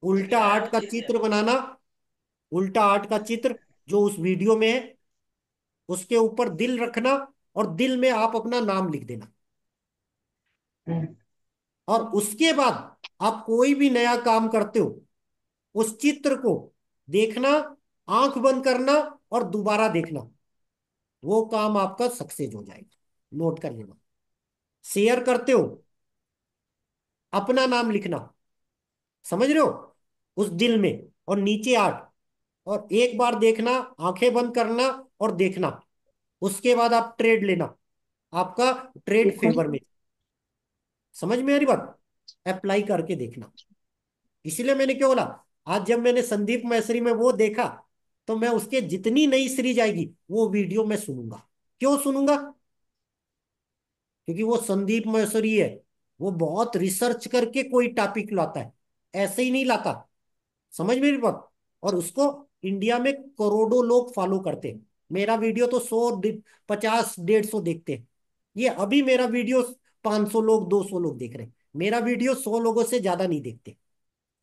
उल्टा 8 का चित्र बनाना। उल्टा 8 का चित्र जो उस वीडियो में है, उसके ऊपर दिल रखना और दिल में आप अपना नाम लिख देना। और उसके बाद आप कोई भी नया काम करते हो, उस चित्र को देखना, आंख बंद करना और दोबारा देखना। वो काम आपका सक्सेस हो जाएगा। नोट कर लेना। शेयर करते हो, अपना नाम लिखना। समझ रहे हो? उस दिल में, और नीचे 8। और एक बार देखना, आंखें बंद करना और देखना। उसके बाद आप ट्रेड लेना। आपका ट्रेड देखो फेवर में। समझ में आ रही बात? अप्लाई करके देखना। इसीलिए मैंने क्यों बोला, आज जब मैंने संदीप मैसरी में वो देखा, तो मैं उसके जितनी नई सीरीज आएगी वो वीडियो मैं सुनूंगा। क्यों सुनूंगा? क्योंकि वो संदीप मैसरी है, वो बहुत रिसर्च करके कोई टॉपिक लाता है, ऐसे ही नहीं लाता। समझ मेरी बात? और उसको इंडिया में करोड़ों लोग फॉलो करते हैं। मेरा वीडियो तो 50 150 देखते हैं। ये अभी मेरा वीडियो 500 लोग 200 लोग देख रहे हैं। मेरा वीडियो 100 लोगों से ज्यादा नहीं देखते।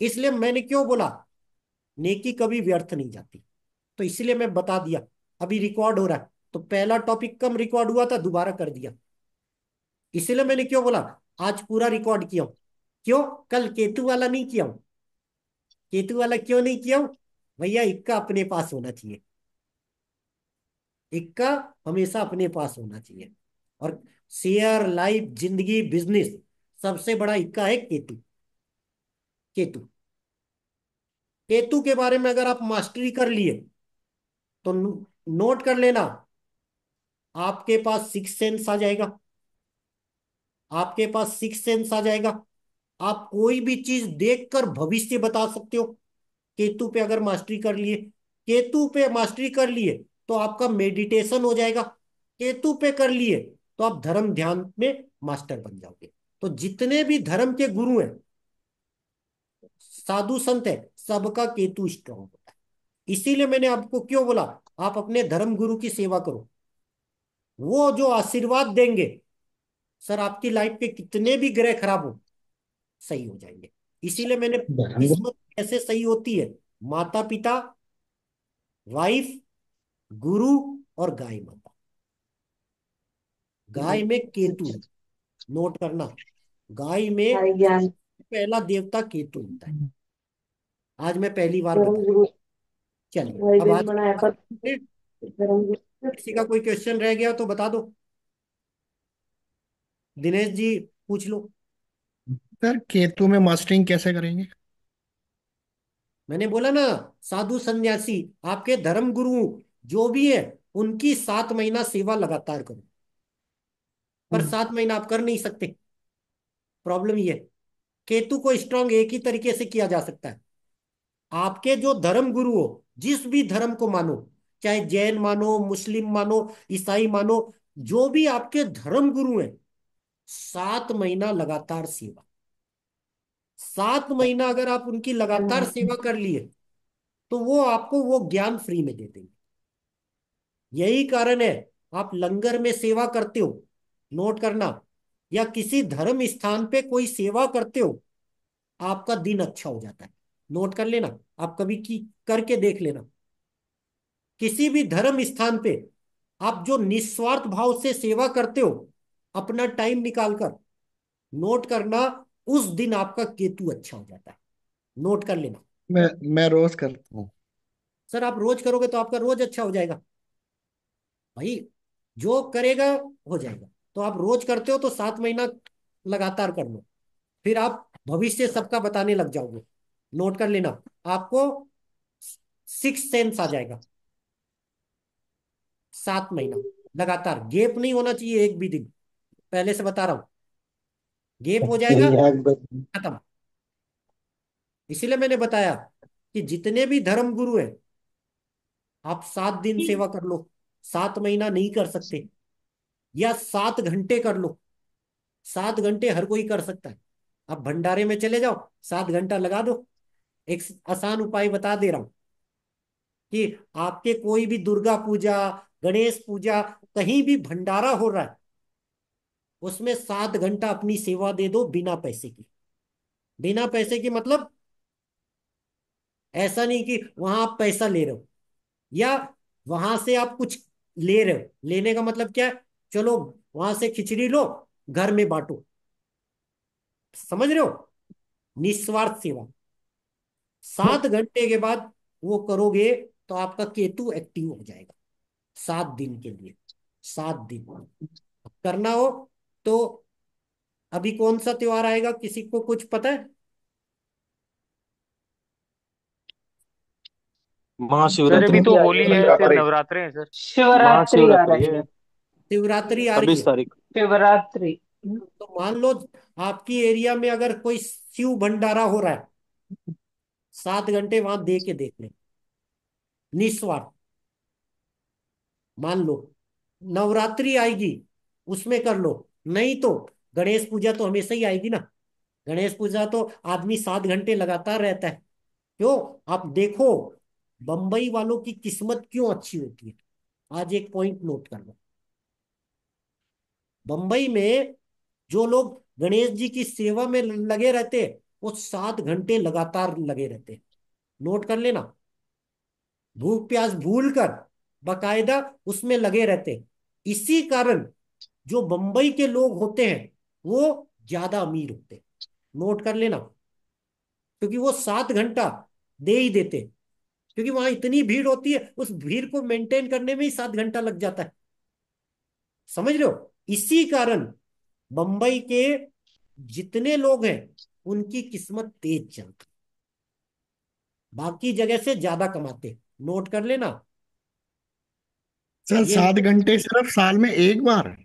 इसलिए मैंने क्यों बोला, नेकी कभी व्यर्थ नहीं जाती। तो इसलिए मैं बता दिया। अभी रिकॉर्ड हो रहा है, तो पहला टॉपिक कम रिकॉर्ड हुआ था, दोबारा कर दिया। इसलिए मैंने क्यों बोला आज पूरा रिकॉर्ड किया हूं। क्यों? कल केतु वाला नहीं किया हूं। केतु वाला क्यों नहीं किया हूं? भैया इक्का अपने पास होना चाहिए। इक्का हमेशा अपने पास होना चाहिए। और शेयर, लाइफ, जिंदगी, बिजनेस, सबसे बड़ा इक्का है केतु। केतु। केतु के बारे में अगर आप मास्टरी कर लिए तो नोट कर लेना, आपके पास सिक्स सेंस आ जाएगा। आपके पास सिक्स सेंस आ जाएगा। आप कोई भी चीज देखकर भविष्य बता सकते हो। केतु पे अगर मास्टरी कर लिए, केतु पे मास्टरी कर लिए तो आपका मेडिटेशन हो जाएगा। केतु पे कर लिए तो आप धर्म ध्यान में मास्टर बन जाओगे। तो जितने भी धर्म के गुरु हैं, साधु संत है, सबका केतु स्ट्रांग होता है। इसीलिए मैंने आपको क्यों बोला, आप अपने धर्म गुरु की सेवा करो। वो जो आशीर्वाद देंगे, सर आपकी लाइफ के कितने भी ग्रह खराब हो, सही हो जाएंगे। इसीलिए मैंने, धर्मगुरु। किस्मत कैसे सही होती है? माता पिता, वाइफ, गुरु और गाय माता। गाय में केतु है, नोट करना। गाय में भाई ज्ञान पहला देवता केतु होता है। आज मैं पहली बार धर्म बताया। गुरु चलिए भाई अब दिन आज बनाया पर धर्म किसी का कोई क्वेश्चन रह गया तो बता दो। दिनेश जी पूछ लो। सर केतु में मास्टरिंग कैसे करेंगे? मैंने बोला ना, साधु सन्यासी, आपके धर्म गुरु जो भी है, उनकी 7 महीना सेवा लगातार करो। पर 7 महीना आप कर नहीं सकते। प्रॉब्लम ये है, केतु को स्ट्रांग एक ही तरीके से किया जा सकता है। आपके जो धर्म गुरु हो, जिस भी धर्म को मानो, चाहे जैन मानो, मुस्लिम मानो, ईसाई मानो, जो भी आपके धर्म गुरु हैं, 7 महीना लगातार सेवा। 7 महीना अगर आप उनकी लगातार सेवा कर लिए तो वो आपको वो ज्ञान फ्री में दे देंगे। यही कारण है, आप लंगर में सेवा करते हो, नोट करना, या किसी धर्म स्थान पे कोई सेवा करते हो, आपका दिन अच्छा हो जाता है। नोट कर लेना, आप कभी की करके देख लेना। किसी भी धर्म स्थान पे आप जो निस्वार्थ भाव से सेवा करते हो, अपना टाइम निकालकर, नोट करना, उस दिन आपका केतु अच्छा हो जाता है। नोट कर लेना। मैं रोज करता हूँ। सर आप रोज करोगे तो आपका रोज अच्छा हो जाएगा। भाई जो करेगा हो जाएगा। तो आप रोज करते हो तो 7 महीना लगातार कर लो, फिर आप भविष्य सबका बताने लग जाओगे। नोट कर लेना, आपको सिक्स सेंस आ जाएगा। 7 महीना लगातार, गेप नहीं होना चाहिए एक भी दिन। पहले से बता रहा हूं, गेप हो जाएगा, यही है। खत्म। इसीलिए मैंने बताया कि जितने भी धर्म गुरु हैं, आप 7 दिन सेवा कर लो। 7 महीना नहीं कर सकते, या 7 घंटे कर लो। 7 घंटे हर कोई कर सकता है। आप भंडारे में चले जाओ, 7 घंटा लगा दो। एक आसान उपाय बता दे रहा हूं कि आपके कोई भी दुर्गा पूजा, गणेश पूजा, कहीं भी भंडारा हो रहा है, उसमें 7 घंटा अपनी सेवा दे दो बिना पैसे की। बिना पैसे की मतलब ऐसा नहीं कि वहां आप पैसा ले रहे हो, या वहां से आप कुछ ले रहे हो। लेने का मतलब क्या है? चलो वहां से खिचड़ी लो, घर में बांटो। समझ रहे हो? निस्वार्थ सेवा। 7 घंटे के बाद वो करोगे तो आपका केतु एक्टिव हो जाएगा, 7 दिन के लिए। 7 दिन करना हो तो। अभी कौन सा त्योहार आएगा, किसी को कुछ पता है? सर अभी महाशिवरात्रि। तो होली है, फिर शिवरात्रि। नवरात्रे हैं सर। शिवरात्रि आ महाशिवरात्रि रही है है। शिवरात्रि आ रही 26 है। तारीख शिवरात्रि। तो मान लो आपकी एरिया में अगर कोई शिव भंडारा हो रहा है, 7 घंटे वहां दे के देख ले, निस्वार्थ। मान लो नवरात्रि आएगी, उसमें कर लो। नहीं तो गणेश पूजा तो हमेशा ही आएगी ना। गणेश पूजा तो आदमी 7 घंटे लगातार रहता है। क्यों? आप देखो, बंबई वालों की किस्मत क्यों अच्छी होती है। आज एक पॉइंट नोट कर लो, बंबई में जो लोग गणेश जी की सेवा में लगे रहते हैं, वो 7 घंटे लगातार लगे रहते हैं। नोट कर लेना, भूख प्यास भूल कर बकायदा उसमें लगे रहते हैं। इसी कारण जो बंबई के लोग होते हैं वो ज्यादा अमीर होते हैं। नोट कर लेना, क्योंकि वो 7 घंटा दे ही देते हैं। क्योंकि वहां इतनी भीड़ होती है, उस भीड़ को मेंटेन करने में ही 7 घंटा लग जाता है। समझ रहे हो? इसी कारण बंबई के जितने लोग हैं उनकी किस्मत तेज चलती, बाकी जगह से ज्यादा कमाते। नोट कर लेना सर ये। 7 घंटे सिर्फ साल में एक बार?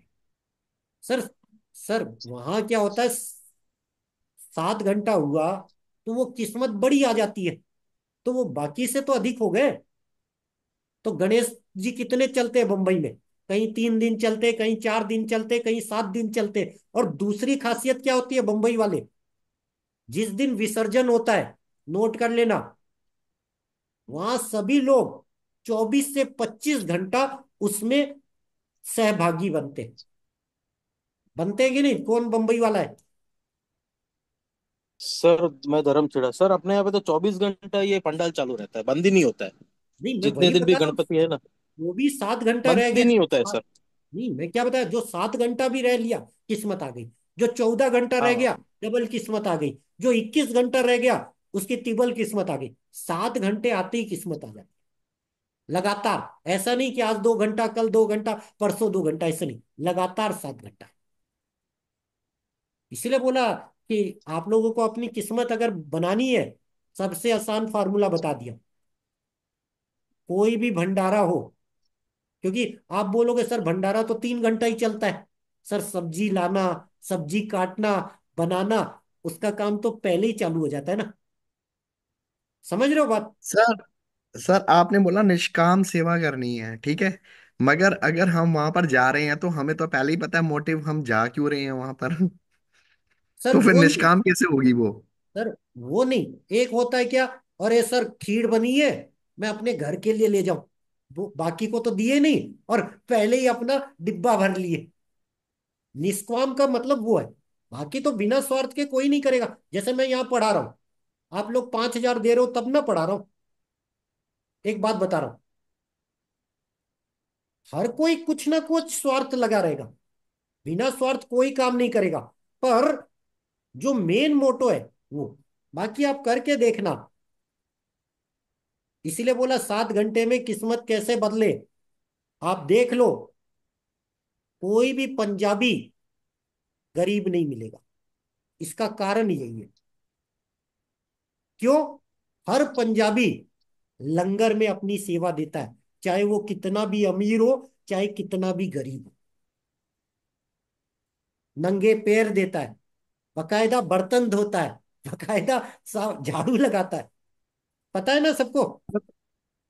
सर, सर वहां क्या होता है, 7 घंटा हुआ तो वो किस्मत बड़ी आ जाती है, तो वो बाकी से तो अधिक हो गए। तो गणेश जी कितने चलते हैं बंबई में? कहीं 3 दिन चलते, कहीं 4 दिन चलते, कहीं 7 दिन चलते। और दूसरी खासियत क्या होती है बंबई वाले, जिस दिन विसर्जन होता है, नोट कर लेना, वहां सभी लोग 24 से 25 घंटा उसमें सहभागी बनते। बनते हैं कि नहीं? कौन बंबई वाला है? सर मैं धर्मछिड़ा सर, अपने यहाँ पे तो 24 घंटा ये पंडाल चालू रहता है, बंद ही नहीं होता है। नहीं, मैं जितने वही दिन भी बता रहा हूँ, गणपति है ना, वो भी 7 घंटा बंद रह ही गया। नहीं होता है सर। नहीं, मैं क्या बताया, जो 7 घंटा भी रह लिया किस्मत आ गई। जो 14 घंटा रह हाँ। गया डबल किस्मत आ गई। जो 21 घंटा रह गया उसकी तिबल किस्मत आ गई। 7 घंटे आते ही किस्मत आ जाती है लगातार। ऐसा नहीं कि आज 2 घंटा, कल 2 घंटा, परसों 2 घंटा, ऐसा नहीं, लगातार 7 घंटा। इसीलिए बोला कि आप लोगों को अपनी किस्मत अगर बनानी है, सबसे आसान फार्मूला बता दिया। कोई भी भंडारा हो, क्योंकि आप बोलोगे सर भंडारा तो 3 घंटा ही चलता है। सर सब्जी लाना, सब्जी काटना, बनाना, उसका काम तो पहले ही चालू हो जाता है ना। समझ रहे हो बात? सर सर आपने बोला निष्काम सेवा करनी है, ठीक है। मगर अगर हम वहां पर जा रहे हैं तो हमें तो पहले ही पता है मोटिव, हम जा क्यों रहे हैं वहां पर। सर तो फिर वो नहीं, निष्काम कैसे होगी वो? सर वो नहीं। एक होता है क्या, अरे सर खीर बनी है, मैं अपने घर के लिए ले जाऊं, वो बाकी को तो दिए नहीं, और पहले ही अपना डिब्बा भर लिए। निष्काम का मतलब वो है। बाकी तो बिना स्वार्थ के कोई नहीं करेगा। जैसे मैं यहाँ पढ़ा रहा हूँ, आप लोग 5,000 दे रहे हो तब ना पढ़ा रहा हूँ। एक बात बता रहा हूँ, हर कोई कुछ ना कुछ स्वार्थ लगा रहेगा, बिना स्वार्थ कोई काम नहीं करेगा। पर जो मेन मोटो है वो, बाकी आप करके देखना। इसीलिए बोला 7 घंटे में किस्मत कैसे बदले। आप देख लो, कोई भी पंजाबी गरीब नहीं मिलेगा। इसका कारण यही है। क्यों? हर पंजाबी लंगर में अपनी सेवा देता है, चाहे वो कितना भी अमीर हो, चाहे कितना भी गरीब हो। नंगे पैर देता है, बकायदा बर्तन धोता है, बकायदा झाड़ू लगाता है। पता है ना सबको?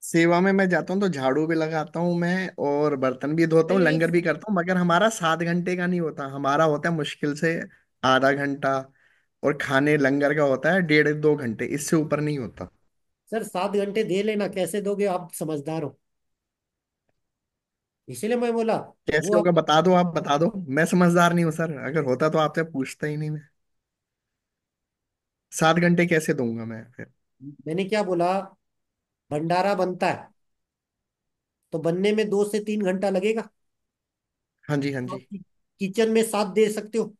सेवा में मैं जाता हूँ तो झाड़ू भी लगाता हूँ मैं, और बर्तन भी धोता हूँ, नहीं, लंगर भी करता हूँ। मगर हमारा 7 घंटे का नहीं होता, हमारा होता है मुश्किल से आधा घंटा। और खाने लंगर का होता है 1.5 2 घंटे, इससे ऊपर नहीं होता। सर 7 घंटे दे लेना, कैसे दोगे? आप समझदार हो, इसीलिए मैं बोला। वो कैसे आप, होगा बता दो, आप बता दो। मैं समझदार नहीं हूँ सर, अगर होता तो आपसे पूछता ही नहीं मैं। 7 घंटे कैसे दूंगा मैं फिर? मैंने क्या बोला, भंडारा बनता है तो बनने में 2 से 3 घंटा लगेगा। हाँ जी, हाँ आप जी। किचन में साथ दे सकते हो।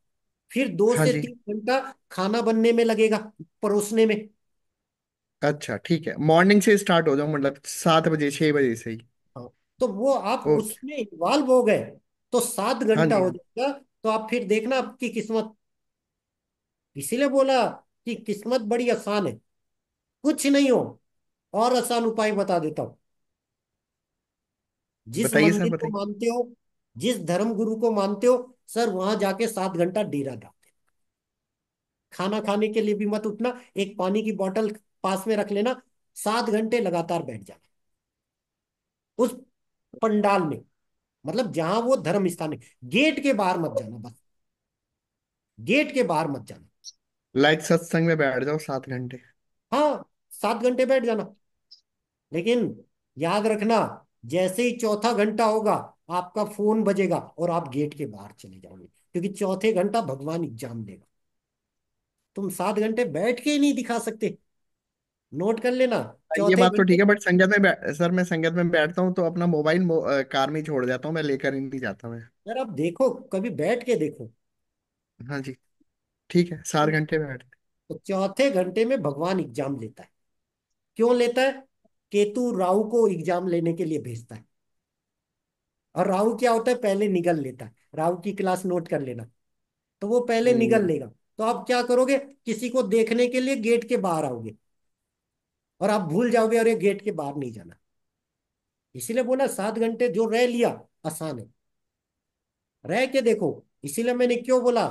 फिर दो हाँ से जी। तीन घंटा खाना बनने में लगेगा, परोसने में। अच्छा ठीक है, मॉर्निंग से स्टार्ट हो जाओ, मतलब 7 बजे 6 बजे से ही। हाँ, तो वो आप ओके। उसमें इन्वॉल्व हो गए तो सात हाँ घंटा जी, हो हाँ। जाएगा। तो आप फिर देखना आपकी किस्मत। इसीलिए बोला कि किस्मत बड़ी आसान है, कुछ नहीं हो। और आसान उपाय बता देता हूँ। जिस बताइए सर, मंदिर को बताइए। मानते हो, जिस धर्म गुरु को मानते हो, सर वहां जाके 7 घंटा डेरा डाल देना। खाना खाने के लिए भी मत उठना, एक पानी की बोतल पास में रख लेना, 7 घंटे लगातार बैठ जाना उस पंडाल में, मतलब जहां वो धर्म स्थान है। गेट के बाहर मत जाना, बस गेट के बाहर मत जाना। लाइक सत्संग में बैठ जाओ 7 घंटे। हाँ, 7 घंटे बैठ जाना, लेकिन याद रखना, जैसे ही चौथा घंटा होगा आपका फोन बजेगा और आप गेट के बाहर चले जाओगे, क्योंकि चौथे घंटा भगवान एग्जाम लेगा। तुम 7 घंटे बैठ के ही नहीं दिखा सकते, नोट कर लेना। ये चौथे बात तो ठीक घंटे, है, बट सर मैं संगत में बैठता हूँ तो अपना मोबाइल कार में ही छोड़ जाता हूँ, मैं लेकर ही नहीं जाता मैं। यार आप देखो, कभी बैठ के देखो। हाँ जी, ठीक है, 7 घंटे बैठ। तो चौथे घंटे में भगवान एग्जाम लेता है। क्यों लेता है? केतु राहु को एग्जाम लेने के लिए भेजता है। और राहु क्या होता है, पहले निगल लेता है। राहु की क्लास नोट कर लेना। तो वो पहले निगल हम्म। लेगा, तो आप क्या करोगे, किसी को देखने के लिए गेट के बाहर आओगे, और आप भूल जाओगे अरे गेट के बाहर नहीं जाना। इसीलिए बोला 7 घंटे जो रह लिया आसान है, रह के देखो। इसीलिए मैंने क्यों बोला,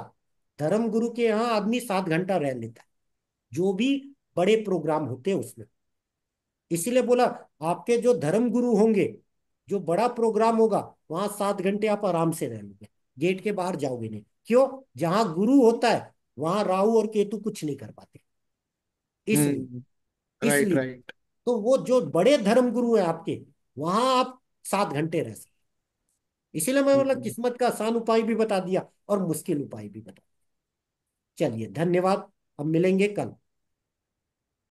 धर्म गुरु के यहाँ आदमी 7 घंटा रह लेता है, जो भी बड़े प्रोग्राम होते हैं उसमें। इसीलिए बोला, आपके जो धर्म गुरु होंगे, जो बड़ा प्रोग्राम होगा, वहां 7 घंटे आप आराम से रह लोगे, गेट के बाहर जाओगे नहीं। क्यों? जहां गुरु होता है वहां राहु और केतु कुछ नहीं कर पाते, इसलिए। हम्म। राइट इसलिए राइट। तो वो जो बड़े धर्म गुरु हैं आपके, वहां आप 7 घंटे रह सकते। इसीलिए मैं मतलब हम्म। किस्मत का आसान उपाय भी बता दिया और मुश्किल उपाय भी बता दिया। चलिए धन्यवाद, अब मिलेंगे कल।